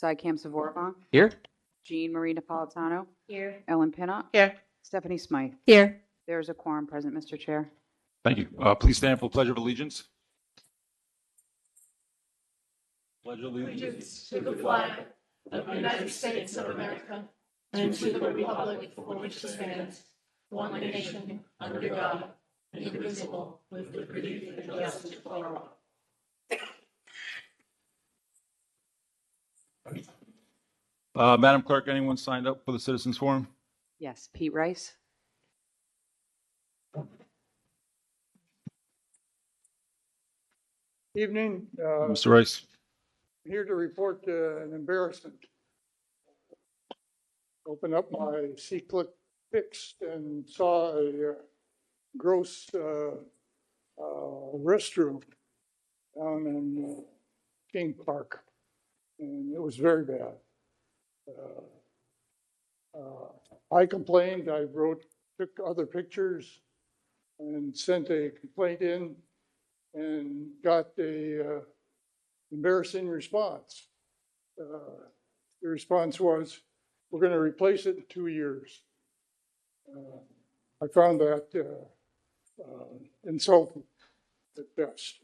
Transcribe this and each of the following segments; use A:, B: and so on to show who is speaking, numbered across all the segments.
A: Cam Savoravon,
B: Here?
A: Jean Marie Napolitano,
C: Here.
A: Ellen Pinnock,
B: Here.
A: Stephanie Smythe.
C: Here.
A: There's a quorum present, Mr. Chair.
D: Thank you. Please stand for the Pledge of Allegiance. Pledge of
C: Allegiance to the flag of the United States of America and to the republic for which it stands, one nation, under God, indivisible, with liberty and justice for all.
D: Madam Clerk, anyone signed up for the Citizens Forum?
A: Yes, Pete Rice.
E: Evening.
D: Mr. Rice.
E: Here to report an embarrassment. Opened up my C-Click fix and saw a gross restroom down in King Park, and it was very bad. I complained. I took other pictures, and sent a complaint in, and got a embarrassing response. The response was, "We're going to replace it in 2 years." I found that insulting at best.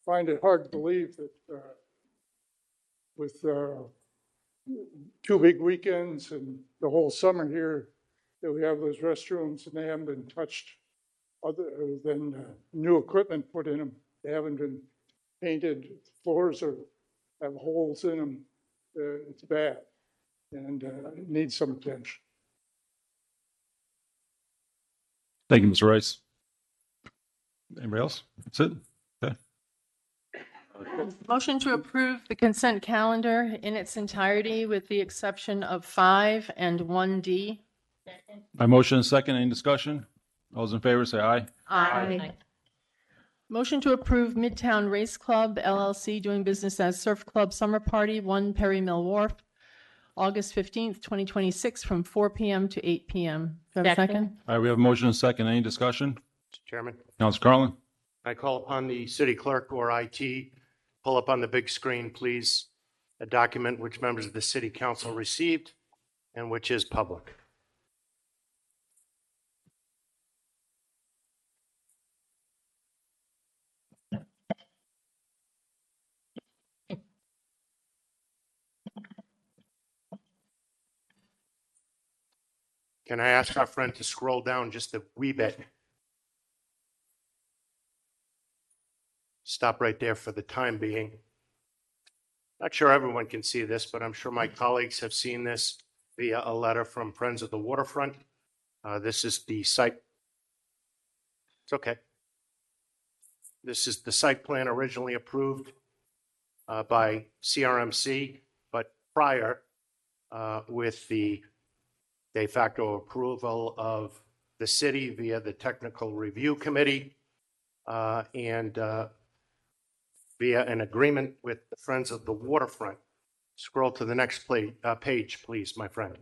E: Find it hard to believe that with 2 big weekends and the whole summer here, that we have those restrooms and they haven't been touched other than new equipment put in them. They haven't been painted, floors or have holes in them. It's bad and it needs some attention.
D: Thank you, Mr. Rice. Anybody else? That's it? Okay.
C: Motion to approve the consent calendar in its entirety with the exception of 5 and 1D.
D: My motion is second. Any discussion? All those in favor say aye.
C: Aye. Motion to approve Midtown Race Club LLC doing business as Surf Club Summer Party, 1 Perry Mill Wharf, August 15th, 2026 from 4 p.m. to 8 p.m. Do I have a second?
D: All right, we have a motion and a second. Any discussion?
F: Mr. Chairman,
D: Councilor Carlin?
F: I call upon the city clerk or IT, pull up on the big screen, please, a document which members of the city council received and which is public. Can I ask our friend to scroll down just a wee bit? Stop right there for the time being. Not sure everyone can see this, but I'm sure my colleagues have seen this via a letter from Friends of the Waterfront. This is the site. It's okay. This is the site plan originally approved by CRMC, but prior with the de facto approval of the city via the Technical Review Committee and via an agreement with the Friends of the Waterfront. Scroll to the next page, please, my friend.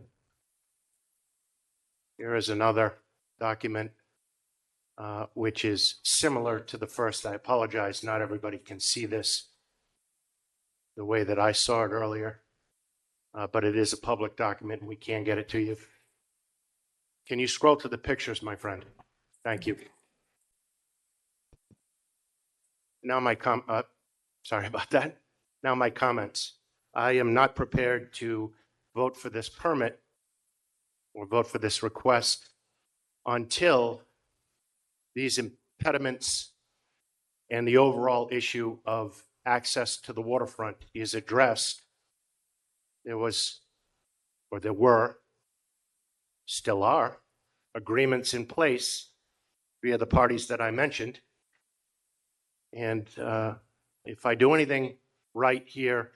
F: Here is another document which is similar to the first. I apologize, not everybody can see this the way that I saw it earlier, but it is a public document and we can get it to you. Can you scroll to the pictures, my friend? Thank you. Now sorry about that. Now my comments. I am not prepared to vote for this permit or vote for this request until these impediments and the overall issue of access to the waterfront is addressed. There were, still are, agreements in place via the parties that I mentioned. And if I do anything right here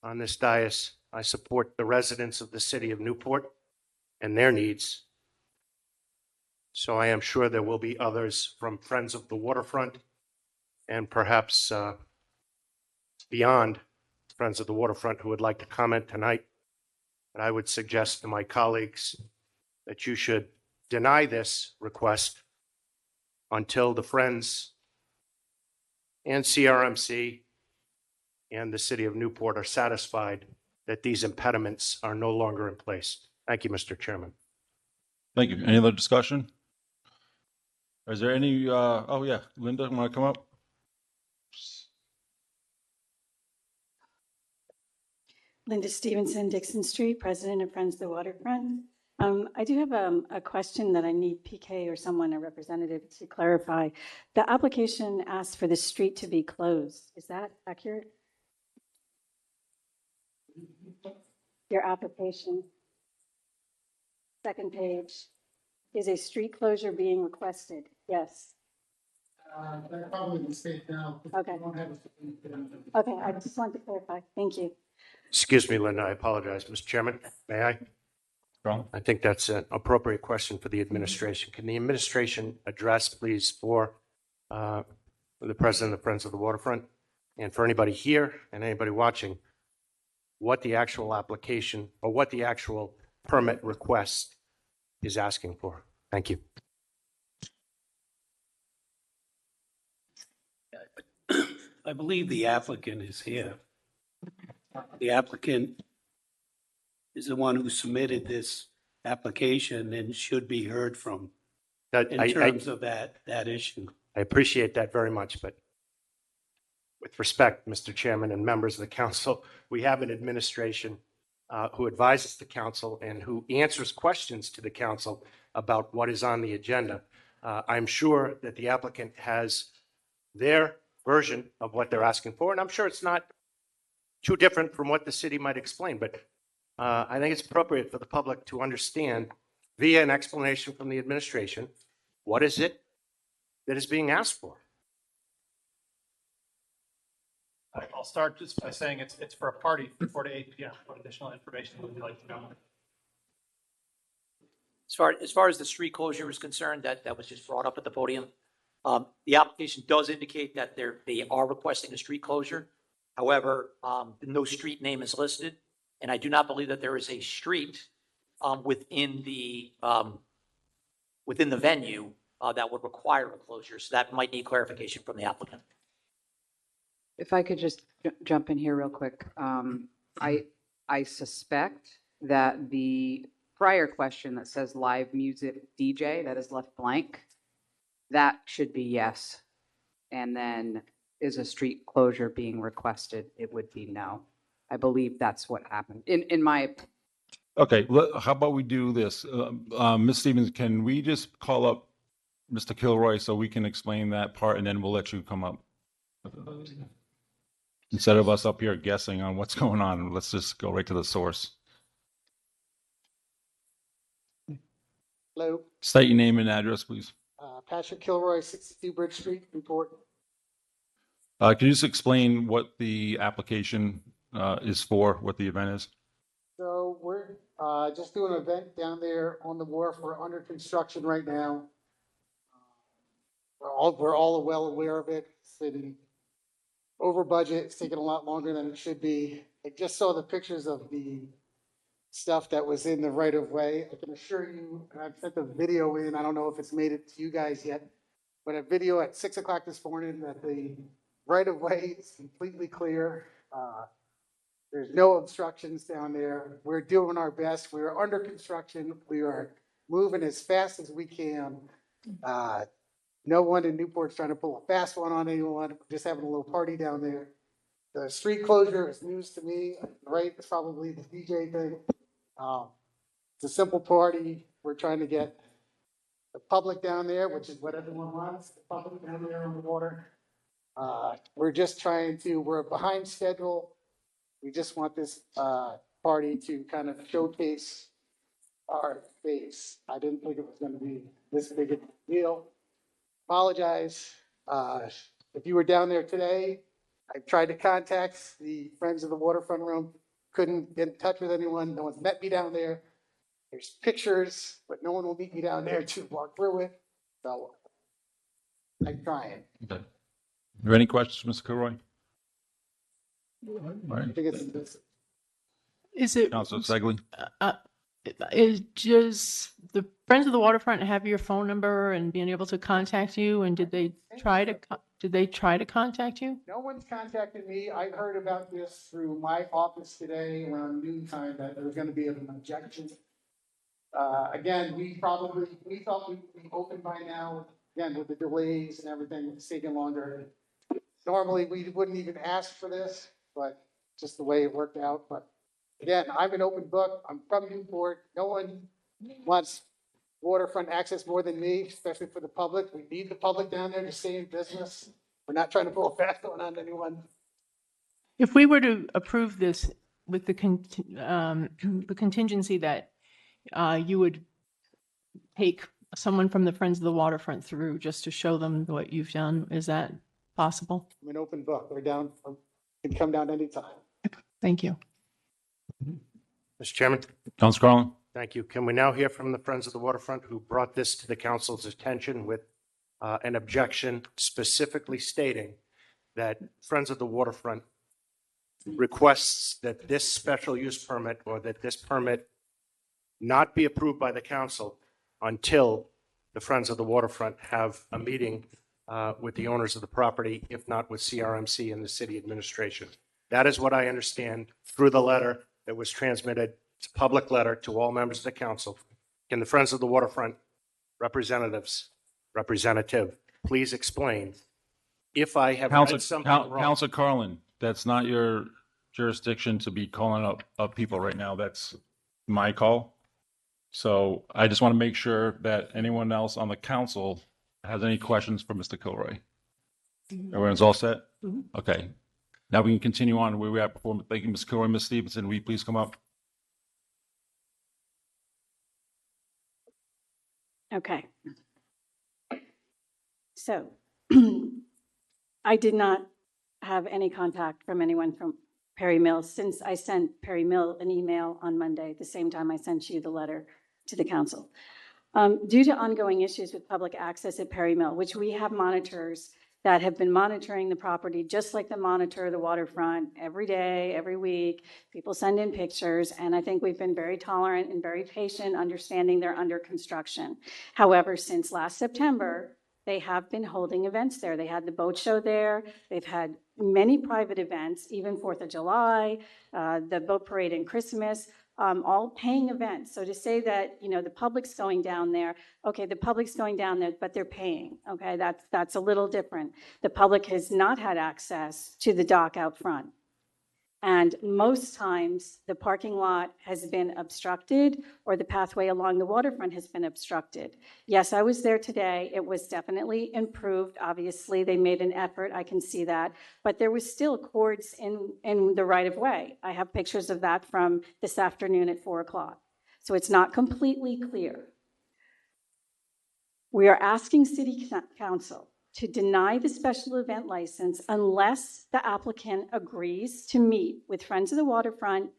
F: on this dais, I support the residents of the city of Newport and their needs. So I am sure there will be others from Friends of the Waterfront and perhaps beyond Friends of the Waterfront who would like to comment tonight. But I would suggest to my colleagues that you should deny this request until the Friends and CRMC and the city of Newport are satisfied that these impediments are no longer in place. Thank you, Mr. Chairman.
D: Thank you. Any other discussion? Is there any, oh yeah, Linda, want to come up?
B: Linda Stevenson, Dixon Street, President of Friends of the Waterfront. I do have a question that I need PK or someone, a representative, to clarify. The application asks for the street to be closed. Is that accurate? Your application, second page, is a street closure being requested? Yes.
E: That's probably a mistake now.
B: Okay. Okay, I just wanted to clarify. Thank you.
F: Excuse me, Linda, I apologize. Mr. Chairman, may I?
D: Wrong.
F: I think that's an appropriate question for the administration. Can the administration address, please, for the president of Friends of the Waterfront and for anybody here and anybody watching, what the actual application or what the actual permit request is asking for? Thank you.
G: I believe the applicant is here. The applicant is the one who submitted this application and should be heard from in terms of that issue.
F: I appreciate that very much, but with respect, Mr. Chairman and members of the council, we have an administration who advises the council and who answers questions to the council about what is on the agenda. I'm sure that the applicant has their version of what they're asking for, and I'm sure it's not too different from what the city might explain, but I think it's appropriate for the public to understand via an explanation from the administration, what is it that is being asked for?
H: I'll start just by saying it's for a party from 4 to 8 p.m. What additional information would you like to know?
I: As far as the street closure is concerned, that was just brought up at the podium. The application does indicate that they are requesting a street closure. However, no street name is listed, and I do not believe that there is a street within the venue that would require a closure. So that might need clarification from the applicant.
A: If I could just jump in here real quick. I suspect that the prior question that says live music DJ, that is left blank, that should be yes. And then is a street closure being requested? It would be no. I believe that's what happened in my.
D: Okay, how about we do this? Ms. Stevens, can we just call up Mr. Kilroy so we can explain that part and then we'll let you come up? Instead of us up here guessing on what's going on, let's just go right to the source.
J: Hello,
D: State your name and address, please.
J: Patrick Kilroy, 62 Bridge Street, Newport.
D: Can you just explain what the application is for, what the event is?
J: So we're just doing an event down there on the wharf. We're under construction right now. We're all well aware of it. It's been over budget. It's taking a lot longer than it should be. I just saw the pictures of the stuff that was in the right of way. I can assure you, and I've sent the video in. I don't know if it's made it to you guys yet, but a video at 6 o'clock this morning that the right of way is completely clear. There's no obstructions down there. We're doing our best. We are under construction. We are moving as fast as we can. No one in Newport's trying to pull a fast one on anyone. We're just having a little party down there. The street closure is news to me, right? It's probably the DJ thing. It's a simple party. We're trying to get the public down there, which is what everyone wants, the public down there on the water. We're just trying to, we're behind schedule. We just want this party to kind of showcase our face. I didn't think it was going to be this big a deal. Apologize. If you were down there today, I tried to contact the Friends of the Waterfront Room, couldn't get in touch with anyone. No one's met me down there. There's pictures, but no one will meet me down there to walk through it. So I'm trying.
D: Okay. Are there any questions, Mr. Kilroy? All
J: I
D: right.
J: think it's
C: Is it,
D: Councilor Segley?
C: does the Friends of the Waterfront have your phone number and being able to contact you? And did they try to, Did they try to contact you?
J: No one's contacted me. I heard about this through my office today around noontime that there was gonna be an objection. Again, we thought we'd be open by now, again, with the delays and everything, it's taking longer. Normally, we wouldn't even ask for this, but just the way it worked out. But again, I'm an open book. I'm from Newport. No one wants waterfront access more than me, especially for the public. We need the public down there to stay in business. We're not trying to pull a fast one on anyone.
C: If we were to approve this with the the contingency that you would take someone from the Friends of the Waterfront through just to show them what you've done, is that possible?
J: I'm an open book. They're down, can come down anytime.
C: Thank you.
F: Mr. Chairman,
D: Council Carlin?
F: thank you. Can we now hear from the Friends of the Waterfront who brought this to the council's attention with an objection specifically stating that Friends of the Waterfront requests that this special use permit or that this permit not be approved by the council until the Friends of the Waterfront have a meeting with the owners of the property, if not with CRMC and the city administration. That is what I understand through the letter that was transmitted. It's a public letter to all members of the council. Can the Friends of the Waterfront representative, please explain if I have read something wrong?
D: Council Carlin, that's not your jurisdiction to be calling up people right now. That's my call. So I just want to make sure that anyone else on the council has any questions for Mr. Kilroy. Everyone's all set? Okay. Now we can continue on where we are before. Thank you, Mr. Kilroy. Ms. Stevenson, will you please come up?
B: Okay. So I did not have any contact from anyone from Perry Mill since I sent Perry Mill an email on Monday, the same time I sent you the letter to the council. Due to ongoing issues with public access at Perry Mill, which we have monitors that have been monitoring the property just like they monitor the waterfront every day, every week. People send in pictures, and I think we've been very tolerant and very patient, understanding they're under construction. However, since last September, they have been holding events there. They had the boat show there. They've had many private events, even 4th of July, the boat parade and Christmas, all paying events. So to say that, the public's going down there, okay, the public's going down there, but they're paying, okay? That's a little different. The public has not had access to the dock out front. And most times, the parking lot has been obstructed or the pathway along the waterfront has been obstructed. Yes, I was there today. It was definitely improved. Obviously, they made an effort. I can see that. But there was still cords in the right-of-way. I have pictures of that from this afternoon at 4 o'clock. So it's not completely clear. We are asking City Council to deny the special event license unless the applicant agrees to meet with Friends of the Waterfront,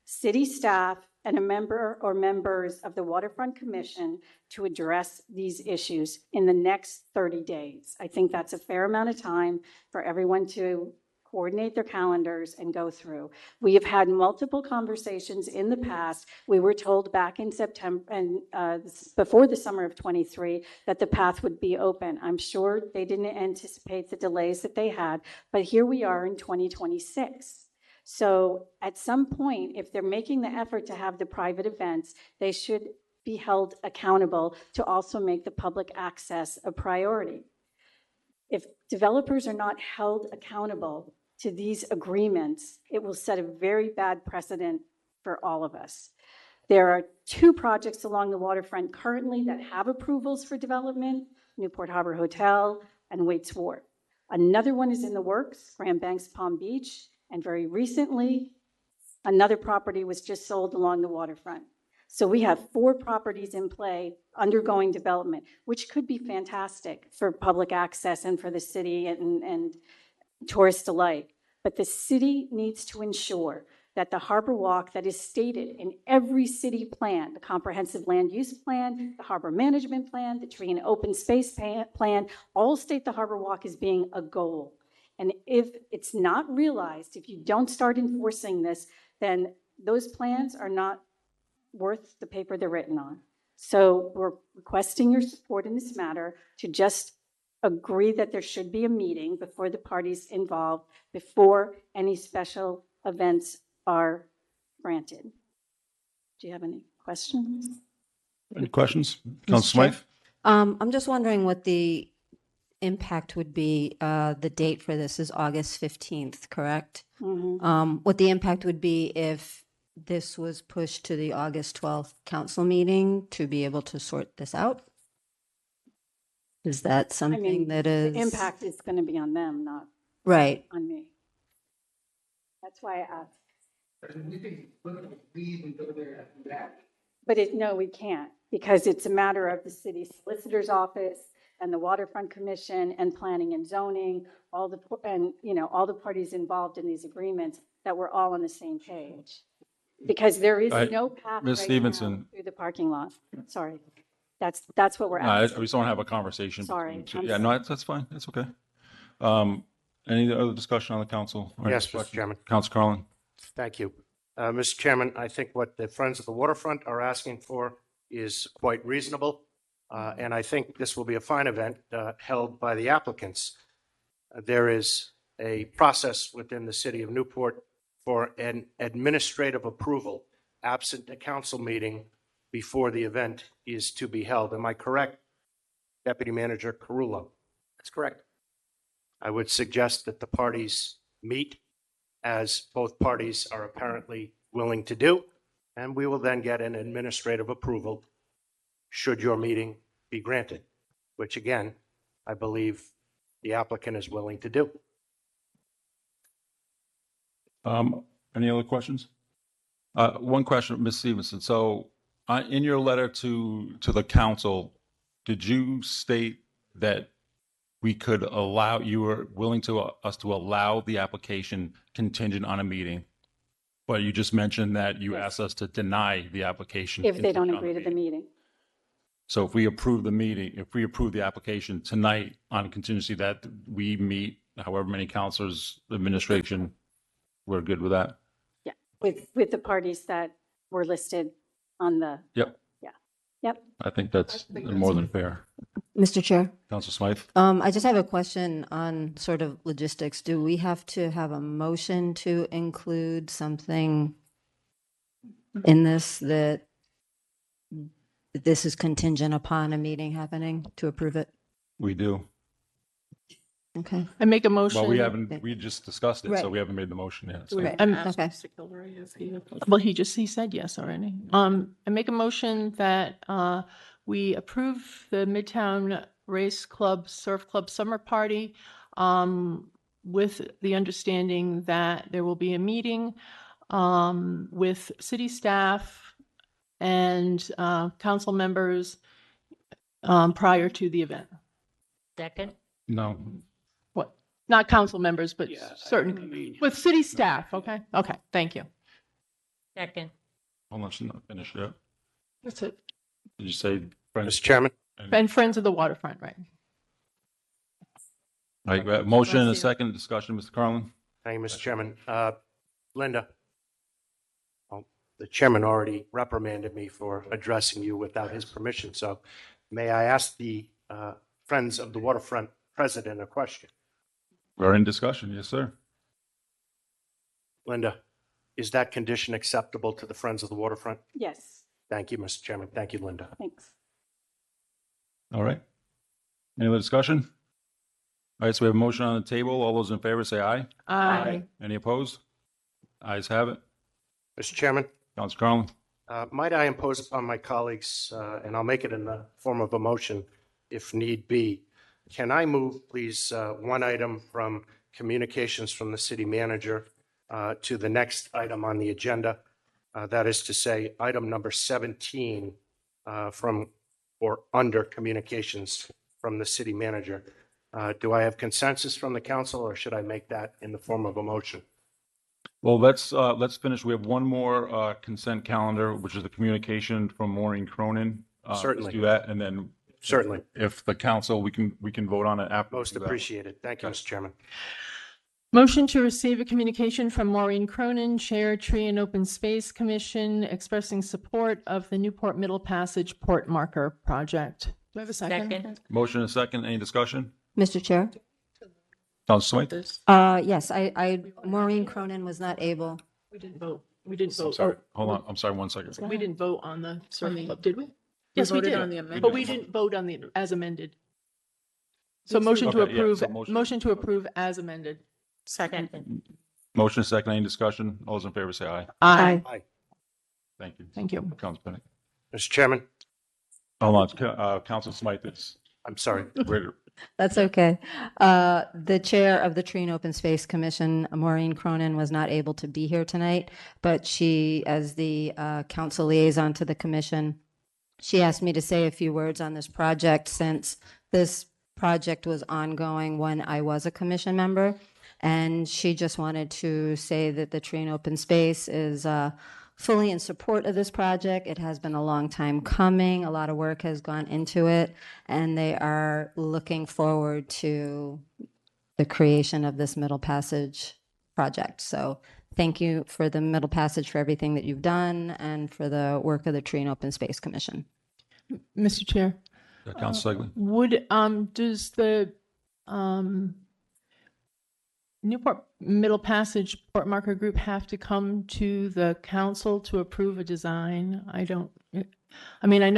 B: city staff, and a member or members of the Waterfront Commission to address these issues in the next 30 days. I think that's a fair amount of time for everyone to coordinate their calendars and go through. We have had multiple conversations in the past. We were told back in September and before the summer of 23 that the path would be open. I'm sure they didn't anticipate the delays that they had, but here we are in 2026. So at some point, if they're making the effort to have the private events, they should be held accountable to also make the public access a priority. If developers are not held accountable to these agreements, it will set a very bad precedent for all of us. There are 2 projects along the waterfront currently that have approvals for development, Newport Harbor Hotel and Waits Wharf. Another one is in the works, Grand Banks Palm Beach, and very recently, another property was just sold along the waterfront. So we have 4 properties in play undergoing development, which could be fantastic for public access and for the city and tourists alike. But the city needs to ensure that the Harbor Walk that is stated in every city plan, the comprehensive land use plan, the harbor management plan, the tree and open space plan, all state the Harbor Walk as being a goal. And if it's not realized, if you don't start enforcing this, then those plans are not worth the paper they're written on. So we're requesting your support in this matter to just agree that there should be a meeting before the parties involved, before any special events are granted. Do you have any questions?
D: Any questions?
C: Mr.
D: Councilor
C: Chair?
D: Smythe?
K: I'm just wondering what the impact would be. The date for this is August 15th, correct? What the impact would be if this was pushed to the August 12th council meeting to be able to sort this out? Is that
B: I
K: something
B: mean,
K: that
B: the
K: is?
B: impact is going to be on them, not
K: Right.
B: on me. That's why I asked. But no, we can't, because it's a matter of the city solicitor's office and the waterfront commission and planning and zoning, all the parties involved in these agreements, that we're all on the same page. Because there is no path
D: Ms.
B: right
D: Stevenson.
B: now through the parking lot. Sorry. That's what we're
D: I
B: asking.
D: just want to have a conversation.
B: Sorry,
D: between two-
B: I'm
D: Yeah, no, that's fine. That's okay. Any other discussion on the council? Or any
F: Yes, Mr.
D: questions?
F: Chairman.
D: Councilor Carlin?
F: Thank you. Mr. Chairman, I think what the Friends of the Waterfront are asking for is quite reasonable. And I think this will be a fine event held by the applicants. There is a process within the city of Newport for an administrative approval absent a council meeting before the event is to be held. Am I correct, Deputy Manager Carullo?
I: That's correct.
F: I would suggest that the parties meet, as both parties are apparently willing to do, and we will then get an administrative approval should your meeting be granted, which again, I believe the applicant is willing to do.
D: Any other questions? One question, Ms. Stevenson. So in your letter to the council, did you state that we could allow, you were willing to us to allow the application contingent on a meeting? But you just mentioned that you
B: Yes.
D: asked us to deny the application.
B: If they don't
D: contingent on
B: agree to the meeting.
D: So if we approve the meeting, if we approve the application tonight on contingency that we meet however many councilors, administration, we're good with that?
B: Yeah, with the parties that were listed on the.
D: Yep.
B: Yeah, yep.
D: I think that's more than fair.
K: Mr. Chair,
D: Councilor Smythe?
K: I just have a question on sort of logistics. Do we have to have a motion to include something in this that this is contingent upon a meeting happening to approve it?
D: We do.
K: Okay.
C: I make a motion.
D: Well, we haven't, we just discussed it, so
K: Right.
D: we haven't made the motion yet. So.
K: Right. Okay.
C: Well, he said yes already. I make a motion that we approve the Midtown Race Club Surf Club Summer Party with the understanding that there will be a meeting with city staff and council members prior to the event.
L: Second?
D: No.
C: What? Not council members, but
G: Yeah, I
C: certain,
G: mean-
C: with city staff, okay? Okay, thank you.
L: Second.
D: Hold on, she's not finished yet.
C: That's it.
D: Did you say? Friends?
F: Mr. Chairman?
C: And Friends of the Waterfront, right?
D: All right, we have a motion and a second discussion, Mr. Carlin.
F: Thank you, Mr. Chairman. Linda? Well, the chairman already reprimanded me for addressing you without his permission, so may I ask the Friends of the Waterfront president a question?
D: We're in discussion, yes, sir.
F: Linda, is that condition acceptable to the Friends of the Waterfront?
B: Yes,
F: Thank you, Mr. Chairman. Thank you, Linda.
B: thanks.
D: All right. Any other discussion? All right, so we have a motion on the table. All those in favor say aye.
C: Aye.
D: Any opposed? Ayes have it.
F: Mr. Chairman,
D: Councilor Carlin.
F: might I impose upon my colleagues, and I'll make it in the form of a motion if need be. Can I move, please, one item from communications from the city manager to the next item on the agenda? That is to say, item number 17 from or under communications from the city manager. Do I have consensus from the council, or should I make that in the form of a motion?
D: Well, let's finish. We have one more consent calendar, which is the communication from Maureen Cronin.
F: Certainly.
D: Let's do that, and then
F: Certainly.
D: if the council, we can vote on it after.
F: Most appreciated. Thank you, Mr. Chairman.
C: Motion to receive a communication from Maureen Cronin, Chair, Tree and Open Space Commission, expressing support of the Newport Middle Passage Port Marker Project. Do I have a second?
L: Second.
D: Motion and a second. Any discussion?
K: Mr. Chair?
D: Council Smythe?
K: Yes, Maureen Cronin was not able.
C: We didn't vote. We didn't
D: I'm
C: vote.
D: sorry. Hold on. I'm sorry. 1 second.
C: We didn't vote on the surf club, did we?
L: You
C: Yes, we
L: voted
C: did.
L: on the amendment.
C: But we didn't vote on the, as amended. So motion to
D: Okay, yeah,
C: approve,
D: so
C: motion to approve as amended.
L: Second.
D: Motion second. Any discussion? All those in favor say aye.
C: Aye.
F: Aye.
D: Thank you.
C: Thank you.
D: Council Bennett.
F: Mr. Chairman,
D: Hold on. Council Smythe is
F: I'm sorry.
D: ready.
K: That's okay. The chair of the Tree and Open Space Commission, Maureen Cronin, was not able to be here tonight, but she, as the council liaison to the commission, she asked me to say a few words on this project since this project was ongoing when I was a commission member. And she just wanted to say that the Tree and Open Space is fully in support of this project. It has been a long time coming. A lot of work has gone into it, and they are looking forward to the creation of this Middle Passage project. So thank you for the Middle Passage for everything that you've done and for the work of the Tree and Open Space Commission.
C: Mr. Chair,
D: Council Segley.
C: would, does the Newport Middle Passage Port Marker Group have to come to the council to approve a design? I know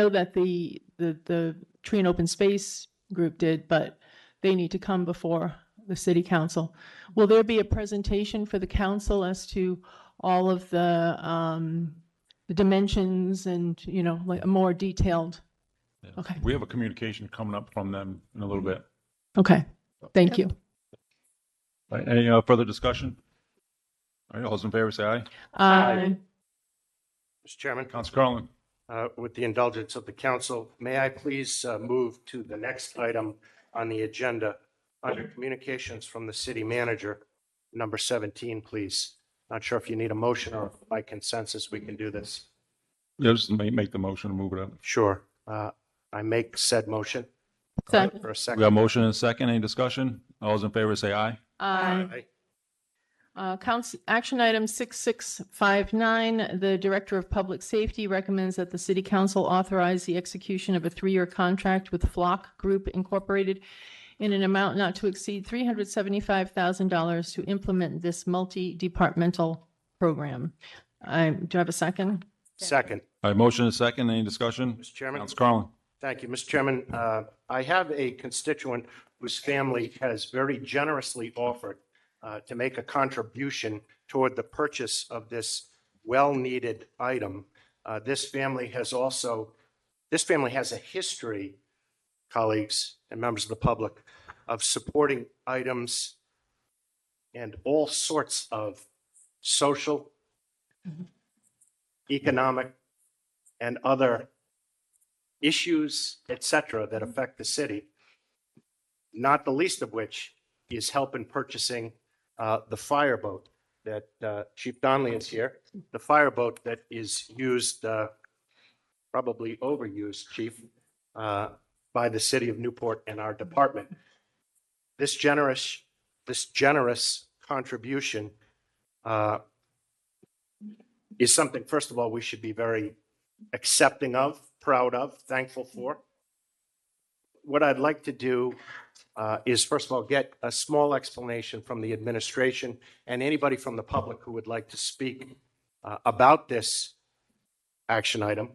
C: that the Tree and Open Space Group did, but they need to come before the city council. Will there be a presentation for the council as to all of the dimensions and, like a more detailed? Okay.
D: We have a communication coming up from them in a little bit.
C: Okay, thank you.
D: All right, any further discussion? All right, all those in favor say aye.
C: Aye.
F: Mr. Chairman,
D: Council Carlin.
F: with the indulgence of the council, may I please move to the next item on the agenda under communications from the city manager, number 17, please. Not sure if you need a motion or by consensus we can do this.
D: Yeah, just make the motion and move it up.
F: Sure. I make said motion.
C: Second.
F: For a
D: We
F: second.
D: got a motion and a second. Any discussion? All those in favor say aye.
C: Aye. Action item 6659, the Director of Public Safety recommends that the City Council authorize the execution of a 3-year contract with Flock Group Incorporated in an amount not to exceed $375,000 to implement this multi-departmental program. Do I have a second?
F: Second.
D: All right, motion and a second. Any discussion?
F: Mr. Chairman.
D: Council Carlin.
F: Thank you, Mr. Chairman. I have a constituent whose family has very generously offered to make a contribution toward the purchase of this well-needed item. This family has a history, colleagues and members of the public, of supporting items and all sorts of social, economic, and other issues, et cetera, that affect the city, not the least of which is help in purchasing the fireboat that Chief Donnelly is here, the fireboat that is used, probably overused, Chief, by the city of Newport and our department. This generous contribution is something, first of all, we should be very accepting of, proud of, thankful for. What I'd like to do is, first of all, get a small explanation from the administration and anybody from the public who would like to speak about this action item.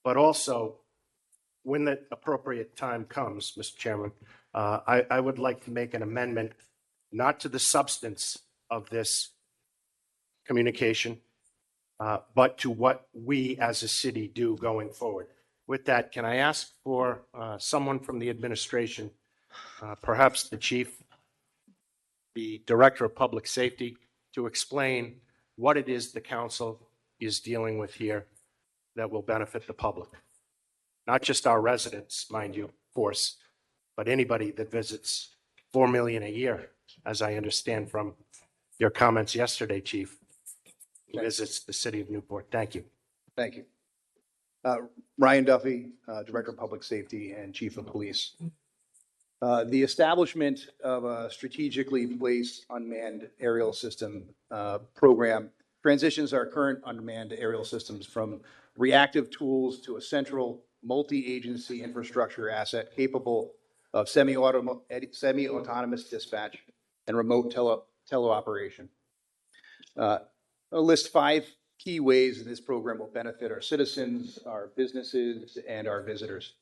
F: But also, when the appropriate time comes, Mr. Chairman, I would like to make an amendment, not to the substance of this communication, but to what we as a city do going forward. With that, can I ask for someone from the administration, perhaps the chief, the director of public safety, to explain what it is the council is dealing with here that will benefit the public? Not just our residents, mind you, of course, but anybody that visits 4 million a year, as I understand from your comments yesterday, Chief, who visits the city of Newport. Thank you.
M: Thank you. Ryan Duffy, Director of Public Safety and Chief of Police. The establishment of a strategically placed unmanned aerial system program transitions our current unmanned aerial systems from reactive tools to a central multi-agency infrastructure asset capable of semi-autonomous dispatch and remote teleoperation. I'll list 5 key ways that this program will benefit our citizens, our businesses, and our visitors.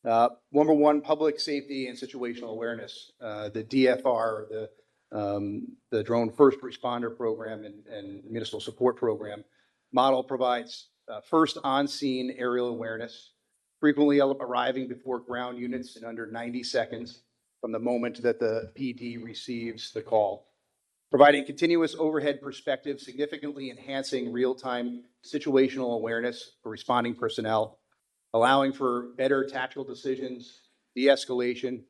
M: Number 1, public safety and situational awareness. The DFR, the Drone First Responder Program and Municipal Support Program model provides first on-scene aerial awareness, frequently arriving before ground units in under 90 seconds from the moment that the PD receives the call, providing continuous overhead perspective, significantly enhancing real-time situational awareness for responding personnel, allowing for better tactical decisions, de-escalation,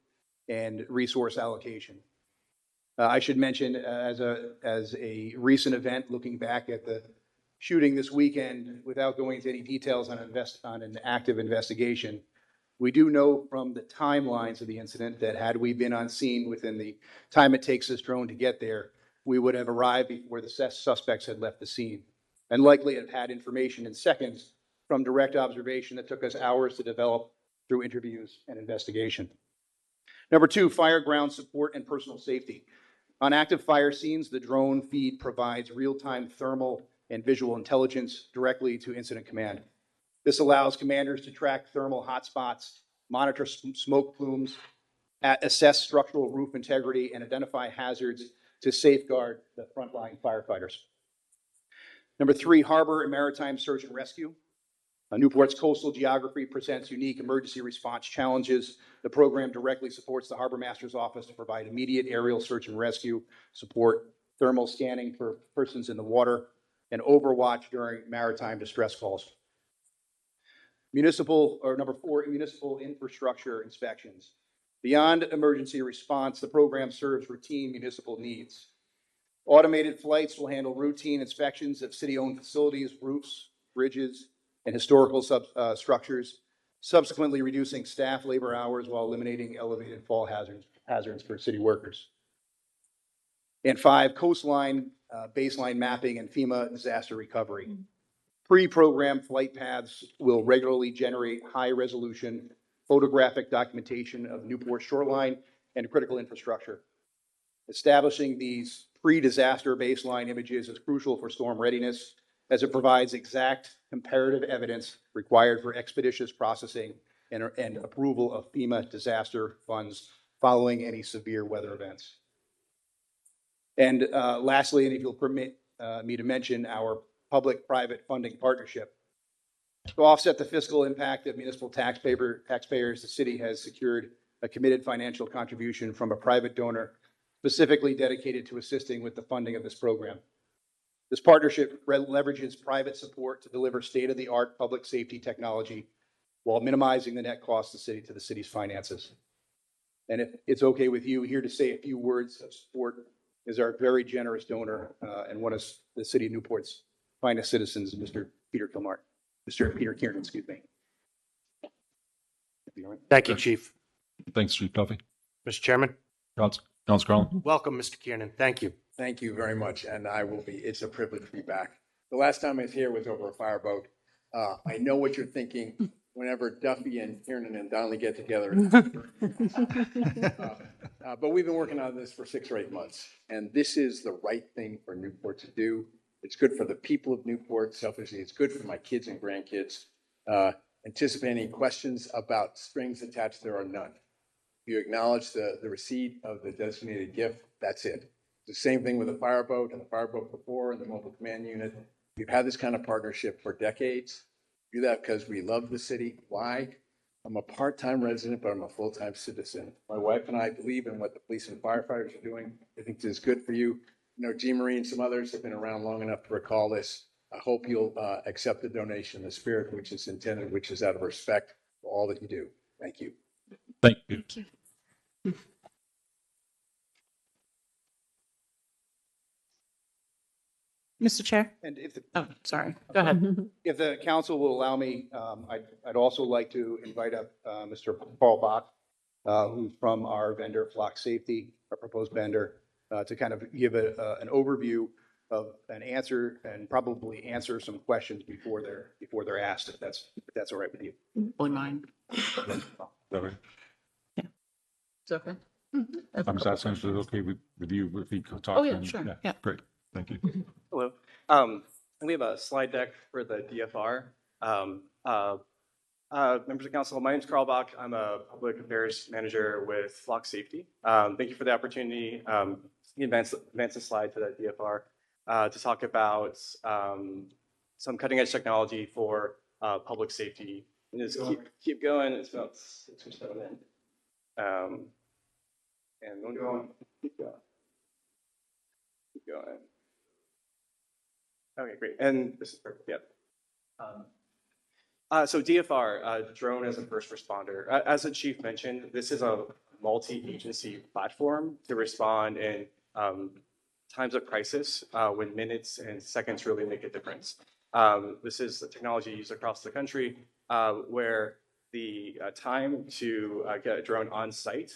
M: and resource allocation. I should mention, as a recent event, looking back at the shooting this weekend, without going into any details on an active investigation, we do know from the timelines of the incident that had we been on scene within the time it takes this drone to get there, we would have arrived before the suspects had left the scene, and likely have had information in seconds from direct observation that took us hours to develop through interviews and investigation. Number 2, fire ground support and personal safety. On active fire scenes, the drone feed provides real-time thermal and visual intelligence directly to incident command. This allows commanders to track thermal hotspots, monitor smoke plumes, assess structural roof integrity, and identify hazards to safeguard the frontline firefighters. Number 3, harbor and maritime search and rescue. Newport's coastal geography presents unique emergency response challenges. The program directly supports the Harbor Master's Office to provide immediate aerial search and rescue support, thermal scanning for persons in the water, and overwatch during maritime distress calls. Number 4, municipal infrastructure inspections. Beyond emergency response, the program serves routine municipal needs. Automated flights will handle routine inspections of city-owned facilities, roofs, bridges, and historical structures, subsequently reducing staff labor hours while eliminating elevated fall hazards for city workers. And 5, coastline baseline mapping and FEMA disaster recovery. Pre-programmed flight paths will regularly generate high-resolution photographic documentation of Newport shoreline and critical infrastructure. Establishing these pre-disaster baseline images is crucial for storm readiness, as it provides exact comparative evidence required for expeditious processing and approval of FEMA disaster funds following any severe weather events. And lastly, and if you'll permit me to mention our public-private funding partnership. To offset the fiscal impact of municipal taxpayers, the city has secured a committed financial contribution from a private donor specifically dedicated to assisting with the funding of this program. This partnership leverages private support to deliver state-of-the-art public safety technology while minimizing the net cost to the city's finances. And if it's okay with you, here to say a few words of support is our very generous donor and one of the city of Newport's finest citizens, Mr. Peter Kiernan, excuse me.
F: Thank you, Chief.
D: Thanks, Chief Duffy.
F: Mr. Chairman,
D: Councilor Carlin.
F: welcome, Mr. Kiernan. Thank you.
N: Thank you very much, and it's a privilege to be back. The last time I was here was over a fireboat. I know what you're thinking whenever Duffy and Kiernan and Donnelly get together. But we've been working on this for 6 or 8 months, and this is the right thing for Newport to do. It's good for the people of Newport, selfishly. It's good for my kids and grandkids. Anticipating questions about strings attached, there are none. You acknowledge the receipt of the designated gift, that's it. The same thing with the fireboat and the fireboat before and the mobile command unit. We've had this kind of partnership for decades. We do that because we love the city. Why? I'm a part-time resident, but I'm a full-time citizen. My wife and I believe in what the police and firefighters are doing. I think this is good for you. You know, Jean Marie and some others have been around long enough to recall this. I hope you'll accept the donation in the spirit which is intended, which is out of respect for all that you do. Thank you.
D: Thank you.
K: Thank you.
C: Mr. Chair?
M: And if
C: Oh, sorry. Go ahead.
M: If the council will allow me, I'd also like to invite up Mr. Paul Bach, who's from our vendor, Flock Safety, our proposed vendor, to kind of give an overview of an answer and probably answer some questions before they're asked, if that's all right with you.
C: Only mine.
D: Yeah.
C: It's okay.
D: I'm just asking if it's okay with you if he talks.
C: Oh, yeah,
D: and-
C: sure. Yeah.
D: Great, thank you.
O: Hello. We have a slide deck for the DFR. Members of council, my name is Carl Bach. I'm a public affairs manager with Flock Safety. Thank you for the opportunity. Advance the slide to the DFR to talk about some cutting edge technology for public safety. And just keep going. It's about 6 or 7 in. And we'll go on. Keep going. Keep going. Okay, great. And this is perfect. Yeah. So DFR, drone as a first responder. As the chief mentioned, this is a multi-agency platform to respond in times of crisis when minutes and seconds really make a difference. This is the technology used across the country where the time to get a drone on site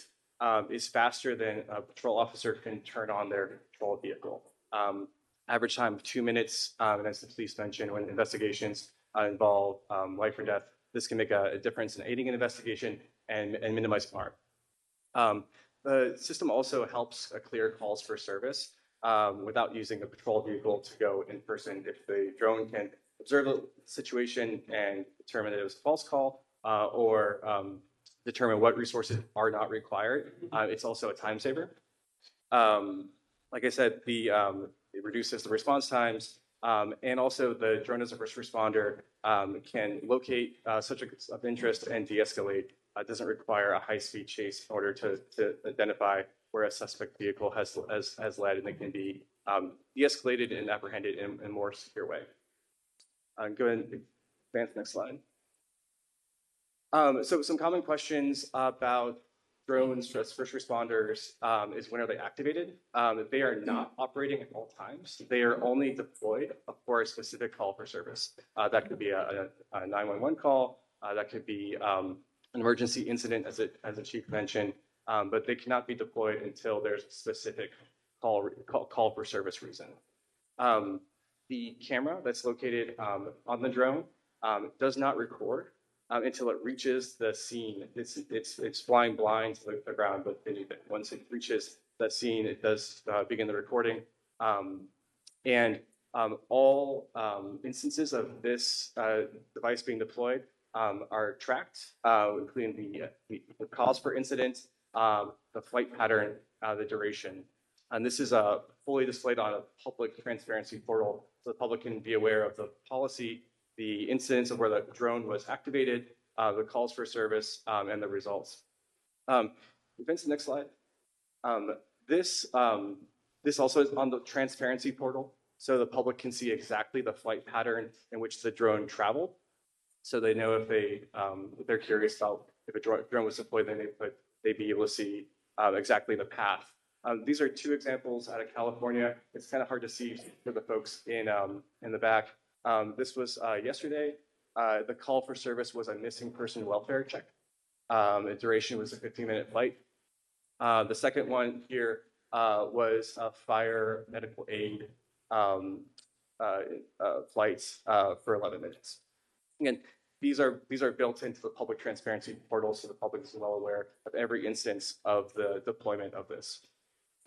O: is faster than a patrol officer can turn on their patrol vehicle. Average time of 2 minutes, and as the police mentioned, when investigations involve life or death, this can make a difference in aiding an investigation and minimizing harm. The system also helps clear calls for service without using a patrol vehicle to go in person. If the drone can observe the situation and determine that it was a false call or determine what resources are not required, it's also a time saver. Like I said, it reduces the response times, and also the drone as a first responder can locate subjects of interest and de-escalate. It doesn't require a high-speed chase in order to identify where a suspect vehicle has led, and it can be de-escalated and apprehended in a more secure way. Go ahead and advance the next slide. So some common questions about drones as first responders is when are they activated? They are not operating at all times. They are only deployed for a specific call for service. That could be a 911 call. That could be an emergency incident, as the chief mentioned. But they cannot be deployed until there's a specific call for service reason. The camera that's located on the drone does not record until it reaches the scene. It's flying blind to the ground, but once it reaches that scene, it does begin the recording. All instances of this device being deployed are tracked, including the cause for incident, the flight pattern, the duration. And this is fully displayed on a public transparency portal, so the public can be aware of the policy, the incidents of where the drone was activated, the calls for service, and the results. Advance to the next slide. This also is on the transparency portal, so the public can see exactly the flight pattern in which the drone traveled. So they know if they're curious about if a drone was deployed, then they'd be able to see exactly the path. These are 2 examples out of California. It's kind of hard to see for the folks in the back. This was yesterday. The call for service was a missing person welfare check. The duration was a 15-minute flight. The second one here was a fire medical aid flights for 11 minutes. Again, these are built into the public transparency portal, so the public is well aware of every instance of the deployment of this.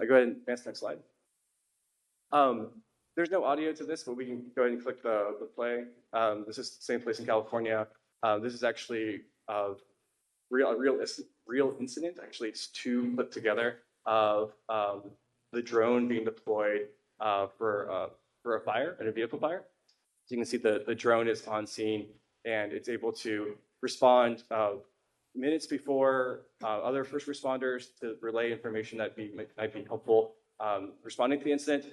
O: Go ahead and advance the next slide. There's no audio to this, but we can go ahead and click the play. This is the same place in California. This is actually a real incident. Actually, it's 2 put together of the drone being deployed for a fire, and a vehicle fire. So you can see the drone is on scene, and it's able to respond minutes before other first responders to relay information that might be helpful responding to the incident,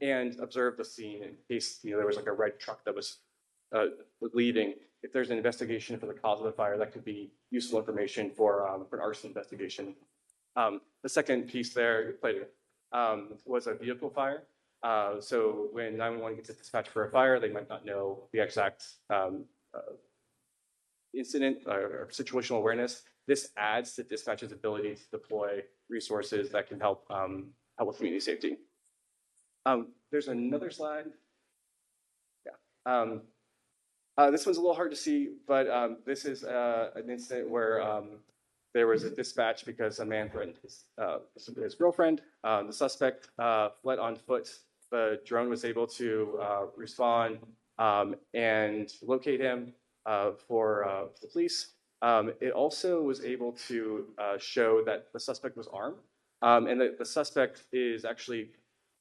O: and observe the scene in case there was like a red truck that was leaving. If there's an investigation for the cause of the fire, that could be useful information for an arson investigation. The second piece there was a vehicle fire. So when 911 gets a dispatch for a fire, they might not know the exact incident or situational awareness. This adds to dispatch's ability to deploy resources that can help with community safety. There's another slide. Yeah. This one's a little hard to see, but this is an incident where there was a dispatch because a man threatened his girlfriend. The suspect fled on foot. The drone was able to respond and locate him for the police. It also was able to show that the suspect was armed, and that the suspect is actually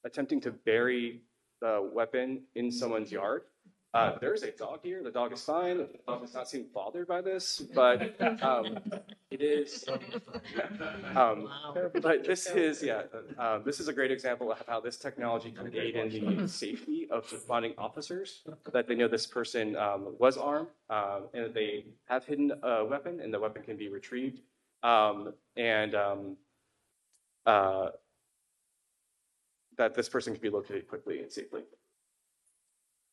O: attempting to bury the weapon in someone's yard. There's a dog here. The dog is fine. The dog does not seem bothered by this, but it is. But this is, this is a great example of how this technology can aid in the safety of responding officers, that they know this person was armed and that they have hidden a weapon and the weapon can be retrieved. That this person can be located quickly and safely.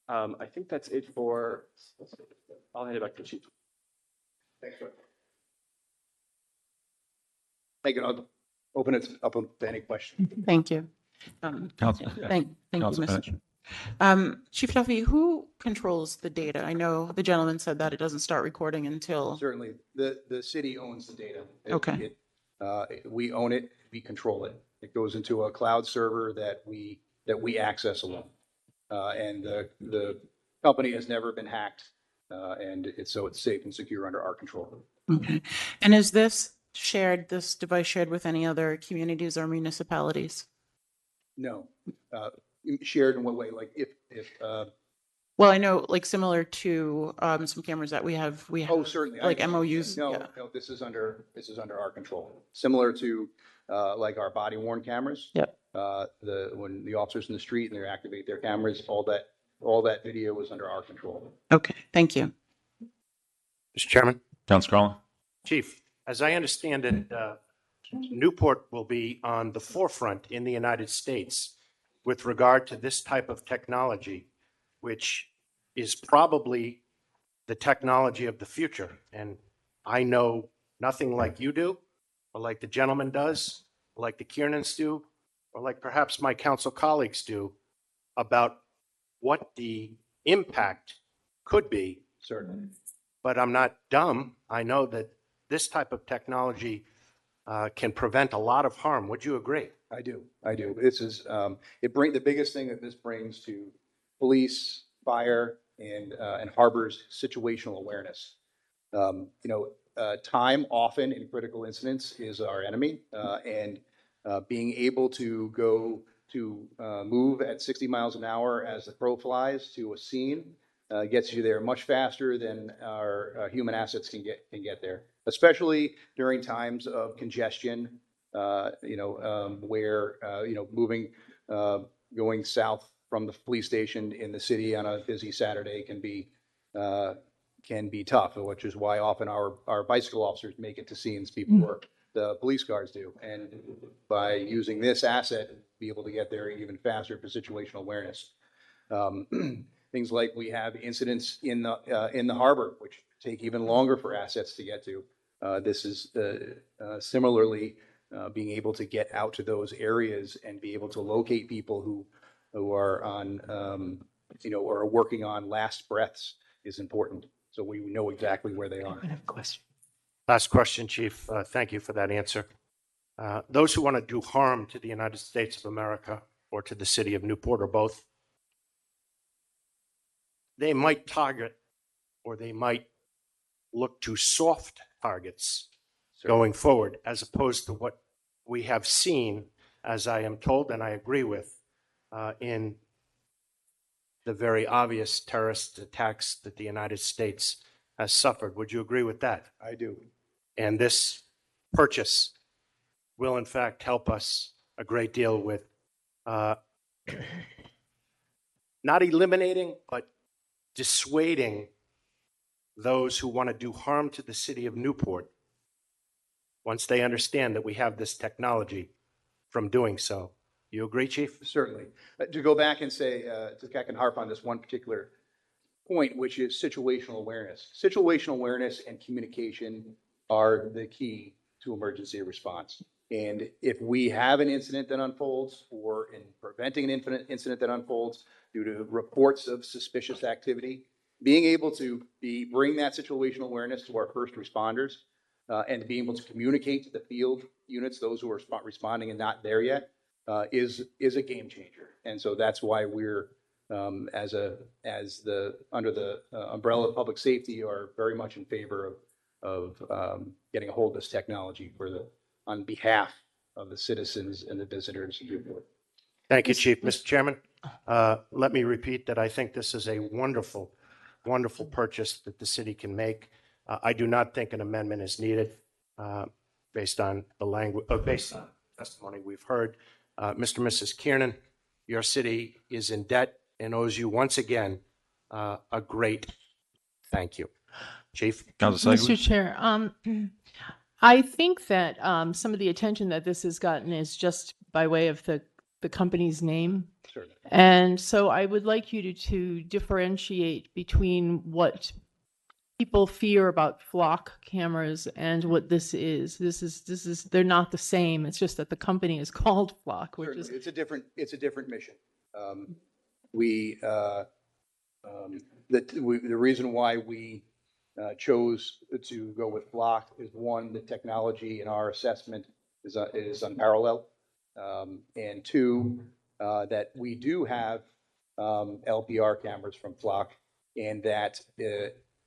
O: I think that's it for, I'll hand it back to the chief.
M: Thanks, Troy. Thank you. I'll open it up to any questions.
P: Thank you.
D: Council.
P: Thank you,
D: Council
P: Mr. Chief Duffy, who controls the data? I know the gentleman said that it doesn't start recording until.
M: Certainly, the city owns the data.
P: Okay.
M: We own it, we control it. It goes into a cloud server that we access alone. And the company has never been hacked, and it's safe and secure under our control.
P: Okay. And is this device shared with any other communities or municipalities?
M: No. Shared in what way? Like if
P: Well, I know, like similar to some cameras that we have.
M: Oh, certainly.
P: Like MOUs.
M: No,
P: Yeah.
M: no, this is under our control. Similar to like our body worn cameras.
P: Yep.
M: When the officers in the street and they activate their cameras, all that video was under our control.
P: Okay, thank you.
F: Mr. Chairman.
D: Councilor Carlin.
F: Chief, as I understand it, Newport will be on the forefront in the United States with regard to this type of technology, which is probably the technology of the future. And I know nothing like you do, or like the gentleman does, or like the Kiernans do, or like perhaps my council colleagues do, about what the impact could be.
M: Certainly.
F: But I'm not dumb. I know that this type of technology can prevent a lot of harm. Would you agree?
M: I do. This is the biggest thing that this brings to police, fire, and harbors situational awareness. Time often in critical incidents is our enemy, and being able to go to move at 60 miles an hour as the crow flies to a scene gets you there much faster than our human assets can get there, especially during times of congestion. Where moving, going south from the police station in the city on a busy Saturday can be tough, which is why often our bicycle officers make it to scenes before the police cars do. And by using this asset, be able to get there even faster for situational awareness. Things like we have incidents in the harbor, which take even longer for assets to get to. This is similarly being able to get out to those areas and be able to locate people who are on, or are working on last breaths is important. So we know exactly where they are.
P: I have a question.
F: Last question, Chief. Thank you for that answer. Those who want to do harm to the United States of America or to the city of Newport or both, they might target or they might look to soft targets going forward, as opposed to what we have seen, as I am told and I agree with, in the very obvious terrorist attacks that the United States has suffered. Would you agree with that?
M: I do.
F: And this purchase will in fact help us a great deal with not eliminating, but dissuading those who want to do harm to the city of Newport, once they understand that we have this technology, from doing so. You agree, Chief?
M: Certainly. To go back and say, I can harp on this one particular point, which is situational awareness. Situational awareness and communication are the key to emergency response. And if we have an incident that unfolds, or in preventing an incident that unfolds due to reports of suspicious activity, being able to bring that situational awareness to our first responders and being able to communicate to the field units, those who are responding and not there yet, is a game changer. And so that's why we're, under the umbrella of public safety, are very much in favor of getting a hold of this technology on behalf of the citizens and the visitors of Newport.
F: Thank you, Chief. Mr. Chairman, let me repeat that I think this is a wonderful, wonderful purchase that the city can make. I do not think an amendment is needed based on the language, based on testimony we've heard. Mr. and Mrs. Kiernan, your city is in debt and owes you once again a great thank you. Chief?
C: Mr. Chair, I think that some of the attention that this has gotten is just by way of the company's name.
M: Certainly.
C: And so I would like you to differentiate between what people fear about flock cameras and what this is. This is they're not the same. It's just that the company is called Flock, which
M: Certainly.
C: is
M: It's a different mission. The reason why we chose to go with Flock is, one, the technology in our assessment is unparalleled, and two, that we do have LPR cameras from Flock, and that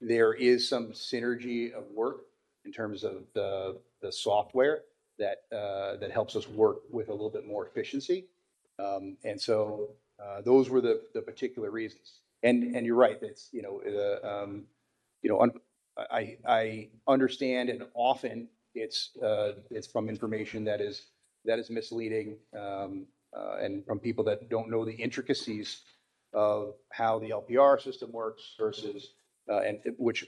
M: there is some synergy of work in terms of the software that helps us work with a little bit more efficiency. And so those were the particular reasons. And you're right. It's, I understand, and often it's from information that is misleading, and from people that don't know the intricacies of how the LPR system works versus, which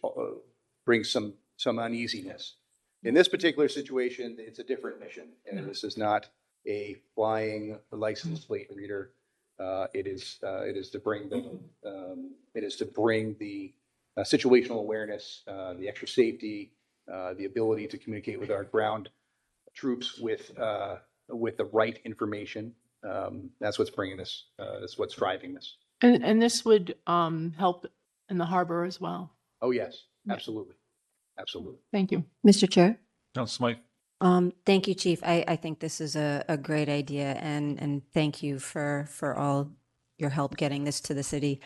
M: brings some uneasiness. In this particular situation, it's a different mission, and this is not a flying license plate reader. It is to bring the situational awareness, the extra safety, the ability to communicate with our ground troops with the right information. That's what's bringing this. That's what's driving this.
C: and this would help in the harbor as well.
M: Oh yes, absolutely, absolutely.
C: Thank you,
K: Mr. Chair.
D: Council Smythe.
K: Thank you, Chief. I think this is a great idea, and thank you for all your help getting this to the city.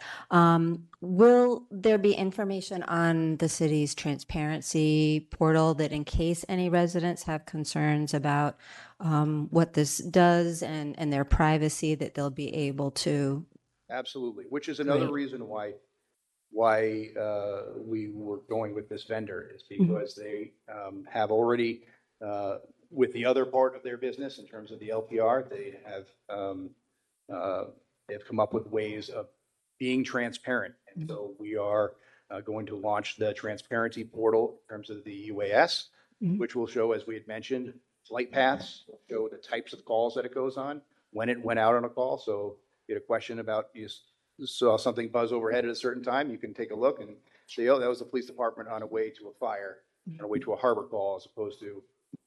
K: Will there be information on the city's transparency portal that, in case any residents have concerns about what this does and their privacy, that they'll be able to?
M: Absolutely, which is another
K: Great.
M: reason why we were going with this vendor, is because they have already, with the other part of their business in terms of the LPR, they have they've come up with ways of being transparent. And so we are going to launch the transparency portal in terms of the UAS, which will show, as we had mentioned, flight paths, show the types of calls that it goes on, when it went out on a call. So if you had a question about, you saw something buzz overhead at a certain time, you can take a look and say, oh, that was the police department on a way to a fire, on a way to a harbor call, as opposed to,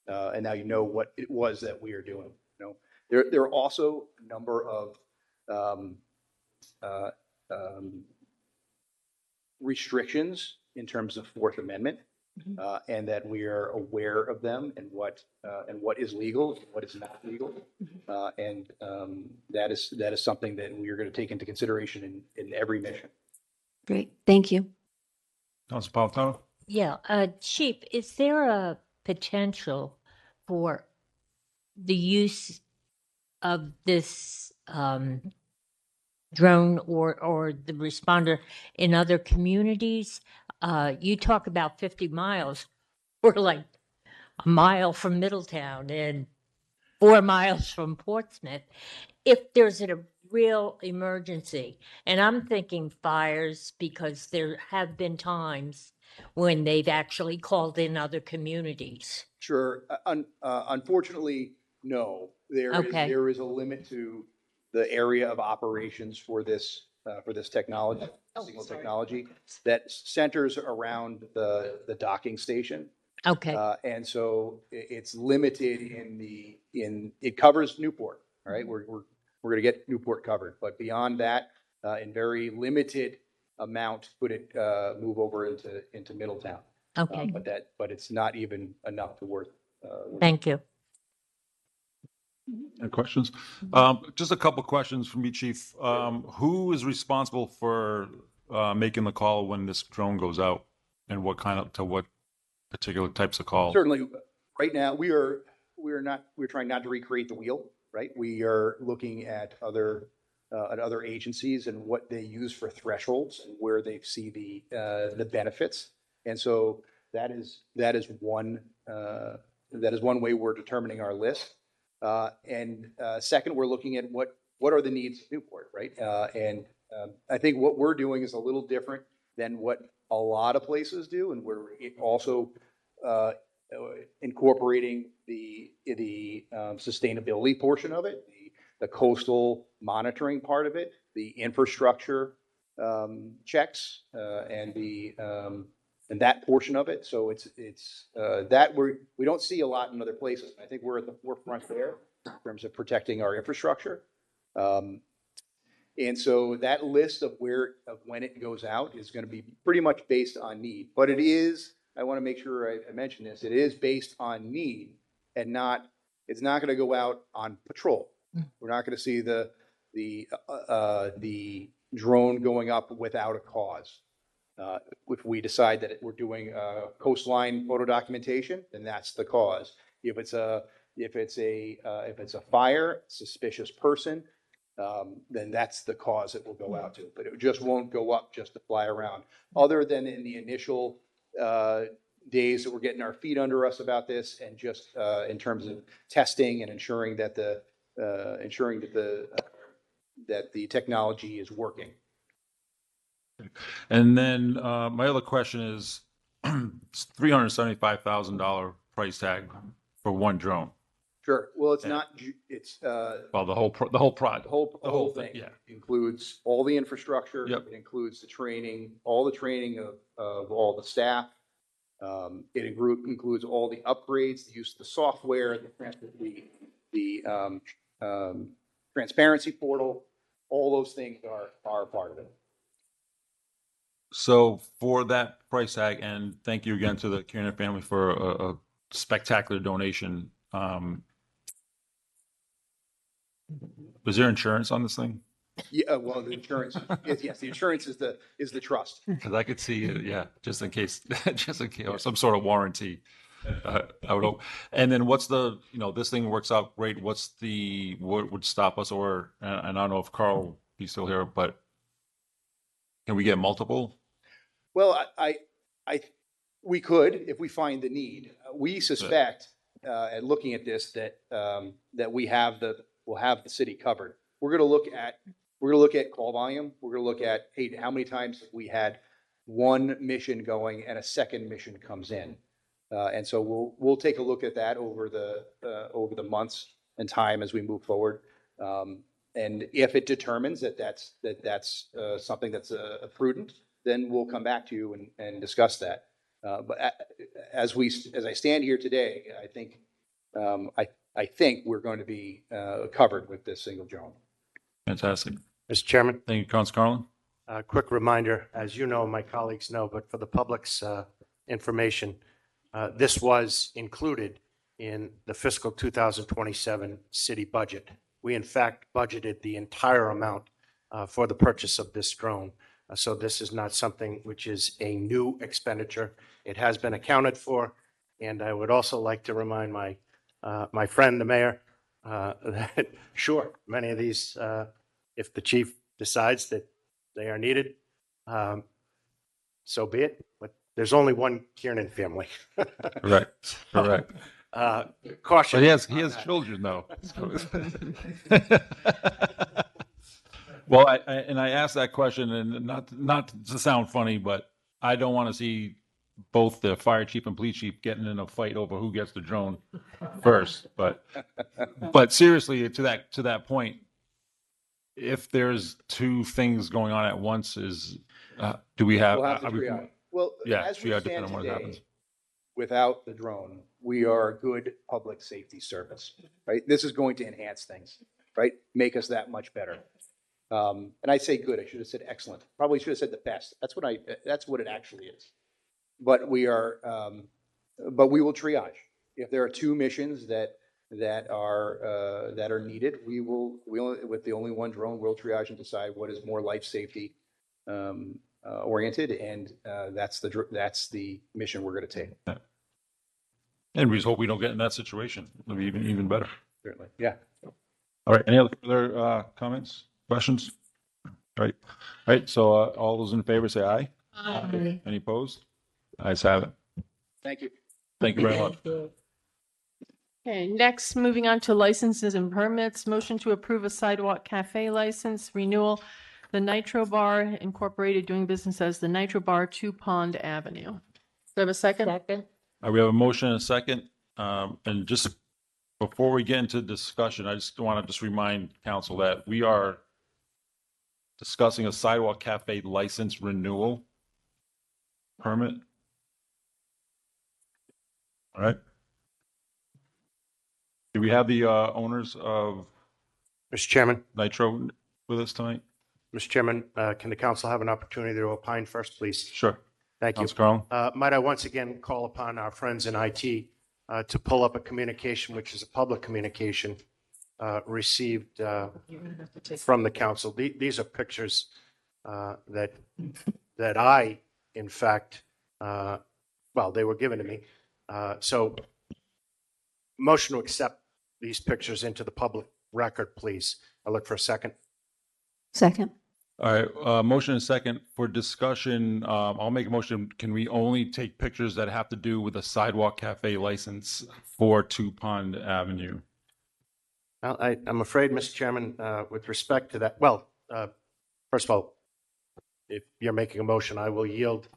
M: and now you know what it was that we are doing. There are also a number of restrictions in terms of Fourth Amendment, and that we are aware of them, and what is legal, and what is not legal, and that is something that we are going to take into consideration in every mission.
K: Great, thank you.
D: Council Palatano.
L: Yeah, Chief, is there a potential for the use of this drone or the responder in other communities? You talk about 50 miles. We're like a mile from Middletown and 4 miles from Portsmouth. If there's a real emergency, and I'm thinking fires, because there have been times when they've actually called in other communities.
M: Sure. Unfortunately, no.
L: Okay.
M: There is a limit to the area of operations for this technology, signal technology, that centers around the docking station.
L: Okay.
M: And so it's limited it covers Newport. All right, we're going to get Newport covered, but beyond that, in very limited amount, could it move over into Middletown.
L: Okay,
M: But it's not even enough to worth.
L: thank you.
D: Any questions? Just a couple questions from you, Chief. Who is responsible for making the call when this drone goes out, and to what particular types of calls?
M: Certainly, right now, we're trying not to recreate the wheel, right? We are looking at other agencies and what they use for thresholds and where they see the benefits. And so that is one way we're determining our list. And second, we're looking at what are the needs of Newport, right? And I think what we're doing is a little different than what a lot of places do, and we're also incorporating the sustainability portion of it, the coastal monitoring part of it, the infrastructure checks, and that portion of it. So it's that we don't see a lot in other places. I think we're at the forefront there in terms of protecting our infrastructure. And so that list of when it goes out is going to be pretty much based on need. But it is, I want to make sure I mention this, it is based on need and it's not going to go out on patrol. We're not going to see the drone going up without a cause. If we decide that we're doing coastline photo documentation, then that's the cause. If it's a fire, suspicious person, then that's the cause it will go out to. But it just won't go up just to fly around. Other than in the initial days that we're getting our feet under us about this, and just in terms of testing and ensuring that the technology is working.
D: And then my other question is $375,000 price tag for one drone.
M: Sure. Well, it's not. It's
D: well, the whole project,
M: the whole thing.
D: Yeah,
M: includes all the infrastructure.
D: Yep.
M: It includes the training, all the training of all the staff. It includes all the upgrades, the use of the software, the transparency portal. All those things are part of it.
D: So for that price tag, and thank you again to the Kiernan family for a spectacular donation. Was there insurance on this thing?
M: Yeah, well, the insurance, yes, the insurance is the trust.
D: Because I could see it, yeah, just in case, or some sort of warranty. I would hope. And then what's this thing works out great. What would stop us, and I don't know if Carl will be still here, but can we get multiple?
M: Well, we could if we find the need. We suspect, at looking at this, that we'll have the city covered. We're going to look at call volume. We're going to look at, hey, how many times have we had one mission going and a second mission comes in, and so we'll take a look at that over the months and time as we move forward. And if it determines that's something that's prudent, then we'll come back to you and discuss that. But as I stand here today, I think we're going to be covered with this single drone.
D: Fantastic.
F: Mr. Chairman.
D: Thank you, Councilor Carlin.
F: A quick reminder, as you know, my colleagues know, but for the public's information, this was included in the fiscal 2027 city budget. We, in fact, budgeted the entire amount for the purchase of this drone. So this is not something which is a new expenditure. It has been accounted for. And I would also like to remind my friend, the mayor, that sure, many of these, if the chief decides that they are needed, so be it. But there's only one Kiernan family.
D: Correct.
F: Caution.
D: But he has children, though. Well, I asked that question, and not to sound funny, but I don't want to see both the fire chief and police chief getting in a fight over who gets the drone first. But seriously, to that point, if there's two things going on at once, do we have?
M: We'll have to triage. Well,
D: yeah,
M: as we
D: triage
M: stand
D: depending on what happens.
M: today, without the drone, we are a good public safety service, right? This is going to enhance things, right? Make us that much better. And I say good. I should have said excellent. Probably should have said the best. That's what it actually is. but we are, but we will triage. If there are two missions that are needed, with the only one drone, we'll triage and decide what is more life safety oriented, and that's the mission we're going to take.
D: And we just hope we don't get in that situation. It'll be even better.
M: Certainly, yeah.
D: All right. Any other comments, questions? All right. So all those in favor say aye.
C: Aye.
D: Any opposed? Ayes have it.
M: Thank you.
D: Thank you very much.
C: Okay, next, moving on to licenses and permits. Motion to approve a sidewalk cafe license renewal. The Nitro Bar Incorporated doing business as the Nitro Bar, 2 Pond Avenue. Do I have a second?
L: Second.
D: We have a motion and a second. And just before we get into discussion, I just want to just remind council that we are discussing a sidewalk cafe license renewal permit. All right. Do we have the owners of
F: Mr. Chairman,
D: Nitro with us tonight?
F: Mr. Chairman, can the council have an opportunity to opine first, please?
D: Sure.
F: Thank you.
D: Councilor Carlin?
F: Might I once again call upon our friends in IT to pull up a communication, which is a public communication, received from the council. These are pictures that I, in fact, well, they were given to me. So motion to accept these pictures into the public record, please. I look for a second.
K: Second.
D: All right, motion and second for discussion. I'll make a motion. Can we only take pictures that have to do with a sidewalk cafe license for 2 Pond Avenue?
F: Well, I'm afraid, Mr. Chairman, with respect to that, well, first of all, if you're making a motion, I will yield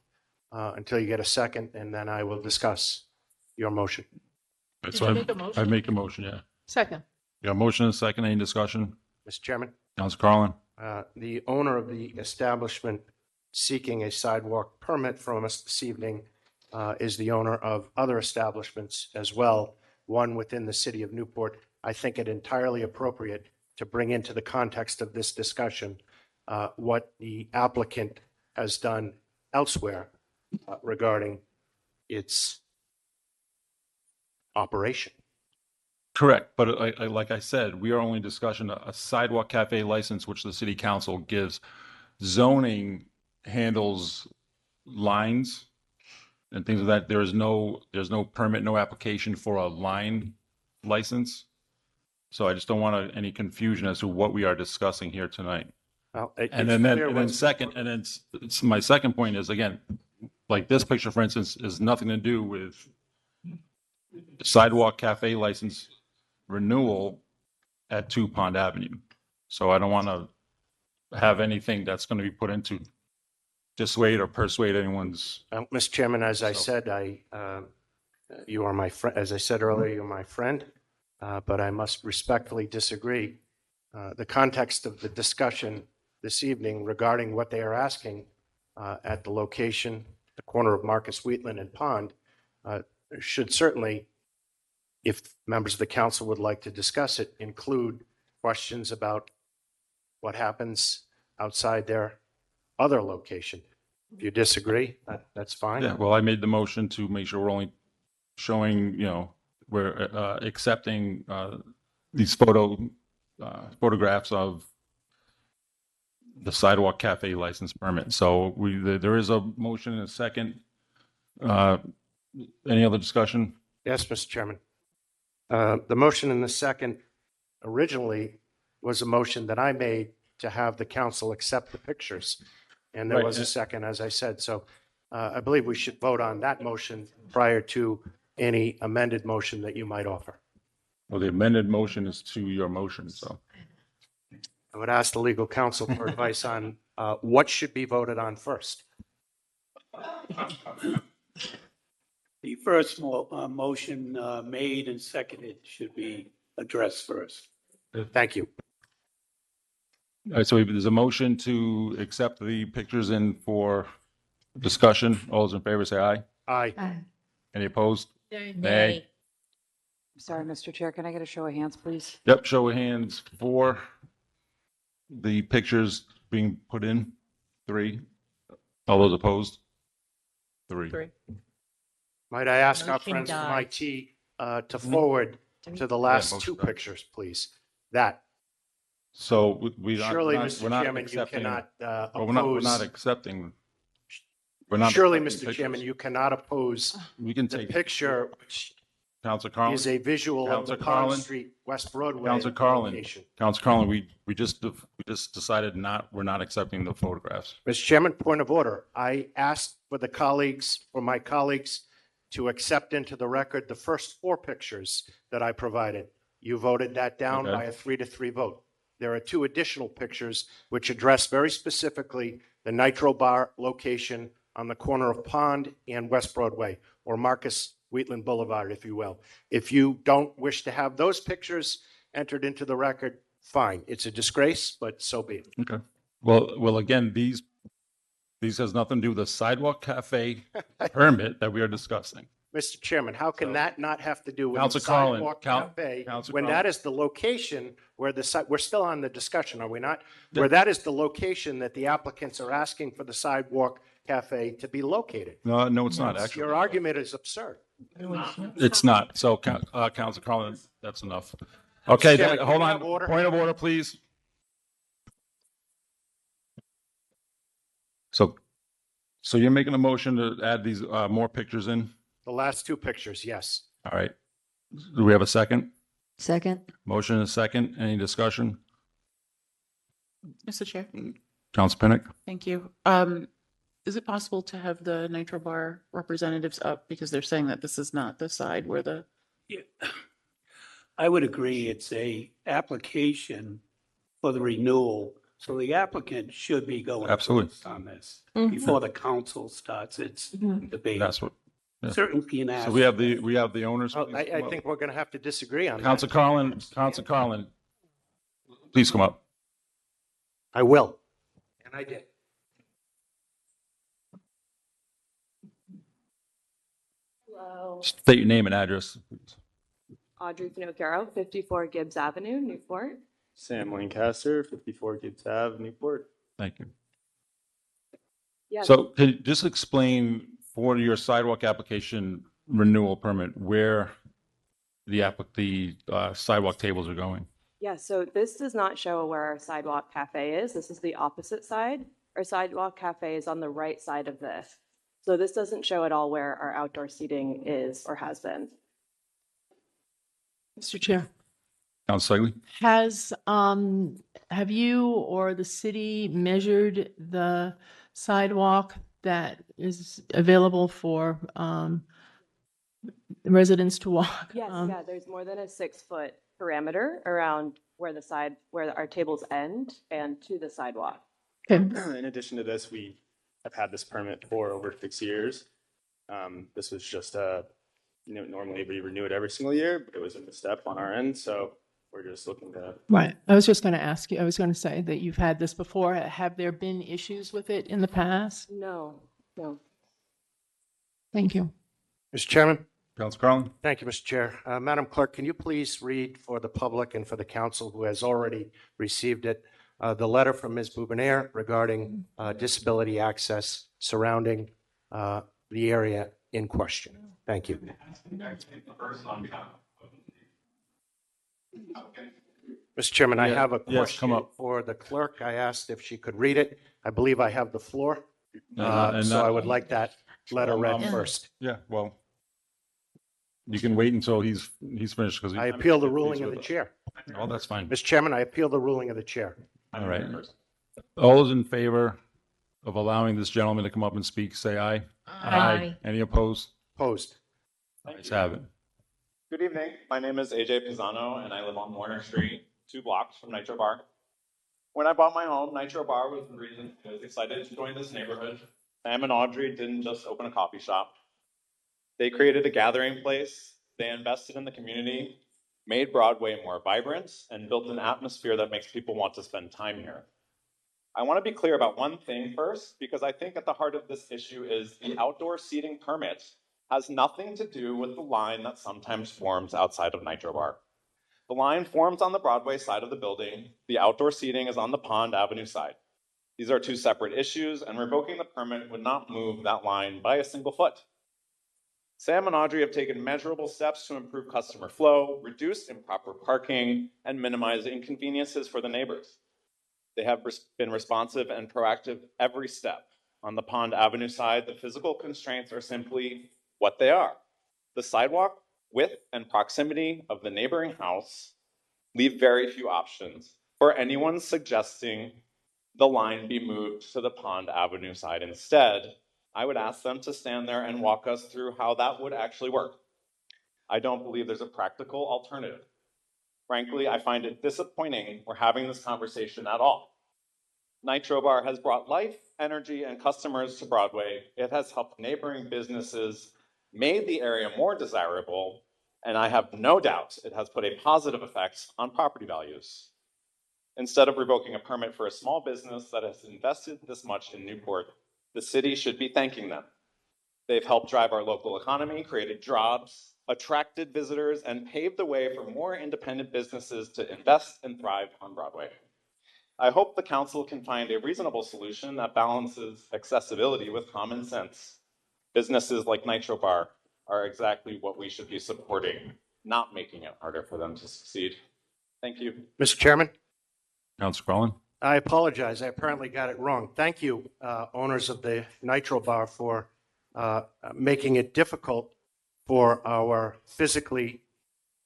F: until you get a second, and then I will discuss your motion.
C: Did you make a motion?
D: I make a motion, yeah.
C: Second.
D: You got a motion and a second. Any discussion?
F: Mr. Chairman?
D: Councilor Carlin?
F: The owner of the establishment seeking a sidewalk permit from us this evening is the owner of other establishments as well, one within the city of Newport. I think it entirely appropriate to bring into the context of this discussion what the applicant has done elsewhere regarding its operation.
D: Correct, but like I said, we are only discussing a sidewalk cafe license, which the city council gives. Zoning handles lines and things of that. There's no permit, no application for a line license. So I just don't want any confusion as to what we are discussing here tonight.
F: Well,
D: And then second, and then my second point is, again, like this picture, for instance, is nothing to do with sidewalk cafe license renewal at 2 Pond Avenue. So I don't want to have anything that's going to be put into dissuade or persuade anyone's.
F: Mr. Chairman, as I said, you are my friend. As I said earlier, you're my friend, but I must respectfully disagree. The context of the discussion this evening regarding what they are asking at the location, the corner of Marcus Wheatland and Pond, should certainly, if members of the council would like to discuss it, include questions about what happens outside their other location. If you disagree, that's fine.
D: Yeah, well, I made the motion to make sure we're only showing, we're accepting these photographs of the sidewalk cafe license permit. So there is a motion and a second. Any other discussion?
F: Yes, Mr. Chairman. The motion in the second originally was a motion that I made to have the council accept the pictures. And there was a second, as I said. So I believe we should vote on that motion prior to any amended motion that you might offer.
D: Well, the amended motion is to your motion, so.
F: I would ask the legal counsel for advice on what should be voted on first.
G: The first motion made and seconded should be addressed first.
F: Thank you.
D: All right, so there's a motion to accept the pictures in for discussion. All those in favor say aye.
F: Aye.
D: Any opposed?
L: Nay.
A: I'm sorry, Mr. Chair, can I get a show of hands, please?
D: Yep, show of hands for the pictures being put in. 3. All those opposed? Three.
F: Might I ask our
L: Motion
F: friends from
L: died.
F: IT to forward to the last
D: motion
F: two
D: died.
F: pictures, please? That.
D: So we're
F: Surely,
D: not,
F: Mr.
D: we're not
F: Chairman, you
D: accepting,
F: cannot
D: well, we're not
F: oppose.
D: accepting. We're not
F: Surely,
D: accepting
F: Mr. Chairman,
D: pictures.
F: you cannot oppose
D: We can
F: the
D: take
F: picture, which
D: Counselor Carlin.
F: is a visual of the
D: Counselor
F: Pond
D: Carlin.
F: Street, West Broadway
D: Counselor Carlin.
F: location.
D: Counselor Carlin, we just decided we're not accepting the photographs.
F: Mr. Chairman, point of order. I asked for my colleagues to accept into the record the first four pictures that I provided. You voted that down
D: Okay.
F: by a 3-3 vote. There are two additional pictures which address very specifically the Nitro Bar location on the corner of Pond and West Broadway, or Marcus Wheatland Boulevard, if you will. If you don't wish to have those pictures entered into the record, fine. It's a disgrace, but so be it.
D: Okay. Well, again, these has nothing to do with the sidewalk cafe permit that we are discussing.
F: Mr. Chairman, how can that not have to do with the
D: Counselor Carlin,
F: sidewalk cafe
D: Counselor
F: when
D: Carlin.
F: that is the location where we're still on the discussion, are we not? Where that is the location that the applicants are asking for the sidewalk cafe to be located.
D: No, it's not actually.
F: Your argument is absurd.
D: It's not. So, Counselor Carlin, that's enough. Okay,
F: Chairman, can
D: hold
F: we
D: on.
F: have order?
D: Point of order, please. So you're making a motion to add these more pictures in?
F: The last two pictures, yes.
D: All right. Do we have a second?
K: Second?
D: Motion and a second. Any discussion?
P: Mr. Chair,
D: Counsel Pinnick?
P: thank you. Is it possible to have the Nitro Bar representatives up because they're saying that this is not the side where the,
G: Yeah. I would agree. It's a application for the renewal. So the applicant should be going
D: Absolutely.
G: first on this
L: Mhm.
G: before the council starts its debate.
D: That's what. yeah.
G: Certainly can ask.
D: So we have the owners.
F: Well,
D: please
F: I
D: come up.
F: think we're going to have to disagree on that.
D: Counsel Carlin, please come up.
F: I will. And I did.
Q: Hello,
D: State your name and address, please.
Q: Audrey Finocchiaro, 54 Gibbs Avenue, Newport.
O: Sam Lancaster, 54 Gibbs Ave, Newport.
D: Thank you.
Q: Yeah,
D: So can you just explain for your sidewalk application renewal permit, where the sidewalk tables are going?
Q: yeah, so this does not show where our sidewalk cafe is. This is the opposite side. Our sidewalk cafe is on the right side of this. So this doesn't show at all where our outdoor seating is or has been.
C: Mr. Chair.
D: Counsel Segley?
C: Have you or the city measured the sidewalk that is available for residents to walk?
Q: Yes, yeah, there's more than a 6-foot parameter around where our tables end and to the sidewalk.
C: Okay.
O: In addition to this, we have had this permit for over 6 years. This was just normally we renew it every single year, but it was a misstep on our end, so we're just looking to.
C: Right. I was just going to ask you, I was going to say that you've had this before. Have there been issues with it in the past?
Q: No.
C: Thank you.
F: Mr. Chairman?
D: Counsel Carlin?
F: Thank you, Mr. Chair. Madam Clerk, can you please read for the public and for the council who has already received it, the letter from Ms. Boubinaire regarding disability access surrounding the area in question? Thank you. Mr. Chairman, I have a
D: Yes, come
F: question
D: up.
F: for the clerk. I asked if she could read it. I believe I have the floor.
D: And
F: So I would like that letter read first.
D: Yeah, well, you can wait until he's finished because.
F: I appeal the ruling of the chair.
D: Oh, that's fine.
F: Mr. Chairman, I appeal the ruling of the chair.
D: All right. All those in favor of allowing this gentleman to come up and speak, say aye.
L: Aye.
D: Any opposed?
F: Opposed.
D: Ayes have it.
R: Good evening. My name is AJ Pisano, and I live on Warner Street, 2 blocks from Nitro Bar. When I bought my home, Nitro Bar was the reason I was excited to join this neighborhood. Sam and Audrey didn't just open a coffee shop. They created a gathering place, they invested in the community, made Broadway more vibrant, and built an atmosphere that makes people want to spend time here. I want to be clear about one thing first, because I think at the heart of this issue is the outdoor seating permit has nothing to do with the line that sometimes forms outside of Nitro Bar. The line forms on the Broadway side of the building. The outdoor seating is on the Pond Avenue side. These are two separate issues, and revoking the permit would not move that line by a single foot. Sam and Audrey have taken measurable steps to improve customer flow, reduce improper parking, and minimize inconveniences for the neighbors. They have been responsive and proactive every step. On the Pond Avenue side, the physical constraints are simply what they are. The sidewalk width and proximity of the neighboring house leave very few options for anyone suggesting the line be moved to the Pond Avenue side instead. I would ask them to stand there and walk us through how that would actually work. I don't believe there's a practical alternative. Frankly, I find it disappointing we're having this conversation at all. Nitro Bar has brought life, energy, and customers to Broadway. It has helped neighboring businesses, made the area more desirable, and I have no doubt it has put a positive effect on property values. Instead of revoking a permit for a small business that has invested this much in Newport, the city should be thanking them. They've helped drive our local economy, created jobs, attracted visitors, and paved the way for more independent businesses to invest and thrive on Broadway. I hope the council can find a reasonable solution that balances accessibility with common sense. Businesses like Nitro Bar are exactly what we should be supporting, not making it harder for them to succeed. Thank you.
F: Mr. Chairman?
D: Councilor Carlin?
F: I apologize. I apparently got it wrong. Thank you, owners of the Nitro Bar, for making it difficult for our physically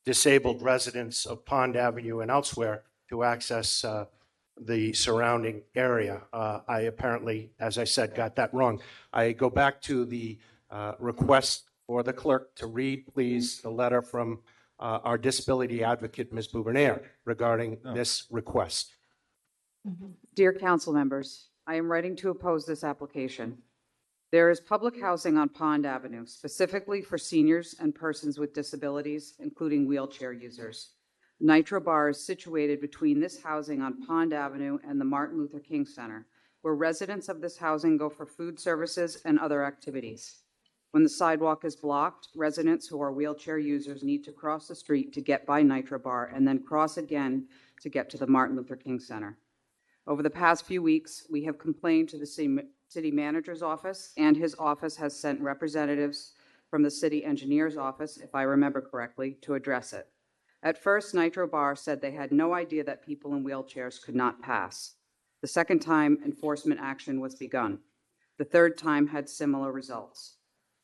F: disabled residents of Pond Avenue and elsewhere to access the surrounding area. I apparently, as I said, got that wrong. I go back to the request for the clerk to read, please, the letter from our disability advocate, Ms. Bouvernier, regarding this request.
A: Dear council members, I am writing to oppose this application. There is public housing on Pond Avenue, specifically for seniors and persons with disabilities, including wheelchair users. Nitro Bar is situated between this housing on Pond Avenue and the Martin Luther King Center, where residents of this housing go for food services and other activities. When the sidewalk is blocked, residents who are wheelchair users need to cross the street to get by Nitro Bar and then cross again to get to the Martin Luther King Center. Over the past few weeks, we have complained to the city manager's office, and his office has sent representatives from the city engineer's office, if I remember correctly, to address it. At first, Nitro Bar said they had no idea that people in wheelchairs could not pass. The second time, enforcement action was begun. The third time had similar results.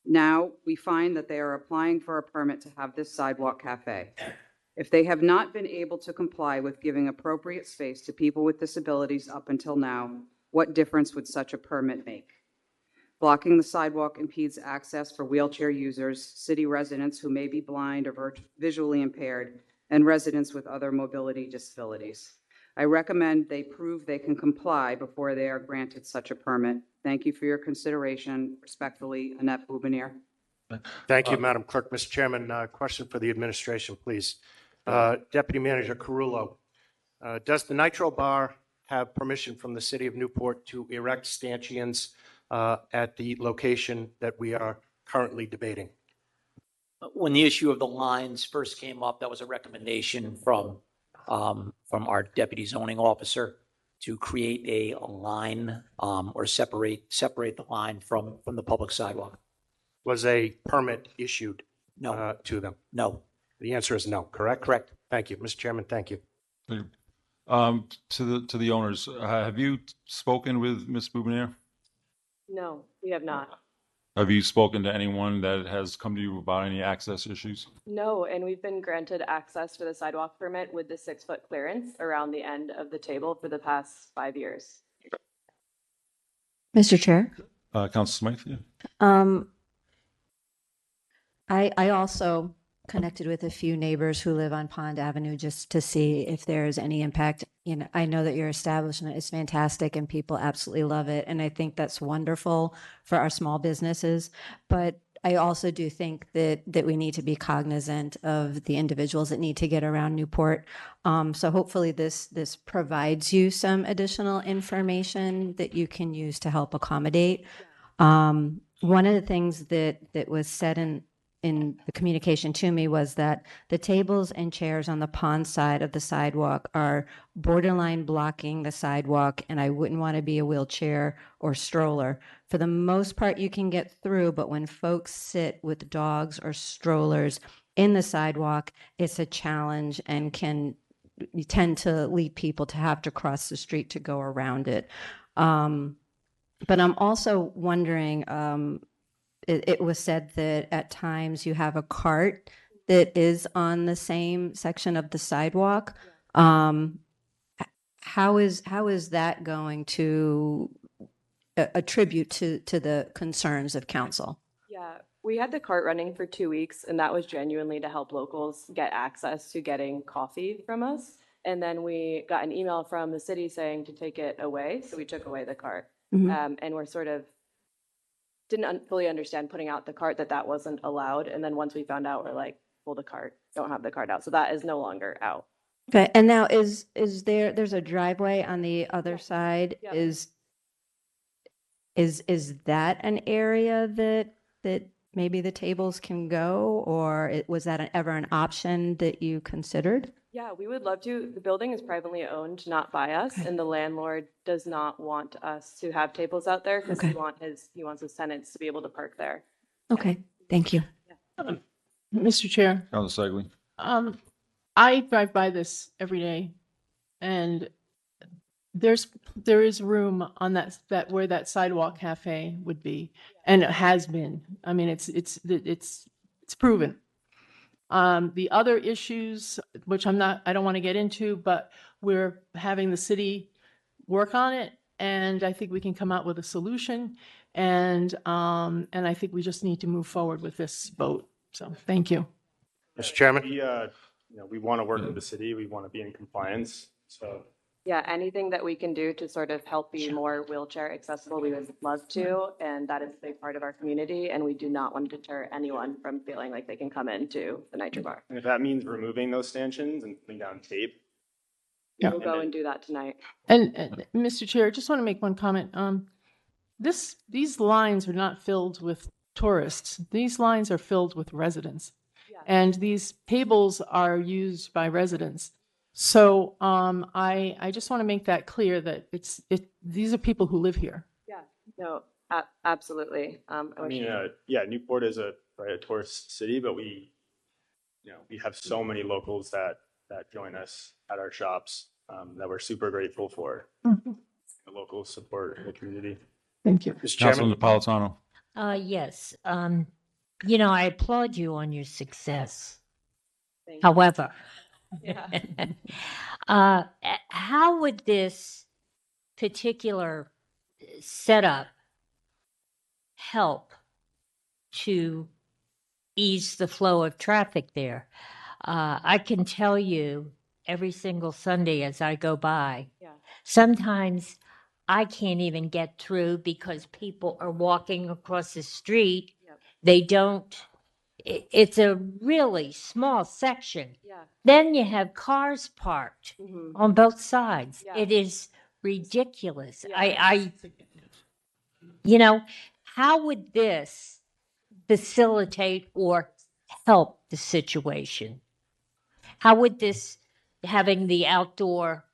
A: Now, we find that they are applying for a permit to have this sidewalk cafe. If they have not been able to comply with giving appropriate space to people with disabilities up until now, what difference would such a permit make? Blocking the sidewalk impedes access for wheelchair users, city residents who may be blind or visually impaired, and residents with other mobility disabilities. I recommend they prove they can comply before they are granted such a permit. Thank you for your consideration. Respectfully, Annette Bouvernier.
F: Thank you, Madam Clerk. Mr. Chairman, question for the administration, please. Deputy Manager Carullo, does the Nitro Bar have permission from the city of Newport to erect stanchions at the location that we are currently debating?
I: When the issue of the lines first came up, that was a recommendation from our deputy zoning officer to create a line or separate the line from the public sidewalk.
F: Was a permit issued
I: No.
F: to them?
I: No.
F: The answer is no, correct?
I: Correct.
F: Thank you. Mr. Chairman, thank you.
D: To the owners, have you spoken with Ms. Bouvernier?
Q: No, we have not.
D: Have you spoken to anyone that has come to you about any access issues?
Q: No, and we've been granted access for the sidewalk permit with the 6-foot clearance around the end of the table for the past 5 years.
K: Mr. Chair?
D: Councilor Smythe? Yeah.
K: I also connected with a few neighbors who live on Pond Avenue just to see if there's any impact. You know, I know that your establishment is fantastic and people absolutely love it. And I think that's wonderful for our small businesses. But I also do think that we need to be cognizant of the individuals that need to get around Newport. So hopefully this provides you some additional information that you can use to help accommodate. One of the things that was said in the communication to me was that the tables and chairs on the pond side of the sidewalk are borderline blocking the sidewalk, and I wouldn't want to be a wheelchair or stroller. For the most part, you can get through, but when folks sit with dogs or strollers in the sidewalk, it's a challenge and can you tend to lead people to have to cross the street to go around it. But I'm also wondering, it was said that at times you have a cart that is on the same section of the sidewalk. How is that going to attribute to the concerns of council?
Q: Yeah, we had the cart running for 2 weeks, and that was genuinely to help locals get access to getting coffee from us. And then we got an email from the city saying to take it away, so we took away the cart. And we're sort of didn't fully understand putting out the cart that wasn't allowed. And then once we found out, we're like, well, the cart, don't have the cart out. So that is no longer out.
K: Okay, and now is there's a driveway on the other side?
Q: Yep.
K: Is that an area that maybe the tables can go, or was that ever an option that you considered?
Q: Yeah, we would love to. The building is privately owned, not by us, and the landlord does not want us to have tables out there because he wants his tenants to be able to park there.
K: Okay, thank you.
C: Mr. Chair,
D: Council Segley.
C: I drive by this every day, and there is room on that where that sidewalk cafe would be, and it has been. I mean, it's proven. The other issues, which I don't want to get into, but we're having the city work on it, and I think we can come out with a solution. And I think we just need to move forward with this vote. So, thank you.
F: Mr. Chairman?
O: We want to work with the city. We want to be in compliance. So
Q: Yeah, anything that we can do to sort of help be more wheelchair accessible, we would love to. And that is a big part of our community. And we do not want to deter anyone from feeling like they can come into the Nitro Bar.
O: and if that means removing those stanchions and putting down tape.
Q: We'll go and do that tonight.
C: And Mr. Chair, I just want to make one comment. These lines are not filled with tourists. These lines are filled with residents.
Q: Yeah.
C: And these tables are used by residents. So I just want to make that clear that these are people who live here.
Q: Yeah, no, absolutely.
O: Newport is a tourist city, but we have so many locals that join us at our shops that we're super grateful for.
C: Mm-hmm.
O: The local support in the community.
C: Thank you.
F: Mr. Chairman?
D: Councilman Napolitano.
L: Yes. I applaud you on your success.
Q: Thank you.
L: However,
Q: Yeah.
L: how would this particular setup help to ease the flow of traffic there? I can tell you every single Sunday as I go by, sometimes I can't even get through because people are walking across the street.
Q: Yep.
L: They don't. It's a really small section.
Q: Yeah.
L: Then you have cars parked on both sides.
Q: Yeah.
L: It is ridiculous.
Q: Yeah.
L: How would this facilitate or help the situation? How would this, having the outdoor?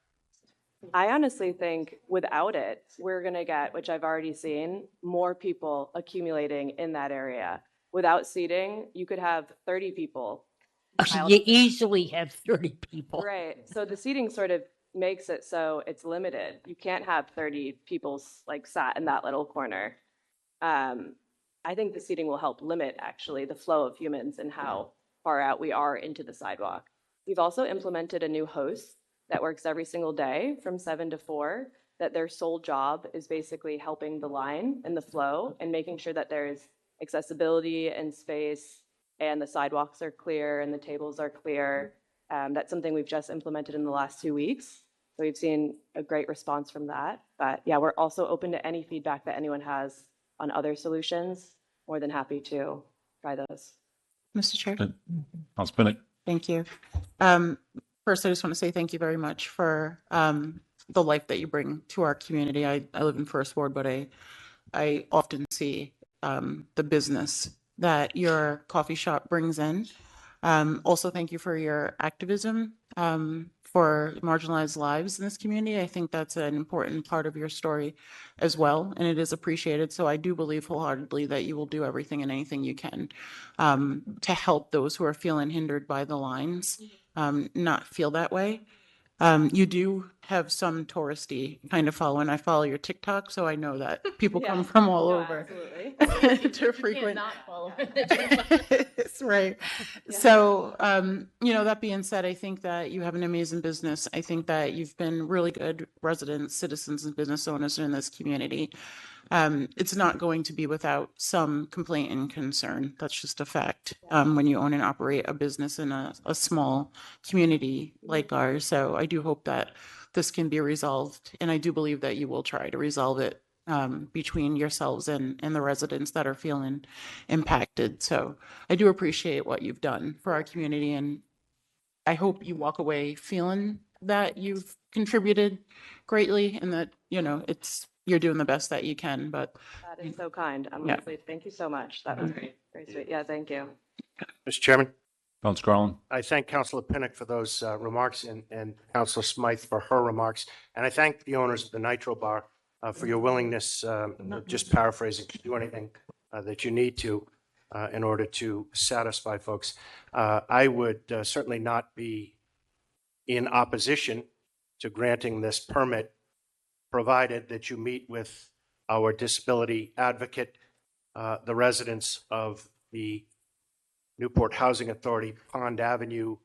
Q: I honestly think without it, we're going to get, which I've already seen, more people accumulating in that area. Without seating, you could have 30 people.
L: You easily have 30 people.
Q: Right. So the seating sort of makes it so it's limited. You can't have 30 people sat in that little corner. I think the seating will help limit actually the flow of humans and how far out we are into the sidewalk. We've also implemented a new host that works every single day from 7 to 4, that their sole job is basically helping the line and the flow and making sure that there's accessibility and space and the sidewalks are clear and the tables are clear. That's something we've just implemented in the last 2 weeks. So we've seen a great response from that. But yeah, we're also open to any feedback that anyone has on other solutions. More than happy to try those.
P: Mr. Chair.
D: I'll spin it.
P: Thank you. First, I just want to say thank you very much for the life that you bring to our community. I live in First Ward, but I often see the business that your coffee shop brings in. Also, thank you for your activism for marginalized lives in this community. I think that's an important part of your story as well, and it is appreciated. So I do believe wholeheartedly that you will do everything and anything you can to help those who are feeling hindered by the lines not feel that way. You do have some touristy kind of following. I follow your TikTok, so I know that people
Q: Yeah.
P: come from all
Q: No,
P: over
Q: absolutely.
P: to frequent.
C: follow.
P: That's right. So, that being said, I think that you have an amazing business. I think that you've been really good residents, citizens, and business owners in this community. It's not going to be without some complaint and concern. That's just a fact. When you own and operate a business in a small community like ours. So I do hope that this can be resolved. And I do believe that you will try to resolve it between yourselves and the residents that are feeling impacted. So I do appreciate what you've done for our community. And I hope you walk away feeling that you've contributed greatly and that, you're doing the best that you can. But
Q: That is so kind.
P: Yeah.
Q: Honestly, thank you so much. That was great. Very sweet. Yeah, thank you.
F: Mr. Chairman,
D: Councilor Garland.
F: I thank Councilor Pinnock for those remarks and Councilor Smythe for her remarks. And I thank the owners of the Nitro Bar for your willingness, just paraphrasing, to do anything that you need to in order to satisfy folks. I would certainly not be in opposition to granting this permit, provided that you meet with our disability advocate, the residents of the Newport Housing Authority Pond Avenue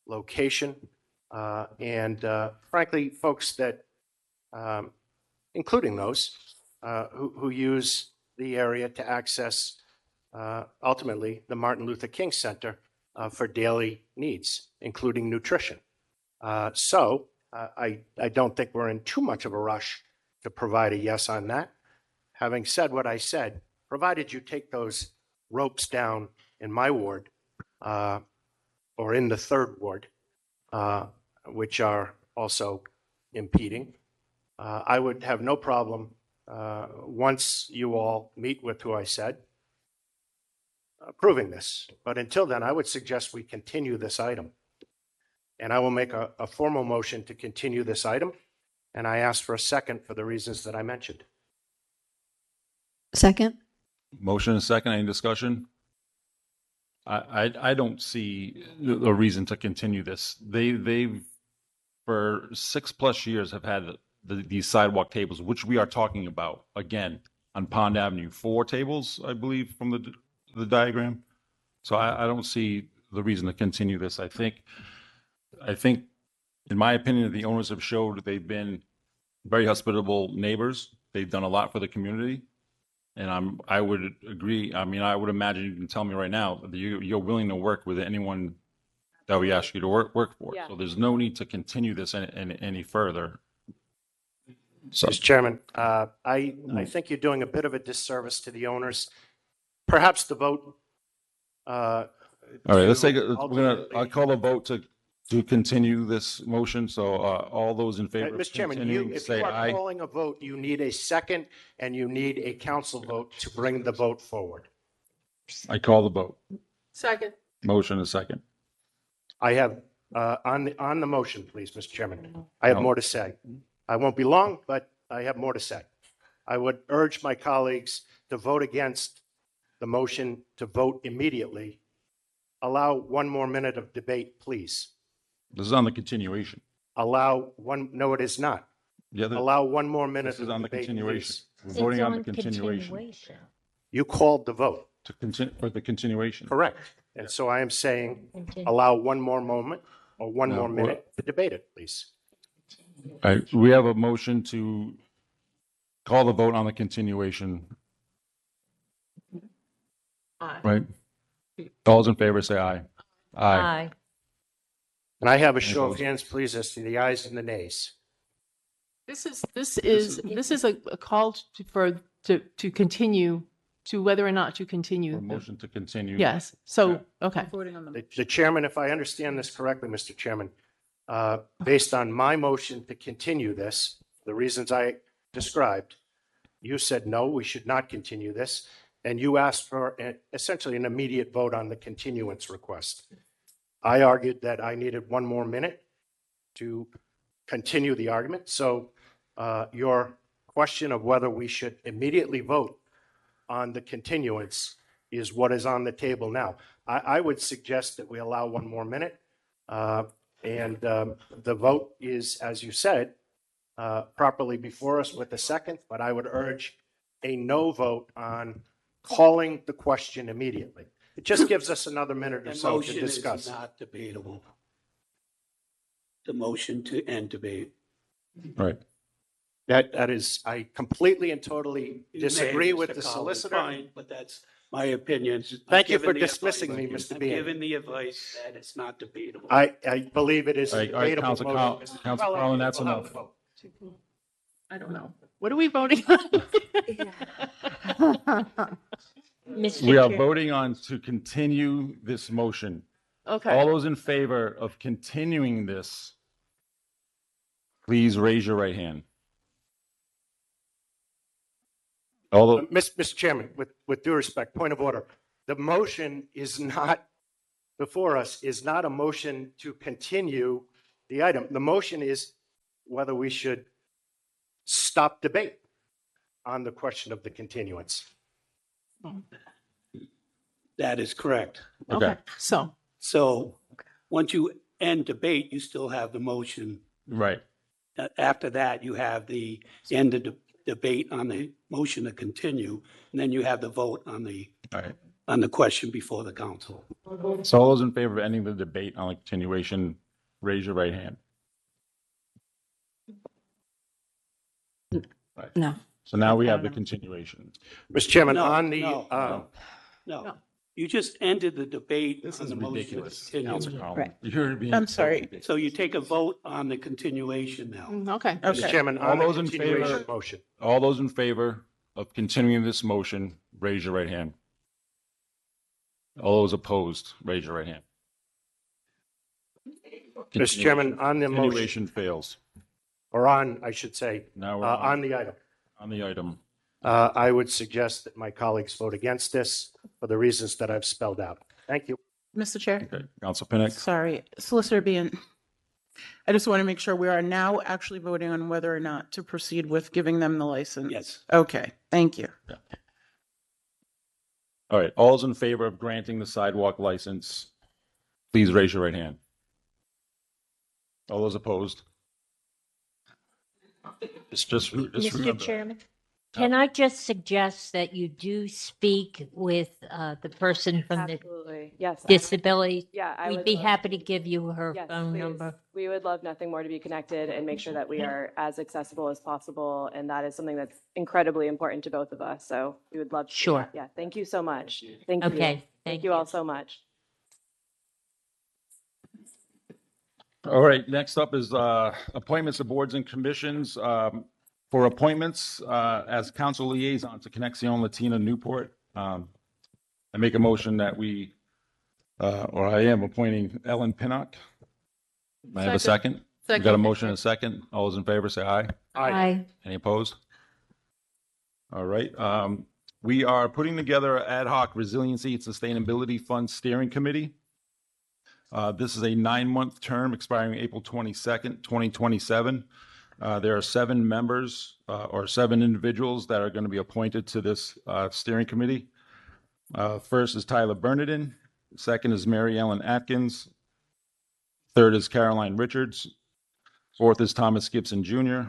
F: location, and frankly, folks that, including those who use the area to access ultimately the Martin Luther King Center for daily needs, including nutrition. So I don't think we're in too much of a rush to provide a yes on that. Having said what I said, provided you take those ropes down in my ward or in the third ward, which are also impeding, I would have no problem once you all meet with who I said, approving this. But until then, I would suggest we continue this item. And I will make a formal motion to continue this item. And I ask for a second for the reasons that I mentioned.
K: Second?
D: Motion and second, any discussion? I don't see a reason to continue this. They've for 6+ years have had these sidewalk tables, which we are talking about again on Pond Avenue. 4 tables, I believe, from the diagram. So I don't see the reason to continue this. I think, in my opinion, the owners have showed they've been very hospitable neighbors. They've done a lot for the community. And I would agree. I mean, I would imagine you can tell me right now that you're willing to work with anyone that we ask you to work for.
Q: Yeah.
D: So there's no need to continue this any further. So,
F: Mr. Chairman, I think you're doing a bit of a disservice to the owners. Perhaps the vote.
D: all right, let's take it. I'll call a vote to continue this motion. So all those in favor of
F: Mr. Chairman,
D: continuing,
F: if
D: say
F: you are
D: aye.
F: calling a vote, you need a second and you need a council vote to bring the vote forward.
D: I call the vote.
C: Second.
D: Motion is second.
F: I have, on the motion, please, Mr. Chairman, I have more to say. I won't be long, but I have more to say. I would urge my colleagues to vote against the motion to vote immediately. Allow one more minute of debate, please.
D: This is on the continuation.
F: Allow one, no, it is not.
D: Yeah,
F: Allow one more minute
D: this is
F: of
D: on the
F: debate,
D: continuation.
F: please.
D: We're
L: It's
D: voting on the
L: on
D: continuation.
F: You called the vote.
D: To continue for the continuation.
F: Correct. And so I am saying,
L: Continue.
F: allow one more moment or one
D: No,
F: more
D: we're-
F: minute to debate it, please.
D: All right, we have a motion to call the vote on the continuation,
C: Aye.
D: right? All those in favor say aye.
L: Aye.
F: And I have a show of
D: opposed?
F: hands, please, as to the ayes and the nays.
C: This is a call to continue, to whether or not to continue.
D: A motion to continue.
C: Yes, so, okay.
P: Voting on the
F: The chairman, if I understand this correctly, Mr. Chairman, based on my motion to continue this, the reasons I described, you said, no, we should not continue this. and you asked for essentially an immediate vote on the continuance request. I argued that I needed one more minute to continue the argument. So your question of whether we should immediately vote on the continuance is what is on the table now. I would suggest that we allow one more minute. The vote is, as you said, properly before us with a second, but I would urge a no vote on calling the question immediately. It just gives us another minute or
G: The
F: so to
G: motion is
F: discuss.
G: not debatable. The motion to end debate.
D: Right.
F: That is, I completely and totally disagree with the
G: Mr. Collins,
F: solicitor.
G: fine, but that's my opinion.
F: Thank you
G: I've
F: for
G: given the
F: dismissing
G: advice.
F: me, Mr.
G: I've
F: Bean.
G: given the advice that it's not debatable.
F: I believe it is a
D: All right,
F: debatable
D: Council
F: motion.
D: Council Carlin, that's
F: Allow
D: enough.
F: the vote.
C: I don't know. What are we voting on?
D: We are voting on to continue this motion.
C: Okay.
D: All those in favor of continuing this, please raise your right hand.
F: Mr. Chairman, with due respect, point of order. The motion is not before us, is not a motion to continue the item. The motion is whether we should stop debate on the question of the continuance.
G: That is correct.
C: Okay.
G: So once you end debate, you still have the motion.
D: Right.
G: After that, you have the end of debate on the motion to continue, and then you have the vote on the question before the council.
D: So all those in favor of ending the debate on the continuation, raise your right hand. Right.
K: No.
D: So now we have the continuation.
F: Mr. Chairman,
G: No,
F: on the,
G: No, you just ended the debate
D: This
G: on
D: is
G: the motion to
D: ridiculous,
G: continue.
D: Council Collins.
K: Right.
D: You're being
P: I'm
D: so
P: sorry.
D: ridiculous.
G: So you take a vote on the continuation now.
C: Okay.
F: Mr. Chairman,
D: All
F: on the
D: those in
F: continuation
D: favor,
F: motion.
D: all those in favor of continuing this motion, raise your right hand. All those opposed, raise your right hand.
F: Mr. Chairman, on the motion,
D: Continuation fails.
F: or on, I should say,
D: Now we're
F: on the item.
D: on the item.
F: I would suggest that my colleagues vote against this for the reasons that I've spelled out. Thank you.
P: Mr. Chair,
D: Okay, Council Pinnock.
P: sorry, Solicitor Bean. I just want to make sure we are now actually voting on whether or not to proceed with giving them the license.
G: Yes.
P: Okay, thank you.
D: All right, all's in favor of granting the sidewalk license, please raise your right hand. All those opposed? Just
L: Mr.
D: remember.
L: Chairman, can I just suggest that you do speak with the person from the
Q: Absolutely. Yes.
L: disability?
Q: Yeah, I
L: We'd
Q: would
L: be
Q: love
L: happy to give you her
Q: Yes,
L: phone
Q: please.
L: number.
Q: We would love nothing more to be connected and make sure that we are as accessible as possible. And that is something that's incredibly important to both of us. So we would love to. do
L: Sure.
Q: that. Yeah. Thank you so much. Thank you.
L: Okay,
Q: Thank
L: thank
Q: you
L: you.
Q: all so much.
D: All right, next up is appointments of boards and commissions. For appointments as council liaison to Conexión Latina Newport, I make a motion that we, or I am appointing Ellen Pinnock. May I have a second? We got a motion and a second. All those in favor say aye.
K: Aye.
D: Any opposed? All right. We are putting together an ad hoc resiliency and sustainability fund steering committee. This is a 9-month term expiring April 22nd, 2027. There are 7 members or 7 individuals that are going to be appointed to this steering committee. First is Tyler Bernardin. Second is Mary Ellen Atkins. Third is Caroline Richards. Fourth is Thomas Gibson Jr.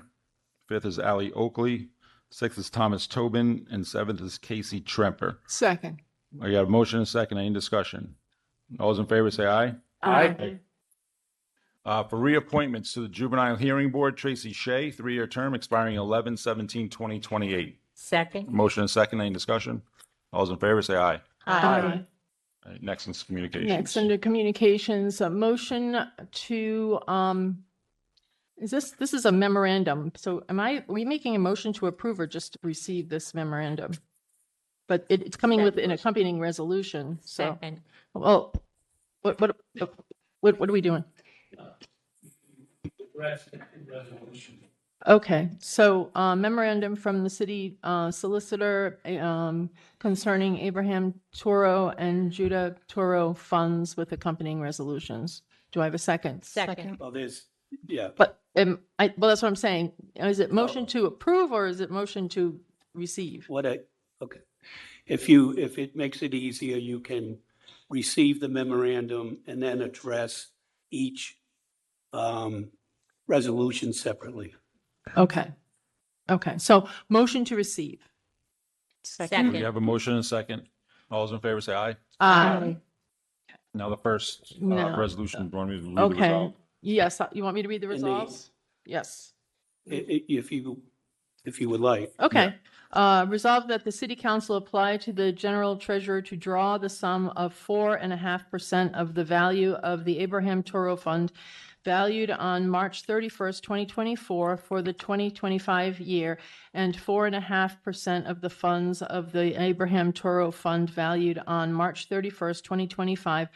D: Fifth is Allie Oakley. Sixth is Thomas Tobin. And seventh is Casey Tremper.
C: Second.
D: I got a motion and a second. Any discussion? All those in favor say aye.
C: Aye.
D: For reappointments to the Juvenile Hearing Board, Tracy Shea, 3-year term expiring 11/17/2028.
L: Second?
D: Motion and second. Any discussion? All those in favor say aye.
C: Aye.
D: All right, next is communications.
C: Next, under communications, a motion to, this is a memorandum. So are we making a motion to approve or just receive this memorandum? But it's coming with an accompanying resolution, so.
L: Second.
C: Well, what are we doing?
G: Resolution.
C: Okay, so memorandum from the city solicitor concerning Abraham Toro and Judah Toro funds with accompanying resolutions. Do I have a second?
L: Second.
G: Well, there's, yeah.
C: But, well, that's what I'm saying. Is it motion to approve or is it motion to receive?
G: Okay. If it makes it easier, you can receive the memorandum and then address each resolution separately.
C: Okay, okay, so motion to receive.
L: Second.
D: We have a motion and a second. All those in favor say aye.
C: Aye.
D: Now the first
C: No.
D: resolution, do you want me to read the
C: Okay,
D: resolve?
C: yes, you want me to read the
G: And
C: resolves? Yes.
G: If you would like.
C: Okay. Resolved that the city council apply to the general treasurer to draw the sum of 4.5% of the value of the Abraham Toro Fund valued on March 31st, 2024 for the 2025 year, and 4.5% of the funds of the Abraham Toro Fund valued on March 31st, 2025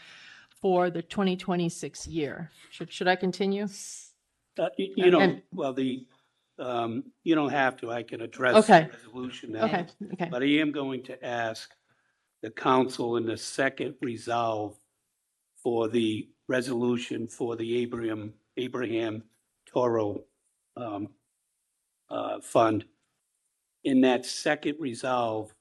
C: for the 2026 year. Should I continue?
G: You know,
C: And-
G: well, you don't have to, I can address
C: Okay.
G: the resolution now.
C: Okay, okay.
G: But I am going to ask the council in the second resolve for the resolution for the Abraham Toro Fund. In that second resolve,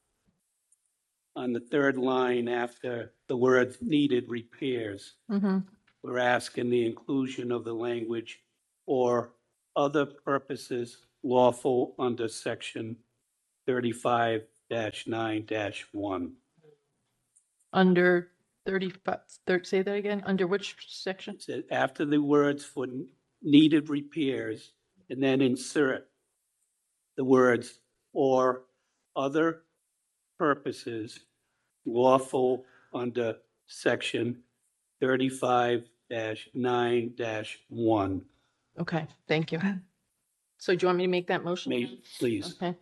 G: on the third line after the word needed repairs,
C: Mhm.
G: we're asking the inclusion of the language or other purposes lawful under section 35-9-1.
C: Under 35, say that again, under which section?
G: So after the words for needed repairs, and then insert the words or other purposes lawful under section 35-9-1.
C: Okay, thank you. So do you want me to make that motion?
G: Please.
C: Okay.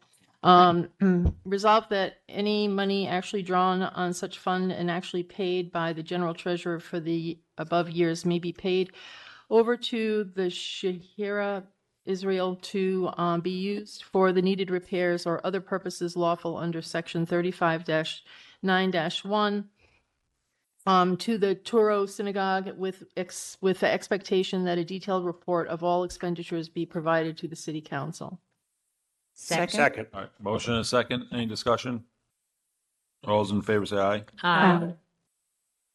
C: Resolve that any money actually drawn on such fund and actually paid by the general treasurer for the above years may be paid over to the Shahira Israel to be used for the needed repairs or other purposes lawful under section 35-9-1 to the Toro Synagogue with the expectation that a detailed report of all expenditures be provided to the city council.
G: Second.
D: All right, motion and a second. Any discussion? All those in favor say aye.
L: Aye.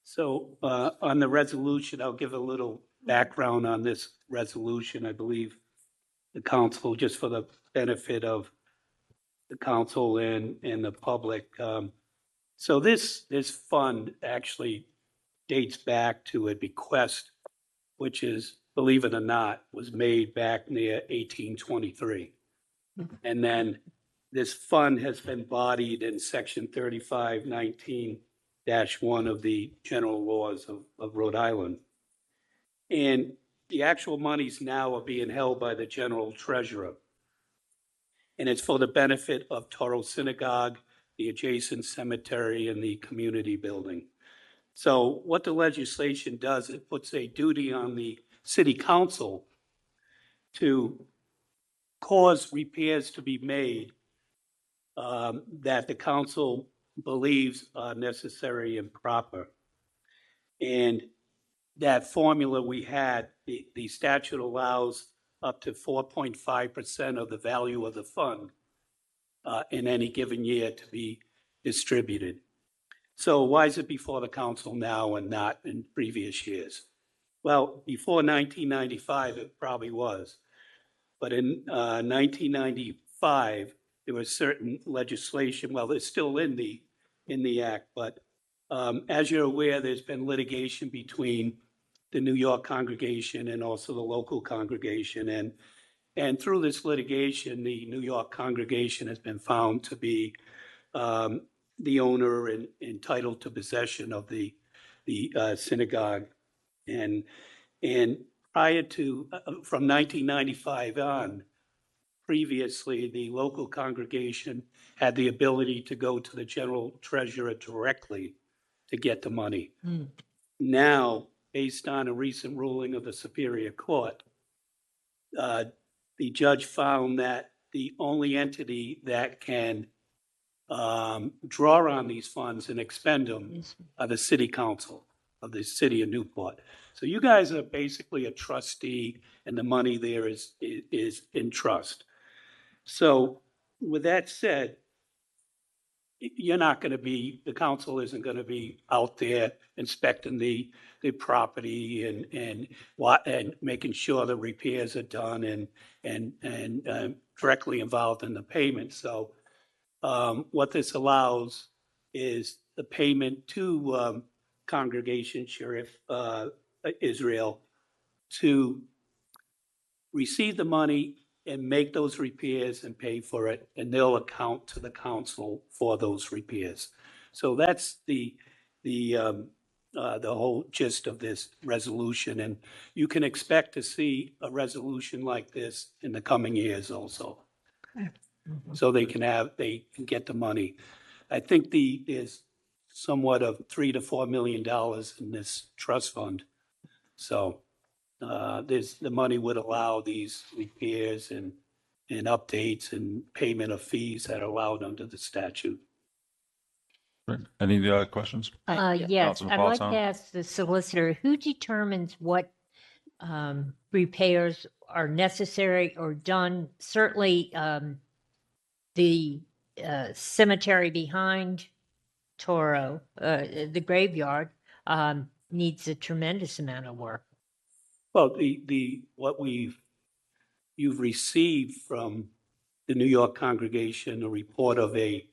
G: So on the resolution, I'll give a little background on this resolution. I believe the council, just for the benefit of the council and the public. So this fund actually dates back to a bequest, which is, believe it or not, was made back near 1823. And then this fund has been bodied in section 3519-1 of the general laws of Rhode Island. And the actual monies now are being held by the general treasurer. And it's for the benefit of Toro Synagogue, the adjacent cemetery, and the community building. So what the legislation does, it puts a duty on the city council to cause repairs to be made that the council believes are necessary and proper. And that formula we had, the statute allows up to 4.5% of the value of the fund in any given year to be distributed. So why is it before the council now and not in previous years? Well, before 1995, it probably was. But in 1995, there was certain legislation, well, it's still in the act, but as you're aware, there's been litigation between the New York congregation and also the local congregation. And through this litigation, the New York congregation has been found to be the owner and entitled to possession of the synagogue. And prior to, from 1995 on, previously, the local congregation had the ability to go to the general treasurer directly to get the money. Now, based on a recent ruling of the Superior Court, the judge found that the only entity that can draw on these funds and expend them are the city council of the city of Newport. So you guys are basically a trustee, and the money there is in trust. So with that said, you're not going to be, the council isn't going to be out there inspecting the property and making sure the repairs are done and directly involved in the payment. So what this allows is the payment to Congregation Sheriff Israel to receive the money and make those repairs and pay for it, and they'll account to the council for those repairs. So that's the whole gist of this resolution, and you can expect to see a resolution like this in the coming years also. So they can get the money. I think there's somewhat of $3 to $4 million in this trust fund. So the money would allow these repairs and updates and payment of fees that are allowed under the statute.
D: Any questions?
L: Yes,
D: Councilman
L: I'd like
D: Palatine?
L: to ask the solicitor, who determines what repairs are necessary or done? Certainly, the cemetery behind Toro, the graveyard, needs a tremendous amount of work.
G: Well, what you've received from the New York congregation, a report of a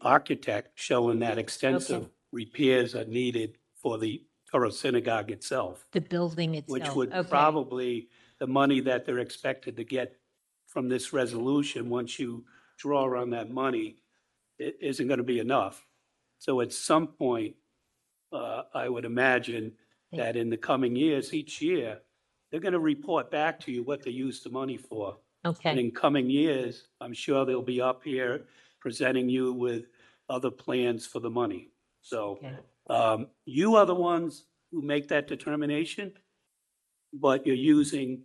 G: architect showing that extensive repairs are needed for the Toro Synagogue itself.
L: The building itself.
G: Which would
L: Okay.
G: probably, the money that they're expected to get from this resolution, once you draw on that money, it isn't going to be enough. So at some point, I would imagine that in the coming years, each year, they're going to report back to you what they used the money for.
L: Okay.
G: And in coming years, I'm sure they'll be up here presenting you with other plans for the money. So you are the ones who make that determination, but you're using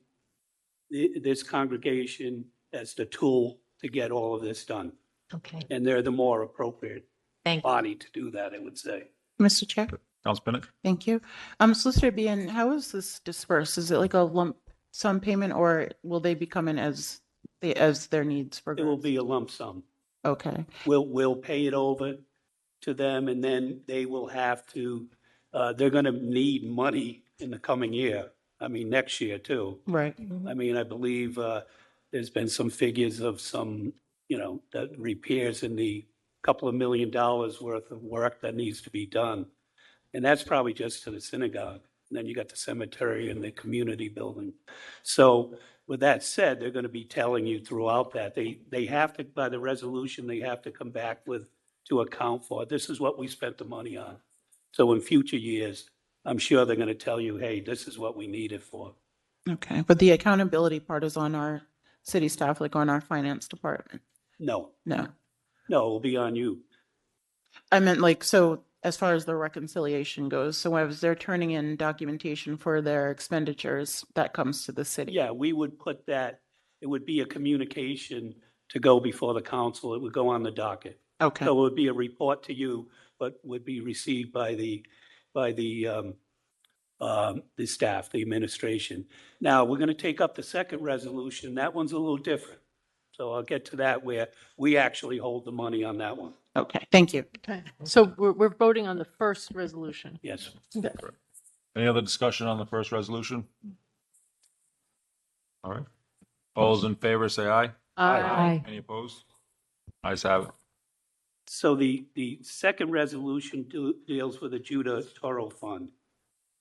G: this congregation as the tool to get all of this done.
L: Okay.
G: And they're the more appropriate body to do that, I would say.
P: Mr. Chair?
D: Council Bennett?
P: Thank you. Solicitor Bien, how is this dispersed? Is it like a lump sum payment, or will they be coming as their needs
G: It will be a lump sum.
P: Okay.
G: We'll pay it over to them, and then they will have to, they're going to need money in the coming year. I mean, next year too.
P: Right.
G: I mean, I believe there's been some figures of some, that repairs in the couple of $1 million worth of work that needs to be done. And that's probably just to the synagogue. And then you got the cemetery and the community building. So with that said, they're going to be telling you throughout that. They have to, by the resolution, they have to come back to account for, this is what we spent the money on. So in future years, I'm sure they're going to tell you, hey, this is what we need it for.
P: Okay. But the accountability part is on our city staff, like on our finance department?
G: No.
P: No.
G: No, it will be on you.
P: I meant like, so as far as the reconciliation goes, so as they're turning in documentation for their expenditures, that comes to the city?
G: Yeah, we would put that, it would be a communication to go before the council. It would go on the docket.
P: Okay.
G: So it would be a report to you, but would be received by the staff, the administration. Now, we're going to take up the second resolution. That one's a little different. So I'll get to that where we actually hold the money on that one.
P: Okay, thank you.
C: Okay, so we're voting on the first resolution.
G: Yes.
C: Okay.
D: Any other discussion on the first resolution? All right. All those in favor say aye.
C: Aye.
D: Any opposed? Ayes have it.
G: So the second resolution deals with the Judah Toro Fund.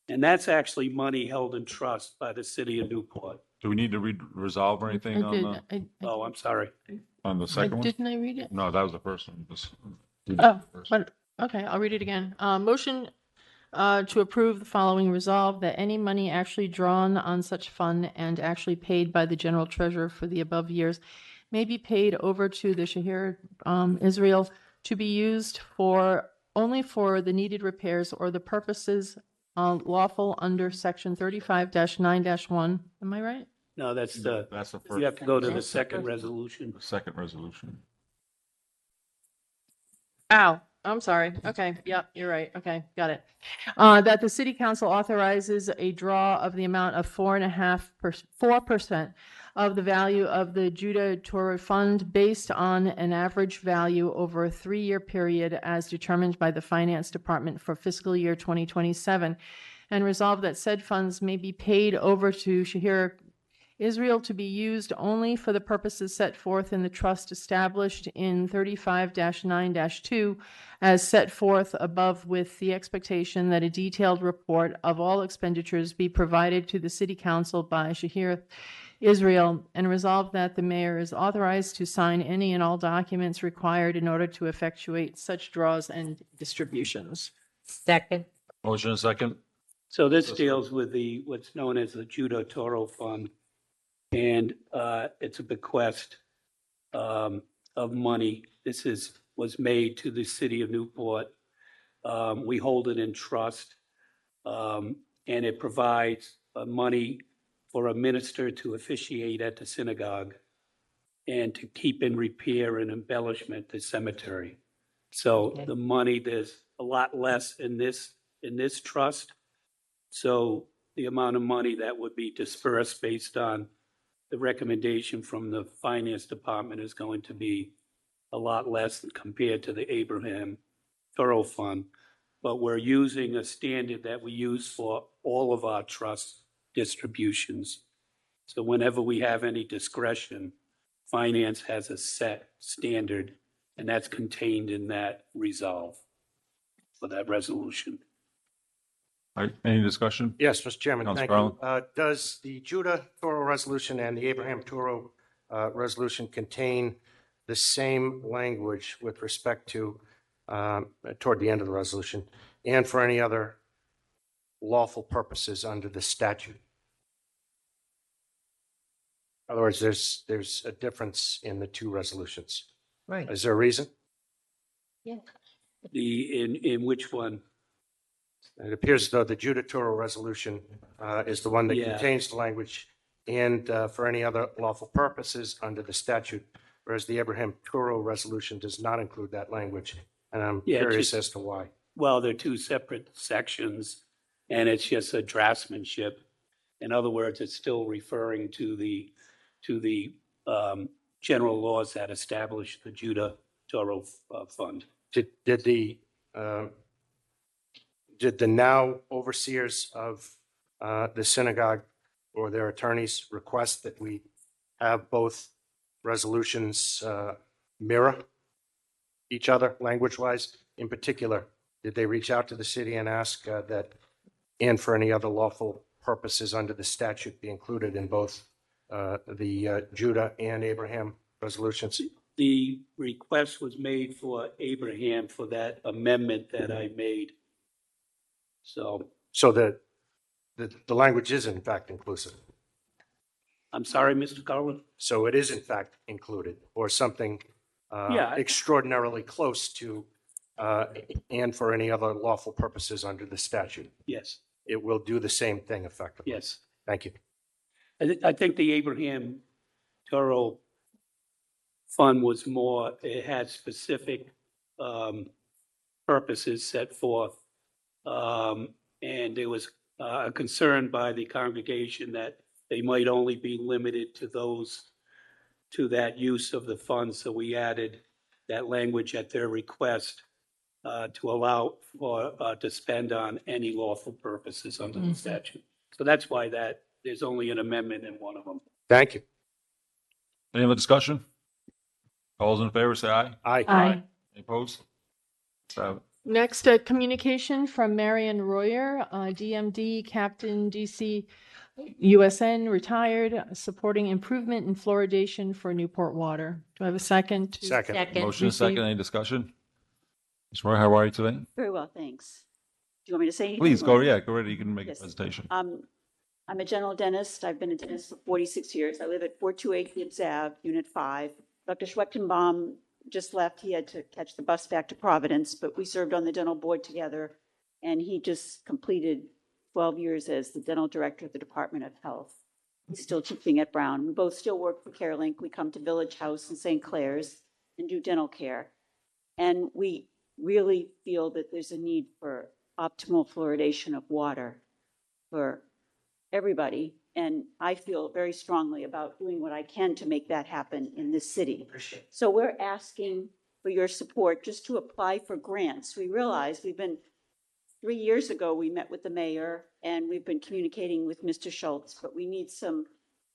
G: And that's actually money held in trust by the city of Newport.
D: Do we need to resolve or anything on
G: Oh, I'm sorry.
D: the second one?
C: Didn't I read it?
D: No, that was the first one.
C: But, okay, I'll read it again. Motion to approve the following resolve, that any money actually drawn on such fund and actually paid by the general treasurer for the above years may be paid over to the Shahir Israel to be used only for the needed repairs or the purposes lawful under section 35-9-1. Am I right?
G: No, that's
D: That's the
G: you have to go to the
C: That's the
G: second
C: first.
G: resolution.
D: second resolution.
C: Ow, I'm sorry. Okay, yep, you're right. Okay, got it. That the city council authorizes a draw of the amount of 4% of the value of the Judah Torah Fund based on an average value over a 3-year period as determined by the Finance Department for fiscal year 2027, and resolve that said funds may be paid over to Shahir Israel to be used only for the purposes set forth in the trust established in 35-9-2 as set forth above, with the expectation that a detailed report of all expenditures be provided to the city council by Shahir Israel, and resolve that the mayor is authorized to sign any and all documents required in order to effectuate such draws and distributions.
L: Second.
D: Motion and second.
G: So this deals with what's known as the Judah Toro Fund. And it's a bequest of money. This was made to the city of Newport. We hold it in trust, and it provides money for a minister to officiate at the synagogue and to keep in repair and embellishment the cemetery. So the money, there's a lot less in this trust. So the amount of money that would be dispersed based on the recommendation from the finance department is going to be a lot less than compared to the Abraham Thorough Fund. But we're using a standard that we use for all of our trust distributions. So whenever we have any discretion, finance has a set standard, and that's contained in that resolve for that resolution.
D: All right, any discussion?
F: Yes, Mr. Chairman,
D: Councilor
F: thank you. Does the Judah Toro Resolution and the Abraham Toro Resolution contain the same language with respect to, toward the end of the resolution, and for any other lawful purposes under the statute? In other words, there's a difference in the two resolutions.
L: Right.
F: Is there a reason?
L: Yeah.
G: In which one?
F: It appears as though the Judah Toro Resolution is the one that contains the language and for any other lawful purposes under the statute, whereas the Abraham Toro Resolution does not include that language. And I'm curious as to why.
G: Well, they're two separate sections, and it's just a draftsmanship. In other words, it's still referring to the general laws that establish the Judah Toro Fund.
F: Did the now overseers of the synagogue or their attorneys request that we have both resolutions mirror each other language-wise? In particular, did they reach out to the city and ask that, and for any other lawful purposes under the statute, be included in both the Judah and Abraham resolutions?
G: The request was made for Abraham for that amendment that I made. So
F: the language is in fact inclusive.
G: I'm sorry, Mr. Garland?
F: So it is in fact included, or something extraordinarily close to, and for any other lawful purposes under the statute.
G: Yes.
F: It will do the same thing effectively.
G: Yes.
F: Thank you.
G: I think the Abraham Toro Fund was more, it had specific purposes set forth. And there was a concern by the congregation that they might only be limited to that use of the funds. So we added that language at their request to allow for to spend on any lawful purposes under the statute. So that's why there's only an amendment in one of them.
F: Thank you.
D: Any other discussion? All those in favor say aye.
F: Aye.
C: Aye.
D: Any opposed? So,
C: Next, communication from Marion Royer, DMD, Captain DC USN, retired, supporting improvement in fluoridation for Newport water. Do I have a second?
F: Second.
D: motion is second. Any discussion? Ms. Roy, how are you today?
S: Very well, thanks. Do you want me to say anything?
D: Please go ahead. You can make a presentation.
S: I'm a general dentist. I've been a dentist for 46 years. I live at 428 Gibbs Ave, Unit 5. Dr. Schwechtenbaum just left. He had to catch the bus back to Providence, but we served on the dental board together, and he just completed 12 years as the dental director of the Department of Health. He's still teaching at Brown. We both still work for CareLink. We come to Village House in St. Clair's and do dental care. And we really feel that there's a need for optimal fluoridation of water for everybody. And I feel very strongly about doing what I can to make that happen in this city. So we're asking for your support just to apply for grants. We realize 3 years ago, we met with the mayor and we've been communicating with Mr. Schultz, but we need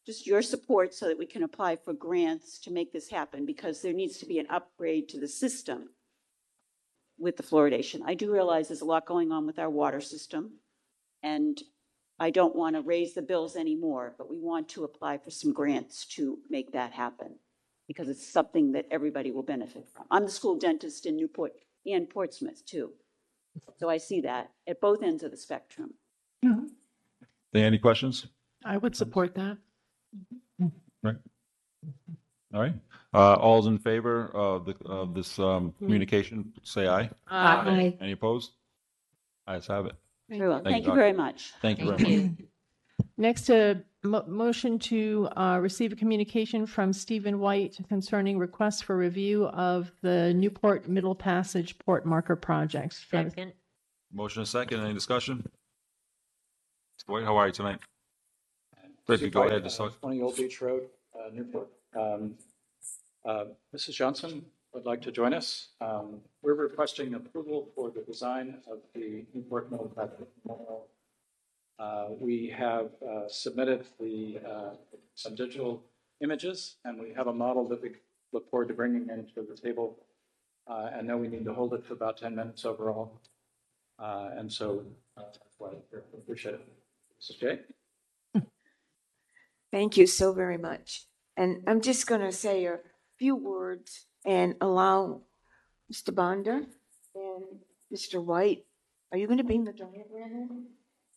S: just your support so that we can apply for grants to make this happen, because there needs to be an upgrade to the system with the fluoridation. I do realize there's a lot going on with our water system, and I don't want to raise the bills anymore, but we want to apply for some grants to make that happen, because it's something that everybody will benefit from. I'm the school dentist in Newport and Portsmouth too. So I see that at both ends of the spectrum.
D: Any questions?
C: I would support that.
D: Right. All right. All's in favor of this communication, say aye.
K: Aye.
D: Any opposed? Ayes have it.
S: Very well. Thank you
D: Doctor.
S: very much.
D: Thank you very much.
C: Next, motion to receive a communication from Stephen White concerning request for review of the Newport Middle Passage Port Marker Project.
L: Second.
D: Motion is second. Any discussion? Mr. White, how are you tonight? If you go ahead.
T: 20 Old Beach Road, Newport. Mrs. Johnson would like to join us. We're requesting approval for the design of the Newport Middle Passage Memorial. We have submitted some digital images, and we have a model that we look forward to bringing into the table. I know we need to hold it for about 10 minutes overall. And so that's why I appreciate it. Mrs. J?
U: Thank you so very much. And I'm just going to say a few words and allow Mr. Bonder and Mr. White. Are you going to bring the diagram in?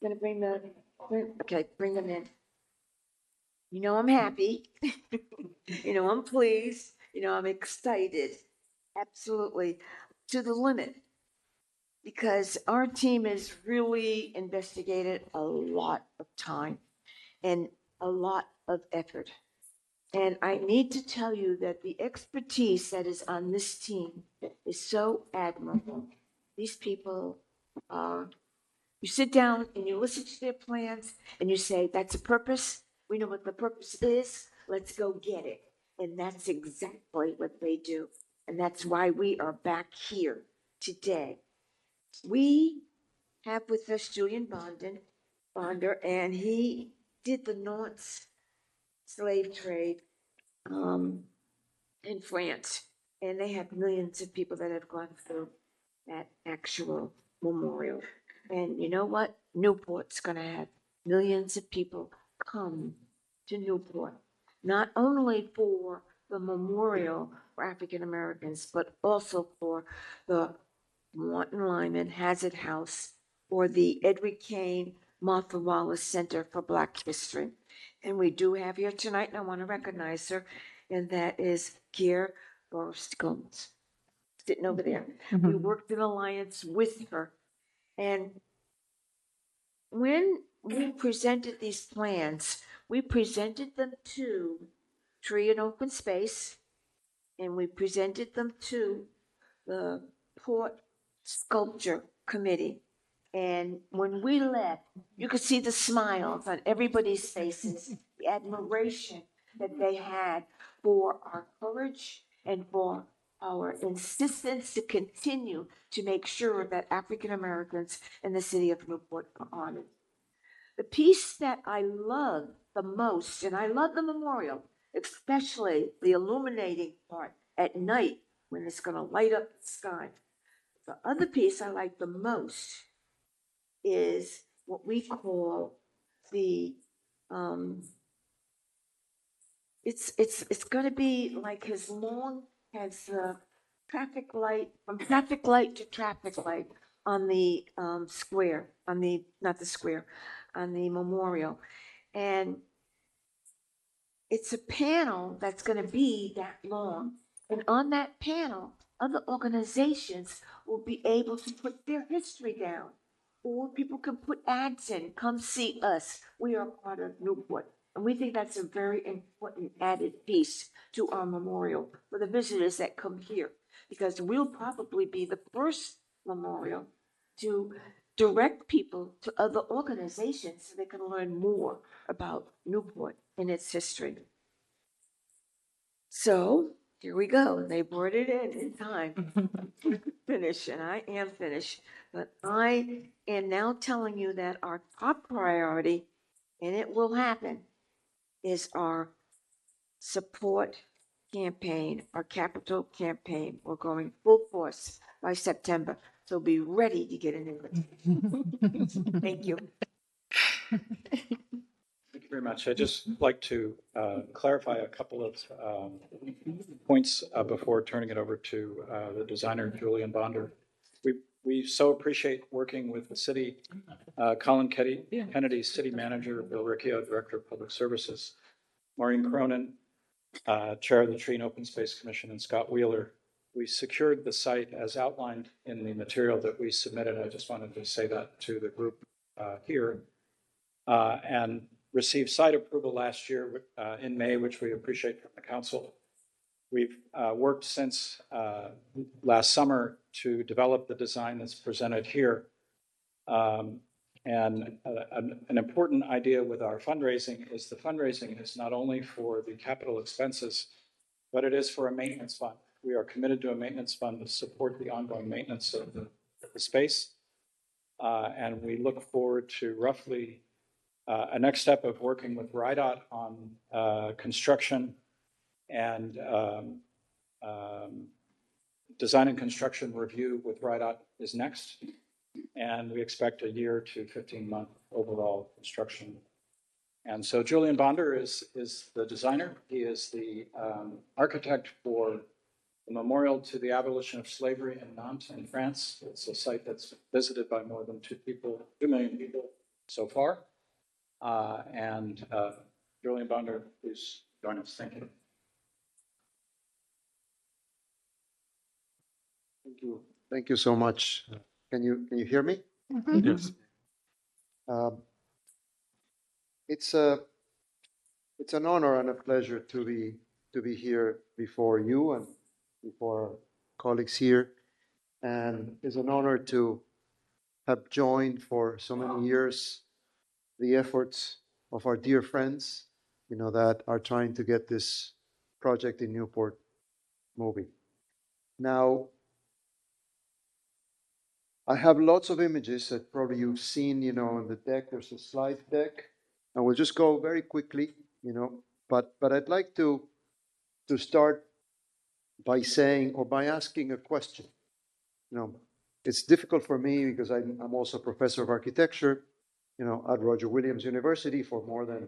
U: Going to bring bring them in. You know, I'm happy. You know, I'm pleased. You know, I'm excited. Absolutely. To the limit. Because our team has really investigated a lot of time and a lot of effort. And I need to tell you that the expertise that is on this team is so admirable. These people, you sit down and you listen to their plans and you say, that's a purpose. We know what the purpose is. Let's go get it. And that's exactly what they do. And that's why we are back here today. We have with us Julian Bonder, and he did the Nantes slave trade in France. And they have millions of people that have gone through that actual memorial. And you know what? Newport's going to have millions of people come to Newport, not only for the memorial for African Americans, but also for the Martin Lyman Hazard House or the Edward Kane Martha Wallace Center for Black History. And we do have here tonight, and I want to recognize her, and that is Kier Gomes, sitting over there.
C: Mm-hmm.
U: We worked in alliance with her. And when we presented these plans, we presented them to Tree and Open Space, and we presented them to the Port Sculpture Committee. And when we left, you could see the smiles on everybody's faces, the admiration that they had for our courage and for our insistence to continue to make sure that African Americans in the city of Newport are honored. The piece that I love the most, and I love the memorial, especially the illuminating part at night when it's going to light up the sky. The other piece I like the most is what we call the it's going to be like as long as traffic light, from traffic light to traffic light on the square, on the not the square, on the memorial. And it's a panel that's going to be that long, and on that panel other organizations will be able to put their history down, or people can put ads in, come see us, we are part of Newport. And we think that's a very important added piece to our memorial for the visitors that come here, because we'll probably be the first memorial to direct people to other organizations so they can learn more about Newport and its history. So here we go. They brought it in time. Finish, and I am finished. But I am now telling you that our top priority, and it will happen, is our support campaign, our capital campaign. We're going full force by September. So be ready to get an invitation. Thank you.
T: Thank you very much. I'd just like to clarify a couple of points before turning it over to the designer, Julian Bonder. We so appreciate working with the city, Colin Kennedy, city manager, Bill Riccio, director of public services, Maureen Cronin, chair of the Tree and Open Space Commission, and Scott Wheeler. We secured the site as outlined in the material that we submitted. I just wanted to say that to the group here. And received site approval last year in May, which we appreciate from the council. We've worked since last summer to develop the design that's presented here. And an important idea with our fundraising is the fundraising is not only for the capital expenses, but it is for a maintenance fund. We are committed to a maintenance fund to support the ongoing maintenance of the space. And we look forward to roughly a next step of working with Rhode on construction and design and construction review with Rhode is next. And we expect a year to 15-month overall construction. And so Julian Bonder is the designer. He is the architect for the memorial to the abolition of slavery in Nantes in France. It's a site that's visited by more than 2 million people so far. And Julian Bonder, please join us. Thank you.
E: Thank you. Thank you so much. Can you hear me?
D: Mm-hmm. Yes.
E: It's an honor and a pleasure to be here before you and before colleagues here, and it's an honor to have joined for so many years the efforts of our dear friends, that are trying to get this project in Newport moving. Now, I have lots of images that probably you've seen, in the deck. There's a slide deck, and we'll just go very quickly, but I'd like to start by saying or by asking a question. It's difficult for me because I'm also a professor of architecture, at Roger Williams University for more than,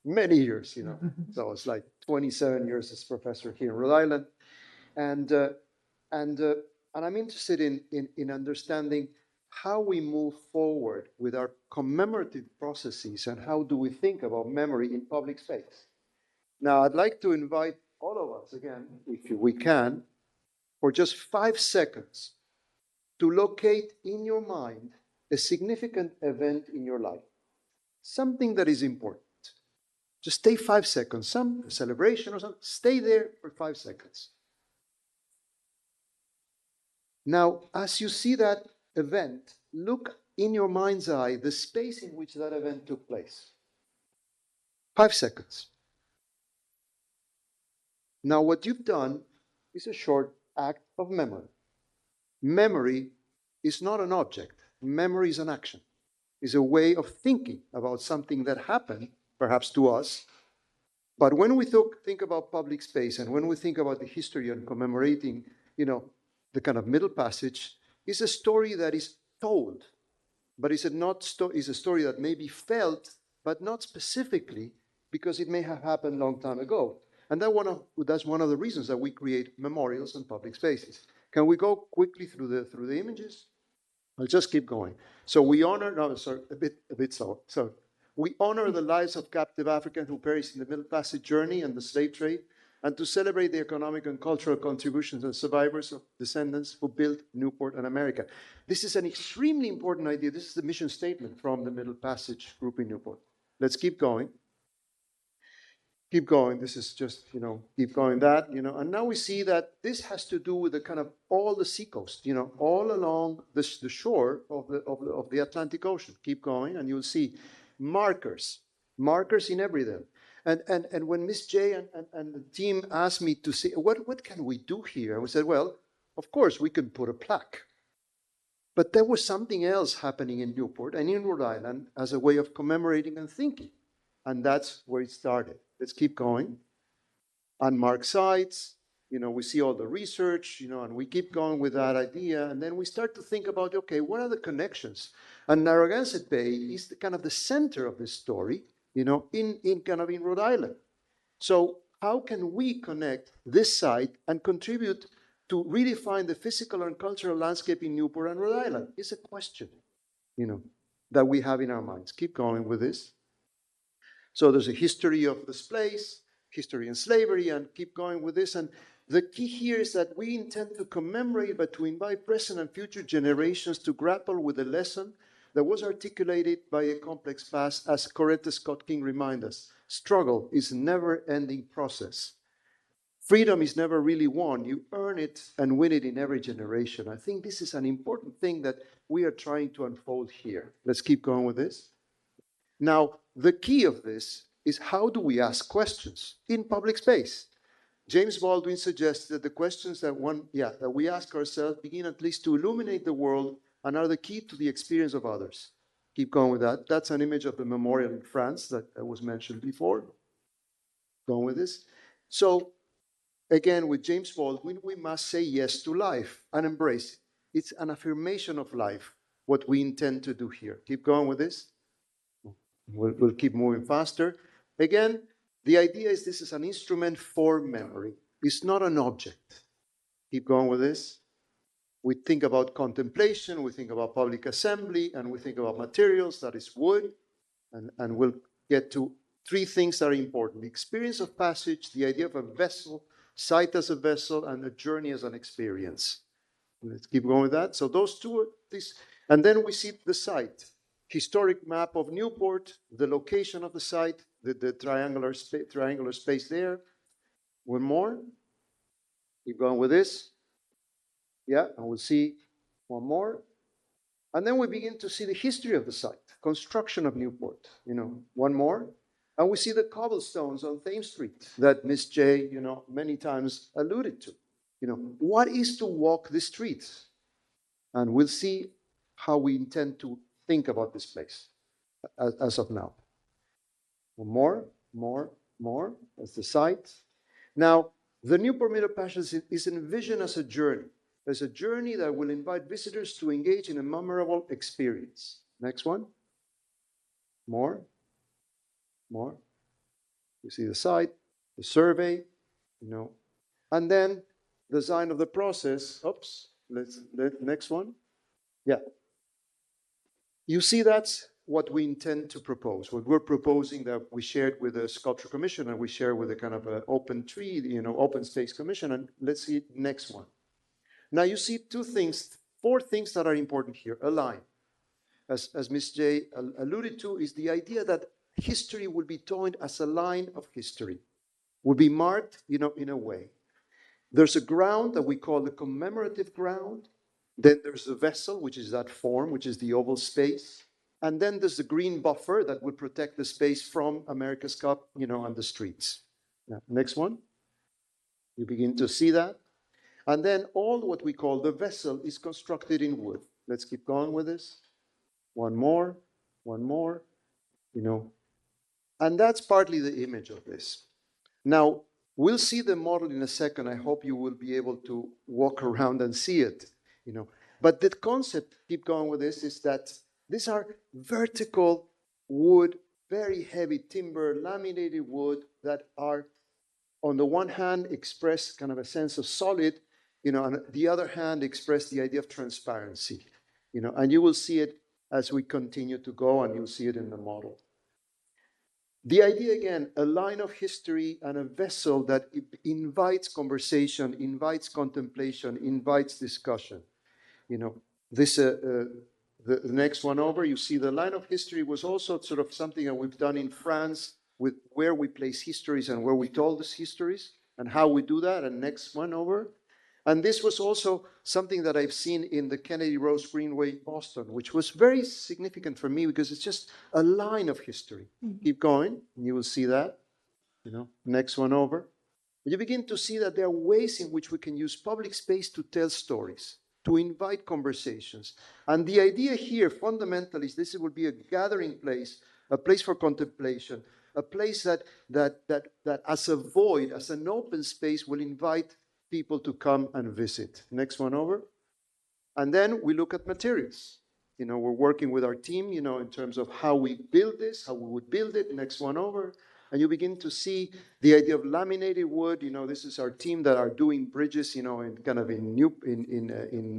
E: many years, So it's like 27 years as professor here in Rhode Island. And I'm interested in understanding how we move forward with our commemorative processes and how do we think about memory in public space. Now, I'd like to invite all of us again, if we can, for just 5 seconds to locate in your mind a significant event in your life, something that is important. Just stay 5 seconds, some celebration or something, stay there for 5 seconds. Now, as you see that event, look in your mind's eye the space in which that event took place. 5 seconds. Now, what you've done is a short act of memory. Memory is not an object. Memory is an action. It's a way of thinking about something that happened, perhaps to us. But when we think about public space and when we think about the history and commemorating, the kind of Middle Passage, is a story that is told, but is a story that may be felt, but not specifically, because it may have happened a long time ago. And that's one of the reasons that we create memorials and public spaces. Can we go quickly through the images? I'll just keep going. So we honor, a bit slow. So we honor the lives of captive Africans who perished in the Middle Passage journey and the slave trade, and to celebrate the economic and cultural contributions of survivors of descendants who built Newport and America. This is an extremely important idea. This is the mission statement from the Middle Passage group in Newport. Let's keep going. Keep going. This is just, keep going that, and now we see that this has to do with the kind of all the seacoast, all along the shore of the Atlantic Ocean. Keep going, and you'll see markers in everything. And when Miss J and the team asked me to say, what can we do here? And we said, well, of course, we can put a plaque. But there was something else happening in Newport and in Rhode Island as a way of commemorating and thinking. And that's where it started. Let's keep going. Unmarked sites, we see all the research, and we keep going with that idea. And then we start to think about, okay, what are the connections? And Narragansett Bay is the kind of the center of this story, in Rhode Island. So how can we connect this site and contribute to redefine the physical and cultural landscape in Newport and Rhode Island? It's a question, that we have in our minds. Keep going with this. So there's a history of this place, history and slavery, and keep going with this. And the key here is that we intend to commemorate, but to invite present and future generations to grapple with the lesson that was articulated by a complex past, as Coretta Scott King reminds us. Struggle is a never-ending process. Freedom is never really won. You earn it and win it in every generation. I think this is an important thing that we are trying to unfold here. Let's keep going with this. Now, the key of this is how do we ask questions in public space? James Baldwin suggests that the questions that we ask ourselves begin at least to illuminate the world and are the key to the experience of others. Keep going with that. That's an image of the memorial in France that was mentioned before. Going with this. So, again, with James Baldwin, we must say yes to life and embrace it. It's an affirmation of life, what we intend to do here. Keep going with this. We'll keep moving faster. Again, the idea is this is an instrument for memory. It's not an object. Keep going with this. We think about contemplation, we think about public assembly, and we think about materials, that is wood. And we'll get to three things that are important. The experience of passage, the idea of a vessel, sight as a vessel, and a journey as an experience. Let's keep going with that. So those two are these. And then we see the site. Historic map of Newport, the location of the site, the triangular space there. One more. Keep going with this. Yeah, and we'll see one more. And then we begin to see the history of the site, construction of Newport, one more. And we see the cobblestones on Thames Street that Miss J, many times alluded to. What is to walk the streets? And we'll see how we intend to think about this place as of now. More. That's the site. Now, the Newport Middle Passage is envisioned as a journey. As a journey that will invite visitors to engage in a memorable experience. Next one. More. You see the site, the survey, and then the design of the process. Oops, next one. Yeah. You see, that's what we intend to propose. What we're proposing that we shared with the Sculpture Commission and we share with the kind of open tree, open space commission. And let's see next one. Now you see four things that are important here. A line, as Ms. J alluded to, is the idea that history will be told as a line of history, will be marked, in a way. There's a ground that we call the commemorative ground. Then there's the vessel, which is that form, which is the oval space. And then there's the green buffer that will protect the space from America's Cup, and the streets. Now, next one. You begin to see that. And then all what we call the vessel is constructed in wood. Let's keep going with this. One more, And that's partly the image of this. Now, we'll see the model in a second. I hope you will be able to walk around and see it, But the concept, keep going with this, is that these are vertical wood, very heavy timber, laminated wood that are, on the one hand, express kind of a sense of solid, on the other hand, express the idea of transparency, and you will see it as we continue to go, and you'll see it in the model. The idea, again, a line of history and a vessel that invites conversation, invites contemplation, invites discussion. This The next one over, you see the line of history was also sort of something that we've done in France with where we place histories and where we told these histories and how we do that. And next one over. And this was also something that I've seen in the Kennedy Rose Greenway, Boston, which was very significant for me because it's just a line of history. Keep going, and you will see that. Next one over. You begin to see that there are ways in which we can use public space to tell stories, to invite conversations. And the idea here, fundamentally, is this will be a gathering place, a place for contemplation, a place that as a void, as an open space, will invite people to come and visit. Next one over. And then we look at materials. We're working with our team, in terms of how we build this, how we would build it. Next one over. And you begin to see the idea of laminated wood. This is our team that are doing bridges, in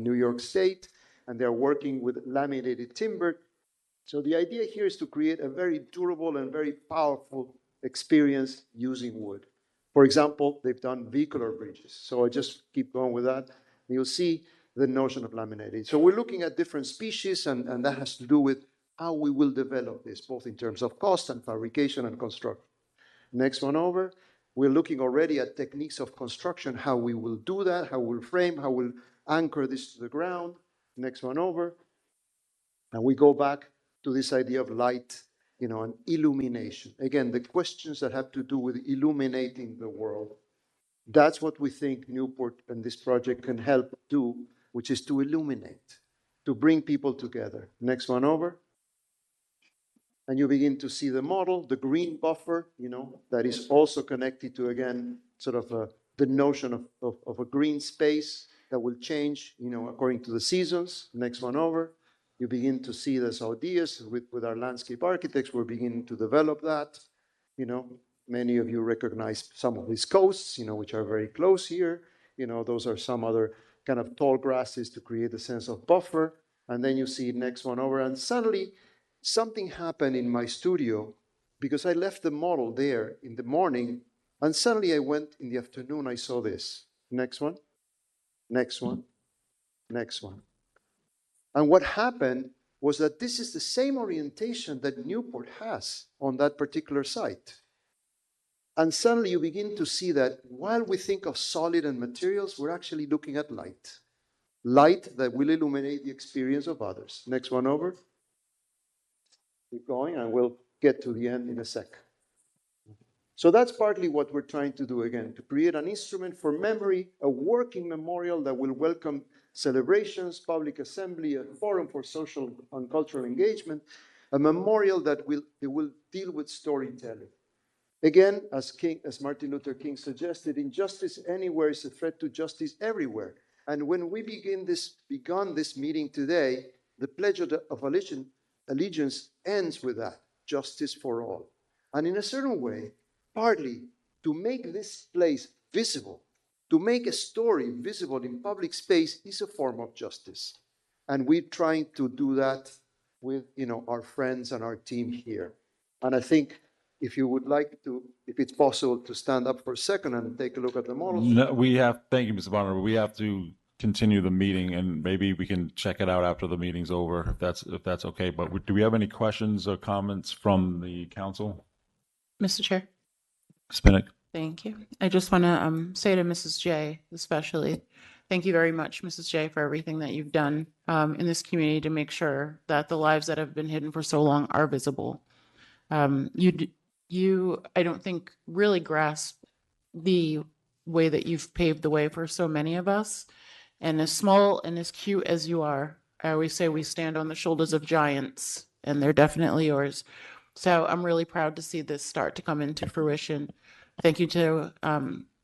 E: New York State, and they're working with laminated timber. So the idea here is to create a very durable and very powerful experience using wood. For example, they've done vehicular bridges. So I just keep going with that. You'll see the notion of laminated. So we're looking at different species, and that has to do with how we will develop this, both in terms of cost and fabrication and construction. Next one over. We're looking already at techniques of construction, how we will do that, how we'll frame, how we'll anchor this to the ground. Next one over. And we go back to this idea of light, and illumination. Again, the questions that have to do with illuminating the world. That's what we think Newport and this project can help do, which is to illuminate, to bring people together. Next one over. And you begin to see the model, the green buffer, that is also connected to, again, sort of the notion of a green space that will change, according to the seasons. Next one over. You begin to see those ideas with our landscape architects. We're beginning to develop that. Many of you recognize some of these coasts, which are very close here. Those are some other kind of tall grasses to create a sense of buffer. And then you see next one over. And suddenly, something happened in my studio because I left the model there in the morning, and suddenly I went in the afternoon, I saw this. Next one, next one, next one. And what happened was that this is the same orientation that Newport has on that particular site. And suddenly you begin to see that while we think of solid and materials, we're actually looking at light. Light that will illuminate the experience of others. Next one over. Keep going, and we'll get to the end in a sec. So that's partly what we're trying to do again, to create an instrument for memory, a working memorial that will welcome celebrations, public assembly, a forum for social and cultural engagement, a memorial that will deal with storytelling. Again, as Martin Luther King suggested, injustice anywhere is a threat to justice everywhere. And when we begun this meeting today, the Pledge of Allegiance ends with that, justice for all. And in a certain way, partly to make this place visible, to make a story visible in public space is a form of justice. And we're trying to do that with our friends and our team here. And I think if you would like to, if it's possible to stand up for a second and take a look at the models.
D: No, thank you, Mr. Bonner. We have to continue the meeting, and maybe we can check it out after the meeting's over, if that's okay. But do we have any questions or comments from the council?
P: Mr. Chair.
D: Spinnick.
P: Thank you. I just want to say to Mrs. J, especially, thank you very much, Mrs. J, for everything that you've done in this community to make sure that the lives that have been hidden for so long are visible. You, I don't think, really grasp the way that you've paved the way for so many of us. And as small and as cute as you are, I always say we stand on the shoulders of giants, and they're definitely yours. So I'm really proud to see this start to come into fruition. Thank you to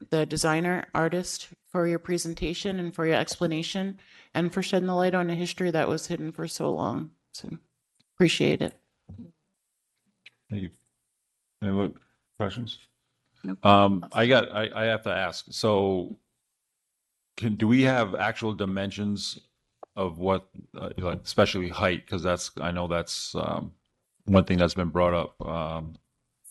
P: the designer, artist, for your presentation and for your explanation, and for shedding the light on a history that was hidden for so long. So appreciate it.
D: Thank you. Any questions?
P: Nope.
D: I have to ask. So, do we have actual dimensions of what, like, especially height? Because I know that's one thing that's been brought up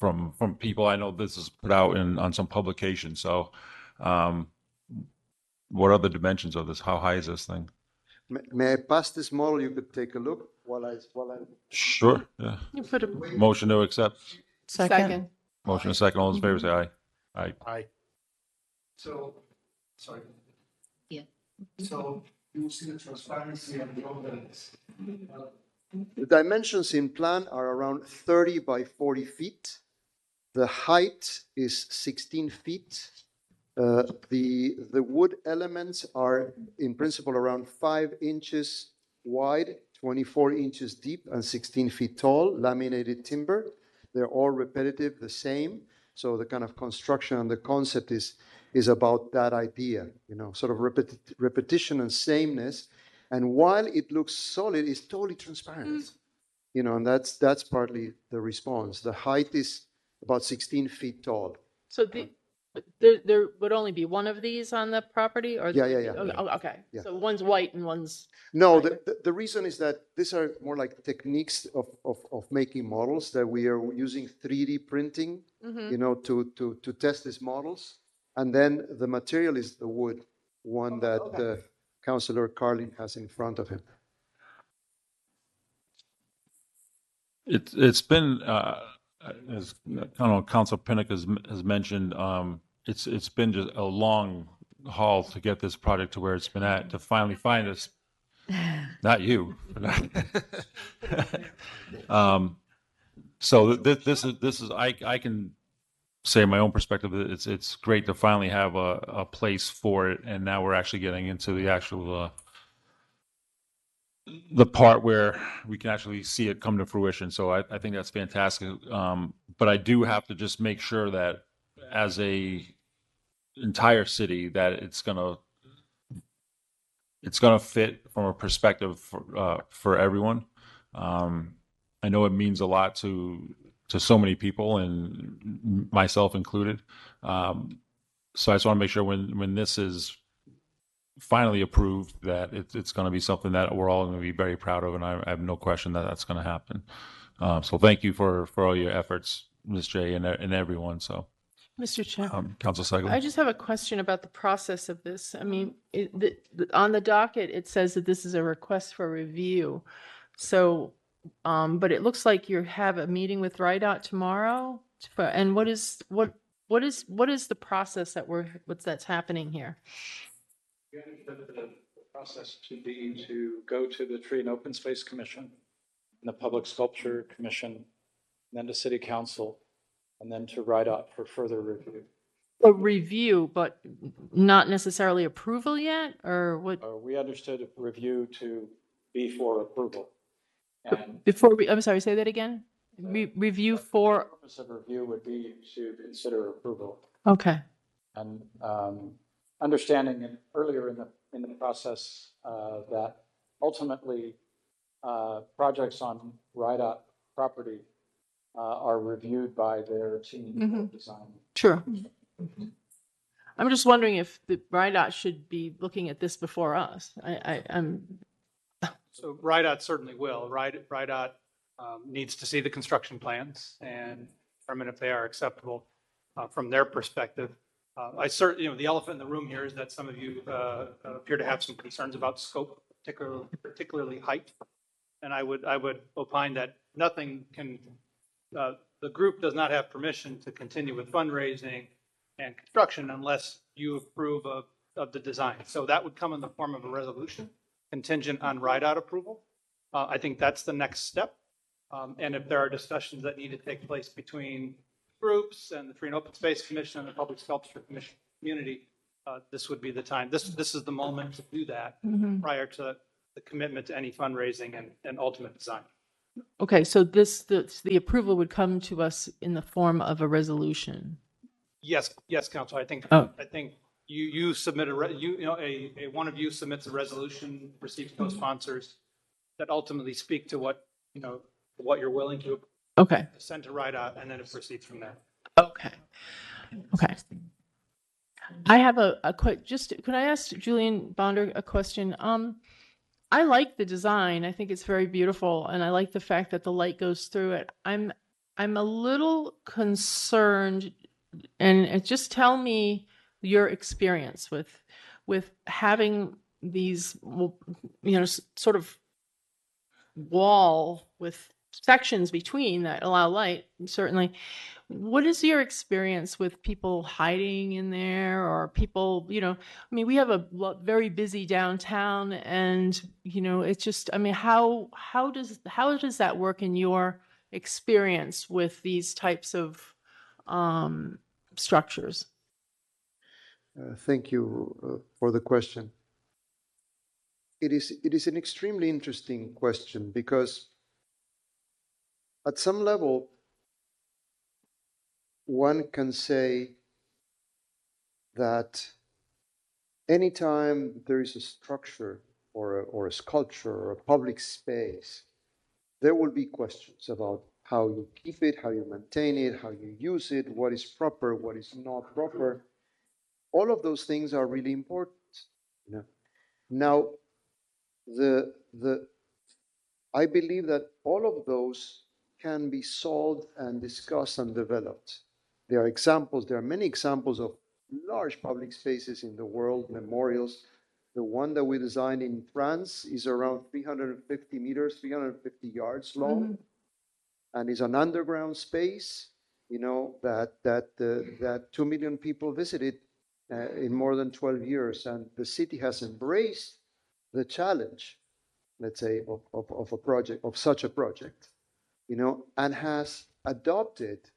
D: from people. I know this is put out on some publications. So, what are the dimensions of this? How high is this thing?
E: May I pass this model? You could take a look while I.
D: Sure, yeah.
C: You put a
D: Motion to accept.
C: second.
D: Motion and second. All those in favor say aye. Aye.
F: Aye.
J: So, sorry.
L: Yeah.
J: So you see the transparency and the openness.
E: The dimensions in plan are around 30 by 40 feet. The height is 16 feet. The wood elements are in principle around 5 inches wide, 24 inches deep, and 16 feet tall, laminated timber. They're all repetitive, the same. So the kind of construction and the concept is about that idea, sort of repetition and sameness. And while it looks solid, it's totally transparent. And that's partly the response. The height is about 16 feet tall.
C: So there would only be one of these on the property, or?
E: Yeah.
C: Oh, okay.
E: Yeah.
C: So one's white and one's.
E: No, the reason is that these are more like techniques of making models, that we are using 3D printing, to test these models. And then the material is the wood, one that Councillor Carlin has in front of him.
D: It's been, as I don't know, Council Pinnock has mentioned, it's been just a long haul to get this project to where it's been at, to finally find us. Not you. So this is I can say my own perspective. It's great to finally have a place for it, and now we're actually getting into the actual the part where we can actually see it come to fruition. So I think that's fantastic. But I do have to just make sure that as a entire city that it's gonna fit from a perspective for everyone. I know it means a lot to so many people, and myself included. So I just want to make sure when this is finally approved that it's going to be something that we're all going to be very proud of, and I have no question that that's going to happen. So thank you for all your efforts, Ms. J, and everyone. So,
C: Mr. Chair.
D: Council Segal.
C: I just have a question about the process of this. I mean, on the docket, it says that this is a request for review. So, but it looks like you have a meeting with Rhode tomorrow. And what is the process that's happening here?
T: The process to be to go to the Tree and Open Space Commission, and the Public Sculpture Commission, then to City Council, and then to Rhode for further review.
C: A review, but not necessarily approval yet, or what?
T: We understood review to be for approval. And
C: I'm sorry, say that again. Review for.
T: The purpose of review would be to consider approval.
C: Okay.
T: And understanding earlier in the process that ultimately projects on Rhode property are reviewed by their team of design.
C: Sure. I'm just wondering if the Rhode should be looking at this before us. I'm.
H: So Rhode certainly will. Rhode needs to see the construction plans and determine if they are acceptable from their perspective. The elephant in the room here is that some of you appear to have some concerns about scope, particularly height. And I would opine that nothing can, the group does not have permission to continue with fundraising and construction unless you approve of the design. So that would come in the form of a resolution contingent on Rhode approval. I think that's the next step. And if there are discussions that need to take place between groups and the Tree and Open Space Commission and the Public Sculpture Commission community, this would be the time. This is the moment to do that prior to the commitment to any fundraising and ultimate design.
C: Okay, so the approval would come to us in the form of a resolution.
H: Yes, Council. I think you submit one of you submits a resolution, receives co-sponsors that ultimately speak to what you're willing to send to Rhode, and then it proceeds from there.
C: Okay. I have a quick. Could I ask Julian Bonder a question? I like the design. I think it's very beautiful, and I like the fact that the light goes through it. I'm a little concerned, and just tell me your experience with having these, sort of wall with sections between that allow light, certainly. What is your experience with people hiding in there, or people, I mean, we have a very busy downtown, and, it's just, I mean, how does that work in your experience with these types of structures?
E: Thank you for the question. It is an extremely interesting question because at some level, one can say that anytime there is a structure or a sculpture or a public space, there will be questions about how you keep it, how you maintain it, how you use it, what is proper, what is not proper. All of those things are really important. Now, I believe that all of those can be solved and discussed and developed. There are many examples of large public spaces in the world, memorials. The one that we designed in France is around 350 meters, 350 yards long, and is an underground space, that 2 million people visited in more than 12 years. And the city has embraced the challenge, let's say, of a project, of such a project, and has adopted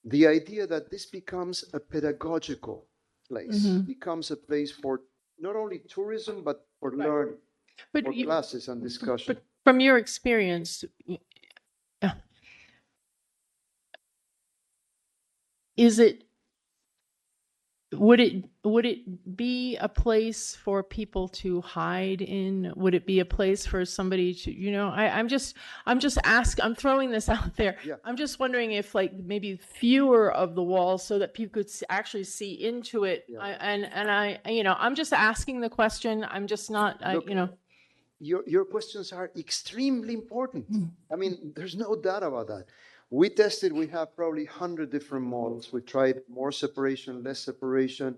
E: the idea that this becomes a pedagogical place, becomes a place for not only tourism, but for learning, for classes and discussion.
C: But from your experience, would it be a place for people to hide in? Would it be a place for somebody to, I'm throwing this out there.
E: Yeah.
C: I'm just wondering if maybe fewer of the walls so that people could actually see into it.
E: Yeah.
C: I'm just asking the question. I'm just not,
E: Look, your questions are extremely important. I mean, there's no doubt about that. We have probably 100 different models. We tried more separation, less separation,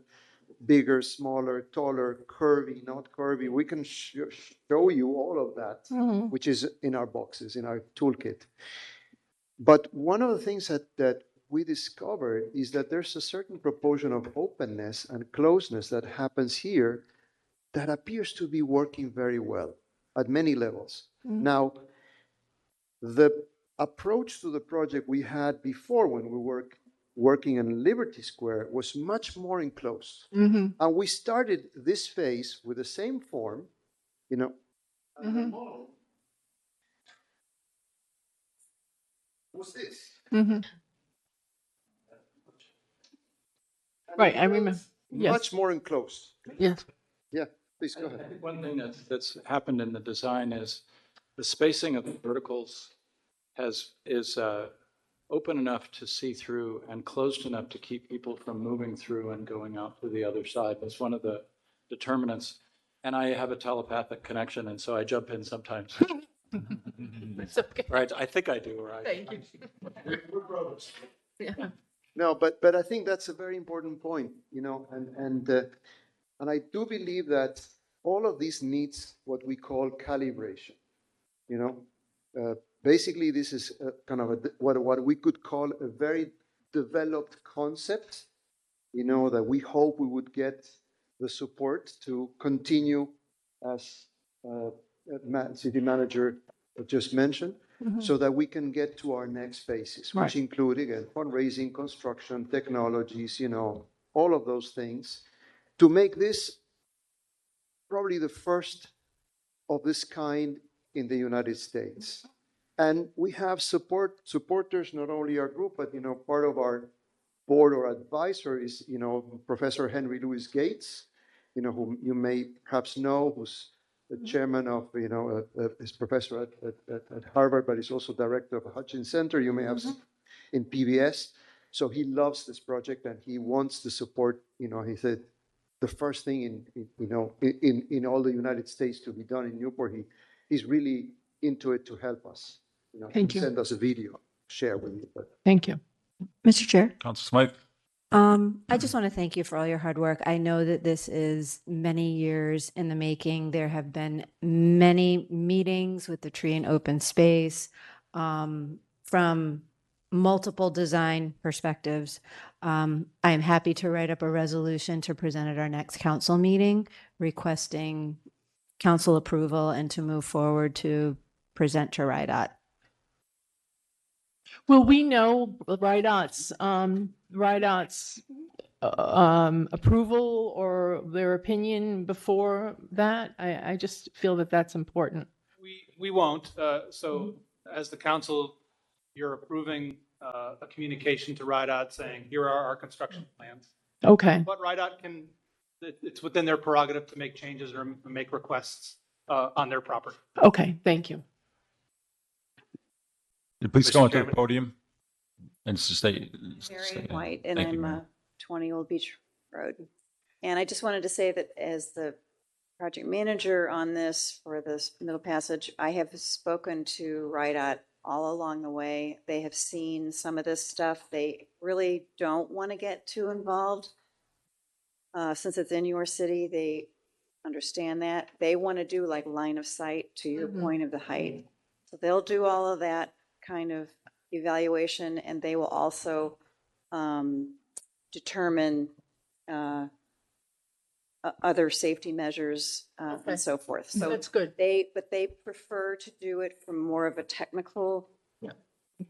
E: bigger, smaller, taller, curvy, not curvy. We can show you all of that, which is in our boxes, in our toolkit. But one of the things that we discovered is that there's a certain proportion of openness and closeness that happens here that appears to be working very well at many levels. Now, the approach to the project we had before when we were working in Liberty Square was much more enclosed. And we started this phase with the same form, What's this?
C: Right, I remember. Yes.
E: Much more enclosed.
C: Yes.
E: Yeah, please go ahead.
T: One thing that's happened in the design is the spacing of the verticals is open enough to see through and closed enough to keep people from moving through and going out to the other side. That's one of the determinants. And I have a telepathic connection, and so I jump in sometimes.
C: It's okay.
T: Right, I think I do, right?
C: Thank you.
E: We're brothers.
C: Yeah.
E: No, but I think that's a very important point, and I do believe that all of this needs what we call calibration. Basically, this is kind of what we could call a very developed concept, that we hope we would get the support to continue as city manager just mentioned, so that we can get to our next phases, which include, again, fundraising, construction, technologies, all of those things, to make this probably the first of this kind in the United States. And we have supporters, not only our group, but, part of our board or advisor is, Professor Henry Louis Gates, whom you may perhaps know, who's the chairman of, is professor at Harvard, but he's also director of the Hutchins Center. You may have in PBS. So he loves this project and he wants to support, he said, the first thing in all the United States to be done in Newport. He's really into it to help us.
C: Thank you.
E: Send us a video, share with you.
C: Thank you.
U: Mr. Chair.
D: Council Smythe?
K: I just want to thank you for all your hard work. I know that this is many years in the making. There have been many meetings with the Tree and Open Space from multiple design perspectives. I am happy to write up a resolution to present at our next council meeting requesting council approval and to move forward to present to RIDOT.
C: Will we know RIDOT's approval or their opinion before that? I just feel that that's important.
H: We won't. So as the council, you're approving a communication to RIDOT saying, here are our construction plans.
C: Okay.
H: But RIDOT can, it's within their prerogative to make changes or make requests on their property.
C: Okay, thank you.
D: Please go
H: Mr.
D: onto the
H: Chairman.
D: podium and stay.
B: Marion White, and
D: Thank you,
B: I'm
D: Marion.
B: 20 Old Beach Road. And I just wanted to say that as the project manager on this for this Middle Passage, I have spoken to RIDOT all along the way. They have seen some of this stuff. They really don't want to get too involved. Since it's in your city, they understand that. They want to do like line of sight to your point of the height. So they'll do all of that kind of evaluation, and they will also determine other safety measures
C: Okay.
B: and so forth. So
C: That's good.
B: But they prefer to do it from more of a technical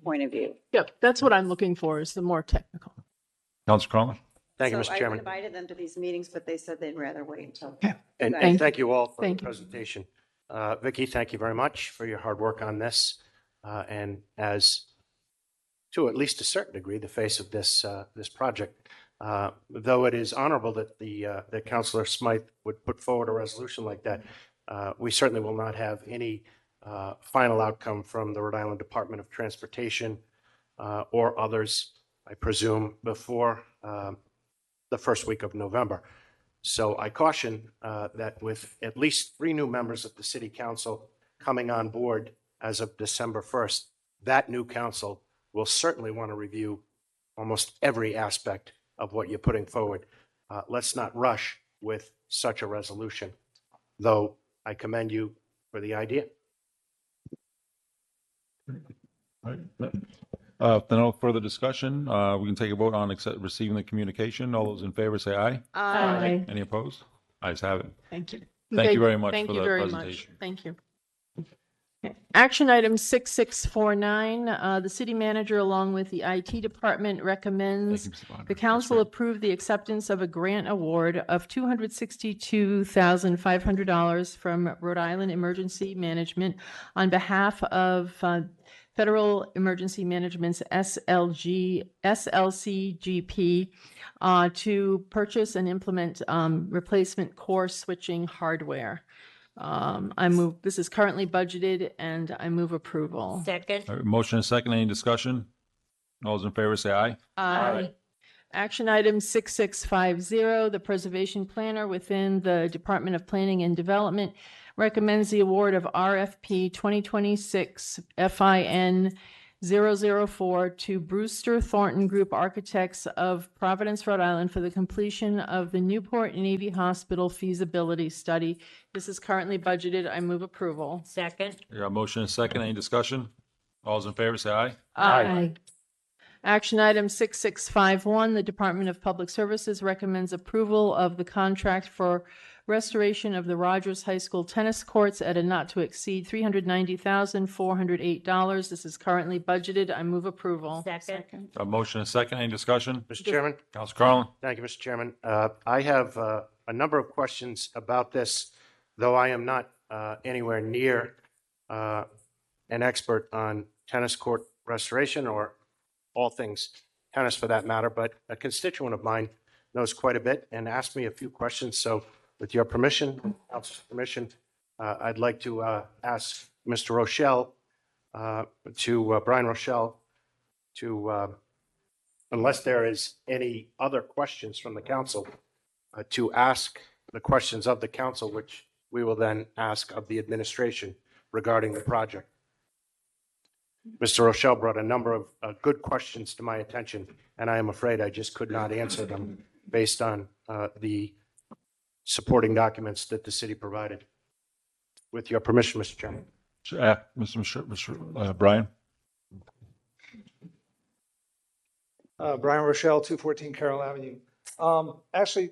B: point of view.
C: Yep, that's what I'm looking for, is the more technical.
D: Councilor Cronley.
F: Thank you,
B: So
F: Mr.
B: I
F: Chairman.
B: invited them to these meetings, but they said they'd rather wait until.
F: And
B: Thank you.
F: thank you all for the
C: Thank you.
F: presentation. Vicky, thank you very much for your hard work on this. And as to at least a certain degree, the face of this project. Though it is honorable that that Councilor Smythe would put forward a resolution like that, we certainly will not have any final outcome from the Rhode Island Department of Transportation or others, I presume, before the first week of November. So I caution that with at least 3 new members of the City Council coming on board as of December 1st, that new council will certainly want to review almost every aspect of what you're putting forward. Let's not rush with such a resolution, though I commend you for the idea.
D: All right. If no further discussion, we can take a vote on receiving the communication. All those in favor say aye.
C: Aye.
D: Any opposed? Ayes have it.
C: Thank you.
D: Thank you very much
C: Thank
D: for
C: you
D: the
C: very much.
D: presentation.
C: Thank you. Okay. Action item 6649, the city manager along with the IT department recommends
D: Thank you, Mr. Bonner.
C: the
D: That's
C: council
D: great.
C: approve the acceptance of a grant award of $262,500 from Rhode Island Emergency Management on behalf of Federal Emergency Management's SLCGP to purchase and implement replacement core switching hardware. This is currently budgeted and I move approval.
L: Second.
D: All right, motion and second. Any discussion? All those in favor say aye.
C: Aye. Action item 6650, the preservation planner within the Department of Planning and Development recommends the award of RFP 2026 FIN 004 to Brewster Thornton Group Architects of Providence, Rhode Island for the completion of the Newport Navy Hospital feasibility study. This is currently budgeted. I move approval.
L: Second.
D: We got motion and second. Any discussion? All those in favor say aye.
C: Aye. Action item 6651, the Department of Public Services recommends approval of the contract for restoration of the Rogers High School tennis courts at a not to exceed $390,408. This is currently budgeted. I move approval.
L: Second.
D: A motion and second. Any discussion?
F: Mr. Chairman?
D: Councilor Carlin.
F: Thank you, Mr. Chairman. I have a number of questions about this, though I am not anywhere near an expert on tennis court restoration or all things tennis for that matter, but a constituent of mine knows quite a bit and asked me a few questions. So with your permission, council's permission, I'd like to ask Mr. Rochelle, Brian Rochelle, unless there is any other questions from the council, to ask the questions of the council, which we will then ask of the administration regarding the project. Mr. Rochelle brought a number of good questions to my attention, and I am afraid I just could not answer them based on the supporting documents that the city provided. With your permission, Mr. Chairman.
D: Mr. Brian?
N: Brian Rochelle, 214 Carroll Avenue. Actually,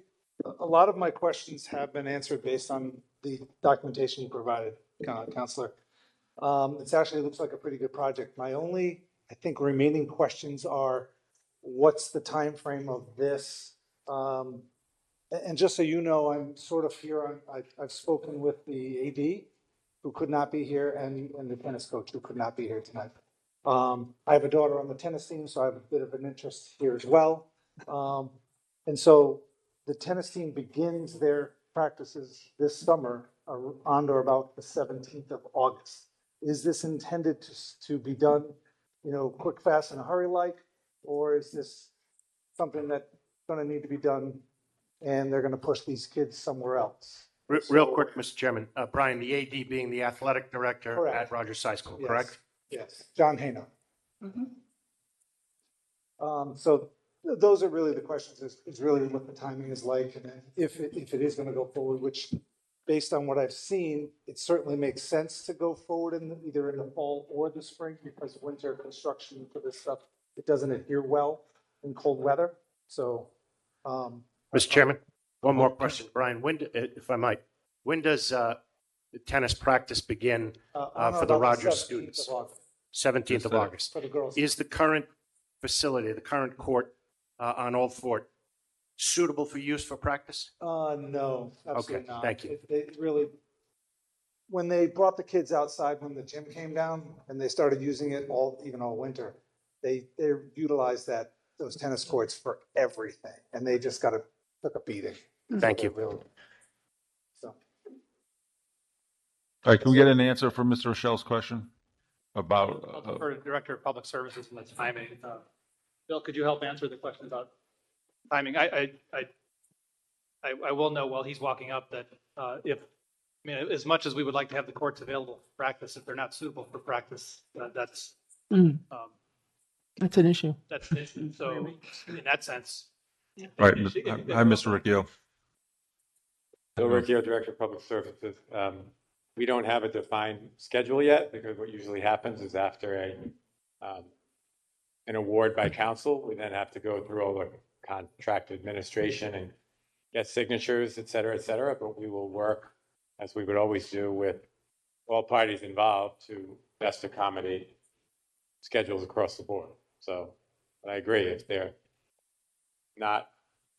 N: a lot of my questions have been answered based on the documentation you provided, Counselor. It actually looks like a pretty good project. My only, I think, remaining questions are, what's the time frame of this? And just so you know, I'm sort of here, I've spoken with the AD, who could not be here, and the tennis coach, who could not be here tonight. I have a daughter on the tennis team, so I have a bit of an interest here as well. And so the tennis team begins their practices this summer on or about the 17th of August. Is this intended to be done, quick, fast, in a hurry like, or is this something that's going to need to be done and they're going to push these kids somewhere else?
F: Real quick, Mr. Chairman, Brian, the AD being the athletic director
N: Correct.
F: at Rogers High School,
N: Yes.
F: correct?
N: Yes, John Hano. So those are really the questions, is really what the timing is like, and then if it is going to go forward, which based on what I've seen, it certainly makes sense to go forward either in the fall or the spring, because winter construction for this stuff, it doesn't adhere well in cold weather. So,
F: Mr. Chairman, one more question, Brian. If I might, when does the tennis practice begin for the Rogers students? 17th of August.
N: For the girls.
F: Is the current facility, the current court on Old Fort, suitable for use for practice?
N: No, absolutely
F: Okay,
N: not.
F: thank you.
N: They really, when they brought the kids outside, when the gym came down and they started using it even all winter, they utilized those tennis courts for everything, and they just took a beating.
F: Thank you.
N: Really. So.
D: All right, can we get an answer from Mr. Rochelle's question about?
H: I'll defer to Director of Public Services and the timing. Bill, could you help answer the question about timing? I will know while he's walking up that as much as we would like to have the courts available for practice, if they're not suitable for practice, that's
C: an issue.
H: That's an issue. So in that sense.
D: All right, hi, Mr. Riccio.
V: Bill Riccio, Director of Public Services. We don't have a defined schedule yet, because what usually happens is after an award by council, we then have to go through all the contract administration and get signatures, et cetera, but we will work, as we would always do, with all parties involved to best accommodate schedules across the board. So I agree, if they're not,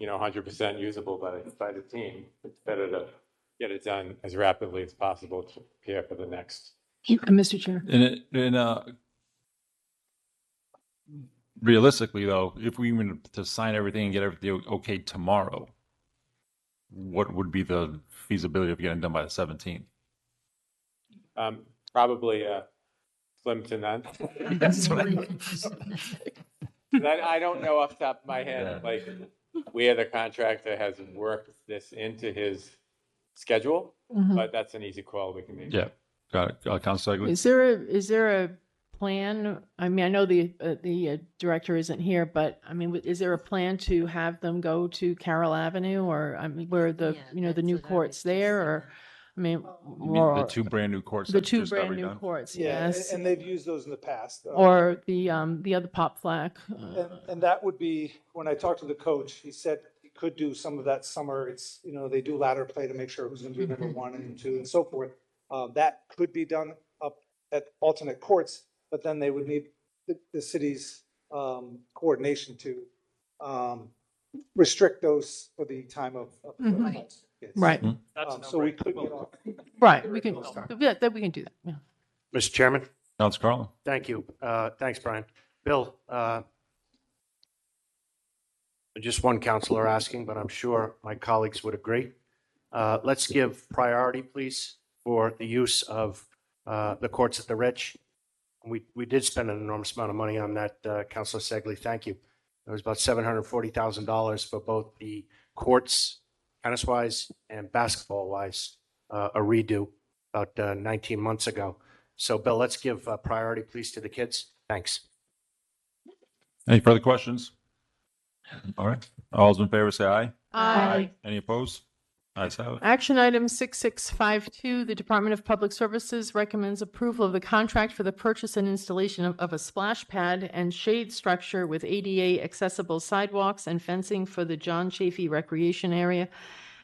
V: 100% usable by the team, it's better to get it done as rapidly as possible to prepare for the next.
C: Mr. Chair.
D: Realistically, though, if we were to sign everything and get everything okay tomorrow, what would be the feasibility of getting done by the 17th?
V: Probably slim to none.
D: That's what
V: I don't know off the top of my head, where the contractor has worked this into his schedule, but that's an easy call we can make.
D: Yeah, got it. Councilor Egley?
C: Is there a plan? I mean, I know the director isn't here, but I mean, is there a plan to have them go to Carroll Avenue, or where the the new courts there, or I mean,
D: the two brand new courts.
C: The two brand new courts, yes.
N: And they've used those in the past.
C: Or the other Pop Flack.
N: And that would be, when I talked to the coach, he said he could do some of that summer. It's, they do ladder play to make sure who's going to be number 1 and 2 and so forth. That could be done up at alternate courts, but then they would need the city's coordination to restrict those for the time of kids.
C: Right.
N: So we could get off.
C: Right. We can. That we can do that. Yeah.
F: Mr. Chairman.
D: Councilor Carlin.
F: Thank you. Thanks, Brian. Bill, just one counselor asking, but I'm sure my colleagues would agree. Let's give priority, please, for the use of the courts at the Rich. We did spend an enormous amount of money on that, Councilor Segley. Thank you. It was about $740,000 for both the courts, tennis-wise and basketball-wise, a redo about 19 months ago. So Bill, let's give priority, please, to the kids. Thanks.
D: Any further questions? All right. All those in favor say aye.
C: Aye.
D: Any opposed? Ayes have it.
C: Action item 6652, the Department of Public Services recommends approval of the contract for the purchase and installation of a splash pad and shade structure with ADA accessible sidewalks and fencing for the John Chafee Recreation Area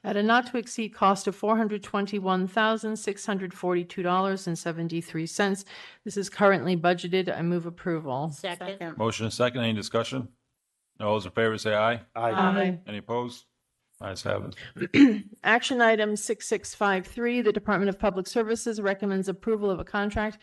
C: at a not-to-exceed cost of $421,642.73. This is currently budgeted. I move approval.
L: Second.
D: Motion is second. Any discussion? All those in favor say aye.
C: Aye.
D: Any opposed? Ayes have it.
C: Action item 6653, the Department of Public Services recommends approval of a contract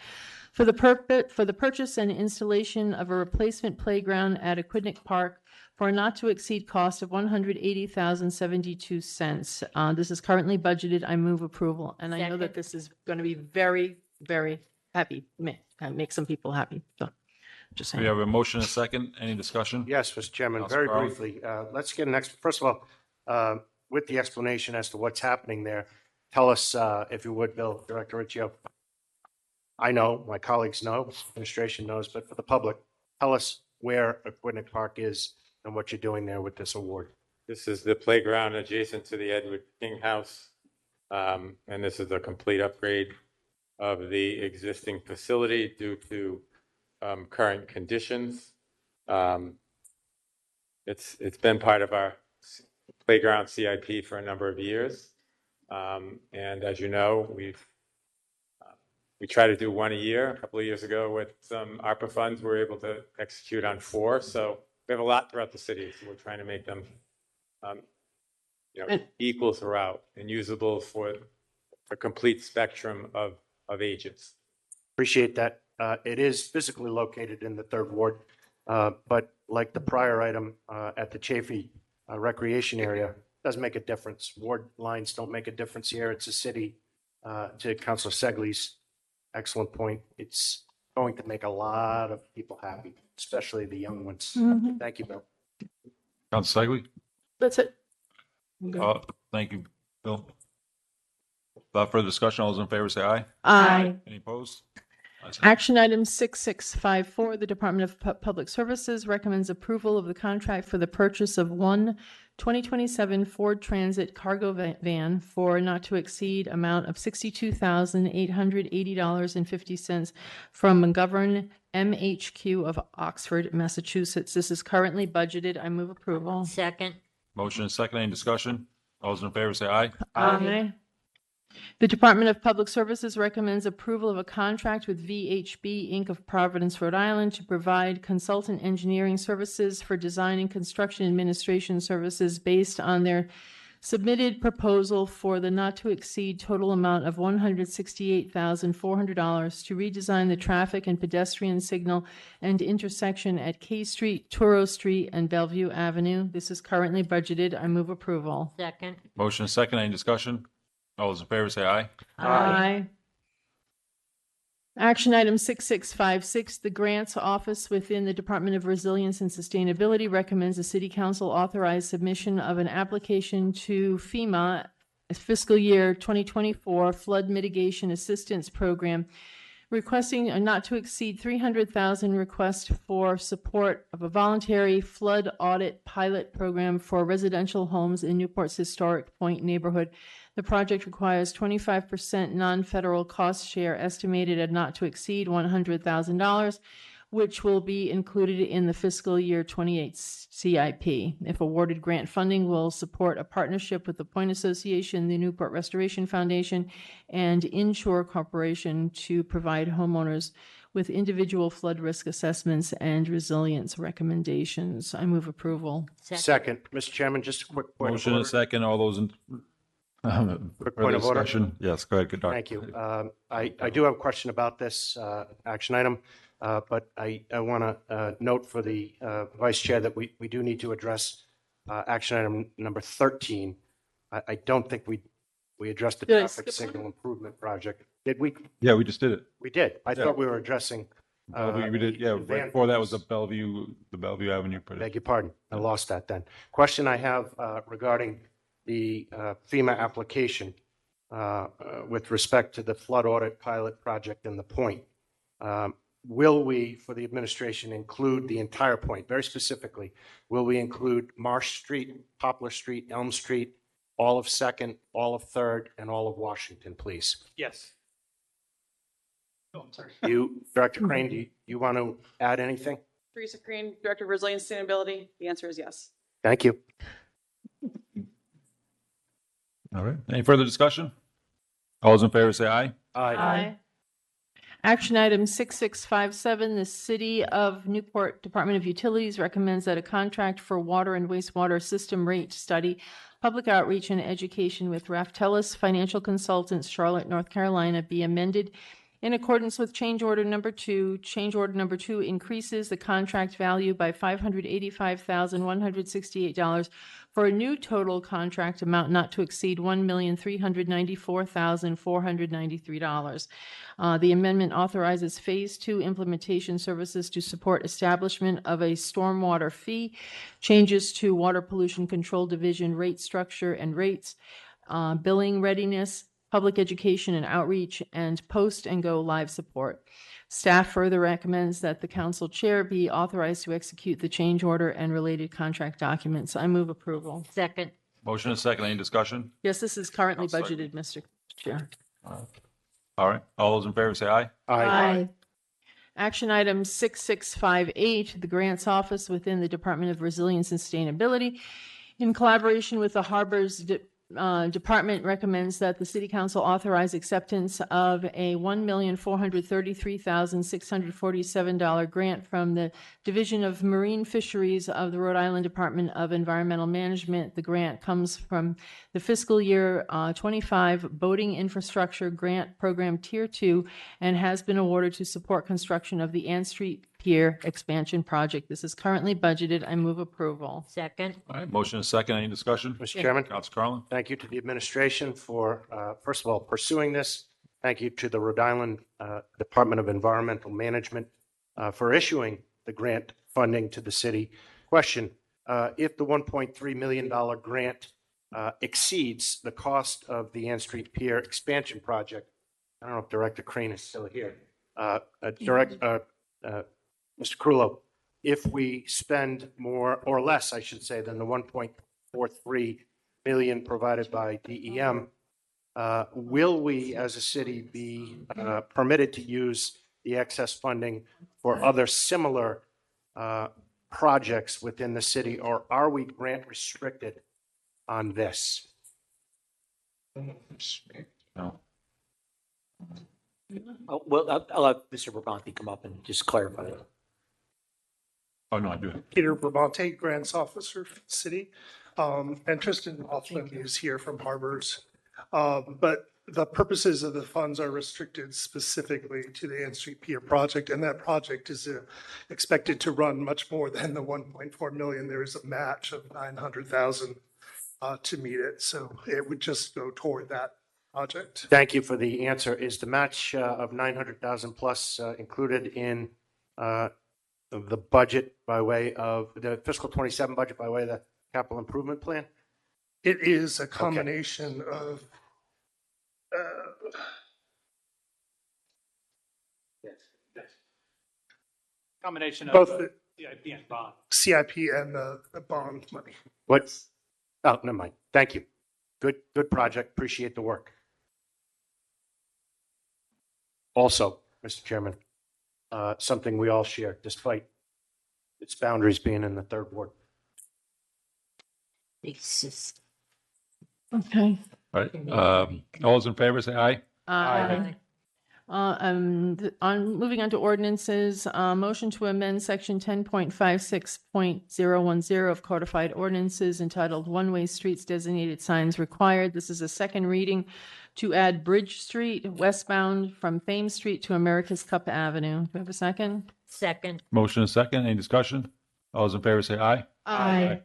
C: for the purchase and installation of a replacement playground at Aquidneck Park for a not-to-exceed cost of $180,072. This is currently budgeted. I move approval. And I know that this is going to be very, very happy, make some people happy. So, just saying.
D: We have a motion and a second. Any discussion?
F: Yes, Mr. Chairman,
D: Council
F: very
D: Crowley.
F: briefly, let's get first of all, with the explanation as to what's happening there, tell us, if you would, Bill, Director Riccio. I know, my colleagues know, administration knows, but for the public, tell us where Aquidneck Park is and what you're doing there with this award.
V: This is the playground adjacent to the Edward King House. And this is a complete upgrade of the existing facility due to current conditions. It's been part of our playground CIP for a number of years. And as you know, we try to do one a year. A couple of years ago with some ARPA funds, we were able to execute on 4. So we have a lot throughout the city. So we're trying to make them equal throughout and usable for a complete spectrum of ages.
F: Appreciate that. It is physically located in the 3rd Ward, but like the prior item at the Chafee Recreation Area, doesn't make a difference. Ward lines don't make a difference here. It's a city. To Councilor Segley's excellent point, it's going to make a lot of people happy, especially the young ones.
C: Mhm.
F: Thank you, Bill.
D: Council Segley?
C: That's it.
D: Thank you, Bill. Without further discussion, all those in favor say aye.
C: Aye.
D: Any opposed? Ayes have it.
C: Action item 6654, the Department of Public Services recommends approval of the contract for the purchase of one 2027 Ford Transit cargo van for a not to exceed amount of $62,880.50 from McGovern MHQ of Oxford, Massachusetts. This is currently budgeted. I move approval.
L: Second.
D: Motion is second. Any discussion? All those in favor say aye.
C: Aye. The Department of Public Services recommends approval of a contract with VHB Inc. of Providence, Rhode Island to provide consultant engineering services for design and construction administration services based on their submitted proposal for the not-to-exceed total amount of $168,400 to redesign the traffic and pedestrian signal and intersection at K Street, Toro Street, and Bellevue Avenue. This is currently budgeted. I move approval.
L: Second.
D: Motion is second. Any discussion? All those in favor say aye.
C: Aye. Action item 6656, the Grants Office within the Department of Resilience and Sustainability recommends the City Council authorize submission of an application to FEMA fiscal year 2024 Flood Mitigation Assistance Program, requesting a not to exceed $300,000 request for support of a voluntary flood audit pilot program for residential homes in Newport's Historic Point neighborhood. The project requires 25% non-federal cost share estimated at not to exceed $100,000, which will be included in the fiscal year 28 CIP. If awarded, grant funding will support a partnership with the Point Association, the Newport Restoration Foundation, and Inshore Corporation to provide homeowners with individual flood risk assessments and resilience recommendations. I move approval.
F: Second. Mr. Chairman, just a quick point of
D: Motion
F: order.
D: is second. All those in.
F: Quick point of order.
D: Discussion? Yes, go ahead. Good talk.
F: Thank you. I do have a question about this action item, but I want to note for the Vice Chair that we do need to address action item number 13. I don't think we addressed the
C: Did I
F: traffic
C: skip
F: signal improvement project. Did we?
D: Yeah, we just did it.
F: We did. I
D: Yeah.
F: thought we were addressing.
D: We did, yeah, right before that was the Bellevue Avenue.
F: Beg your pardon. I lost that then. Question I have regarding the FEMA application. with respect to the flood audit pilot project and the point. Will we, for the administration, include the entire point? Very specifically, will we include Marsh Street, Poplar Street, Elm Street, all of Second, all of Third, and all of Washington, please?
H: Yes. Oh, I'm sorry.
F: You, Director Crane, do you want to add anything?
M: Teresa Crane, Director of Resilience and Sustainability. The answer is yes.
F: Thank you.
D: All right. Any further discussion? All those in favor say aye.
C: Aye. Action item 6657, the City of Newport Department of Utilities recommends that a contract for water and wastewater system rate study, public outreach and education with Raftellus Financial Consultants, Charlotte, North Carolina, be amended in accordance with change order number 2. Change order number 2 increases the contract value by $585,168 for a new total contract amount not to exceed $1,394,493. The amendment authorizes Phase 2 implementation services to support establishment of a stormwater fee, changes to Water Pollution Control Division rate structure and rates, billing readiness, public education and outreach, and post and go live support. Staff further recommends that the council chair be authorized to execute the change order and related contract documents. I move approval.
L: Second.
D: Motion and second. Any discussion?
C: Yes, this is currently
D: I'll
C: budgeted, Mr. Chair.
D: All right. All those in favor say aye.
C: Aye. Action item 6658, the Grants Office within the Department of Resilience and Sustainability, in collaboration with the Harbors Department, recommends that the City Council authorize acceptance of a $1,433,647 grant from the Division of Marine Fisheries of the Rhode Island Department of Environmental Management. The grant comes from the fiscal year 25 Boating Infrastructure Grant Program Tier 2 and has been awarded to support construction of the Ann Street Pier expansion project. This is currently budgeted. I move approval.
L: Second.
D: All right. Motion and second. Any discussion?
F: Mr. Chairman?
D: Council Carlin.
F: Thank you to the administration for, first of all, pursuing this. Thank you to the Rhode Island Department of Environmental Management for issuing the grant funding to the city. Question, if the $1.3 million grant exceeds the cost of the Ann Street Pier expansion project, I don't know if Director Crane is still here. Mr. Crullo, if we spend more or less, I should say, than the 1.43 million provided by DEM, will we as a city be permitted to use the excess funding for other similar projects within the city, or are we grant restricted on this?
D: No.
I: Oh, well, I'll have Mr. Brabante come up and just clarify that.
D: Oh, no, I do.
R: Peter Brabante, Grants Officer for the city. And Tristan Hoffman is here from Harbors. But the purposes of the funds are restricted specifically to the Ann Street Pier project, and that project is expected to run much more than the 1.4 million. There is a match of 900,000 to meet it, so it would just go toward that project.
F: Thank you for the answer. Is the match of 900,000 plus included in the budget by way of the fiscal 27 budget by way of the capital improvement plan?
R: It is a combination of
H: Combination of
R: both the
H: CIP and bond.
R: CIP and the bond money.
F: What? Oh, never mind. Thank you. Good project. Appreciate the work. Also, Mr. Chairman, something we all share, despite its boundaries being in the third ward.
C: Okay.
D: All right. All those in favor say aye.
C: Aye. Moving on to ordinances, motion to amend section 10.56.010 of codified ordinances entitled One-Way Streets Designated Signs Required. This is a second reading to add Bridge Street westbound from Thames Street to America's Cup Avenue. Do we have a second?
L: Second.
D: Motion and second. Any discussion? All those in favor say aye.
C: Aye.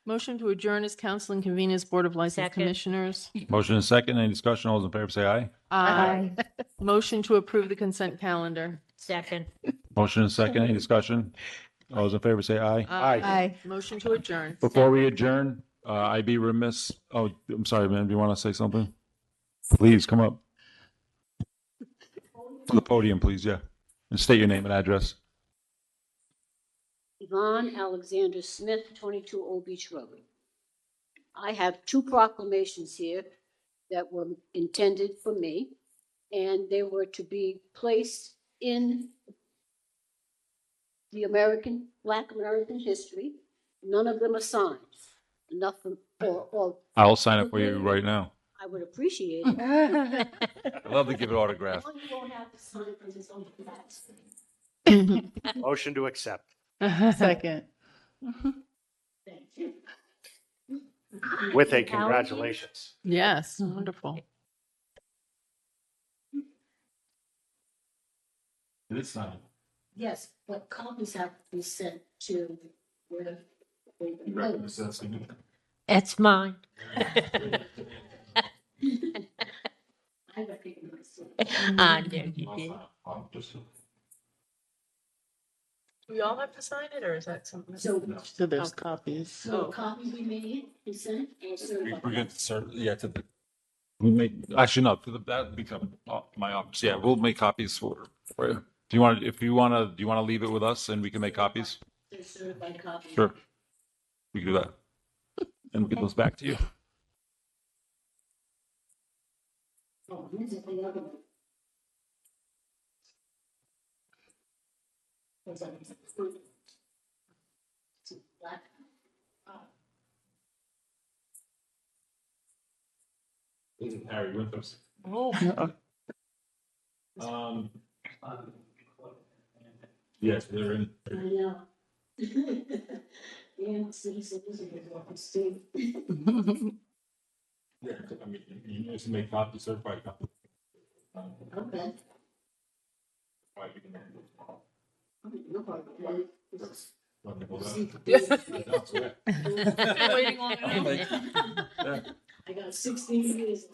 C: Motion to adjourn as council and convene as Board of License
L: Second.
C: Commissioners.
D: Motion and second. Any discussion? All those in favor say aye.
C: Aye. Motion to approve the consent calendar.
L: Second.
D: Motion and second. Any discussion? All those in favor say aye.
C: Aye. Motion to adjourn.
D: Before we adjourn, I'd be remiss. Oh, I'm sorry, man. Do you want to say something? Please come up to the podium, please, yeah. And state your name and address.
A: Yvonne Alexander Smith, 22 Old Beach Road. I have two proclamations here that were intended for me, and they were to be placed in the Black American history. None of them are signed. Enough or
D: I'll sign it for you right now.
A: I would appreciate it.
D: I'd love to give it autograph.
A: One you won't have to sign because it's on the back.
F: Motion to accept.
C: Second.
A: Thank you.
F: With a congratulations.
C: Yes, wonderful.
D: This sign.
A: Yes, but copies have to be sent to where
L: That's mine.
A: I recognize it.
L: I know you did.
C: Do we all have to sign it, or is that something?
A: So
C: there's copies.
A: So copies be made and sent and certified.
D: We're going to, yeah, to the, we make, actually, no, that become my office. Yeah, we'll make copies for you. Do you want, do you want to leave it with us and we can make copies?
A: They're certified copies.
D: Sure. We can do that. And we'll get those back to you.
A: Oh, here's the other one. What's that? It's black.
D: This is Harry Winters.
C: Oh.
D: Yes, they're in.
A: I know. Yeah, citizens are welcome to.
D: Yeah, I mean, you need to make copies, certified copies.
A: Okay. No problem.
C: Waiting long enough.
A: I got 16 years.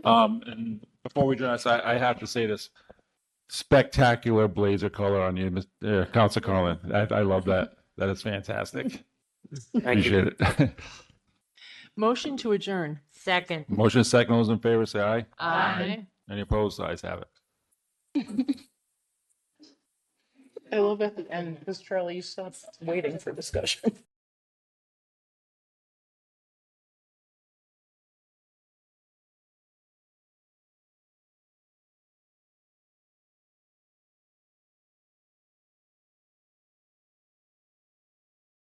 D: And before we join us, I have to say this. Spectacular blazer color on you, Council Carlin. I love that. That is fantastic. Appreciate it.
C: Motion to adjourn.
L: Second.
D: Motion second. Those in favor say aye.
C: Aye.
D: Any opposed? Ayes have it.
C: I love at the end because Charlie, you stopped waiting for discussion.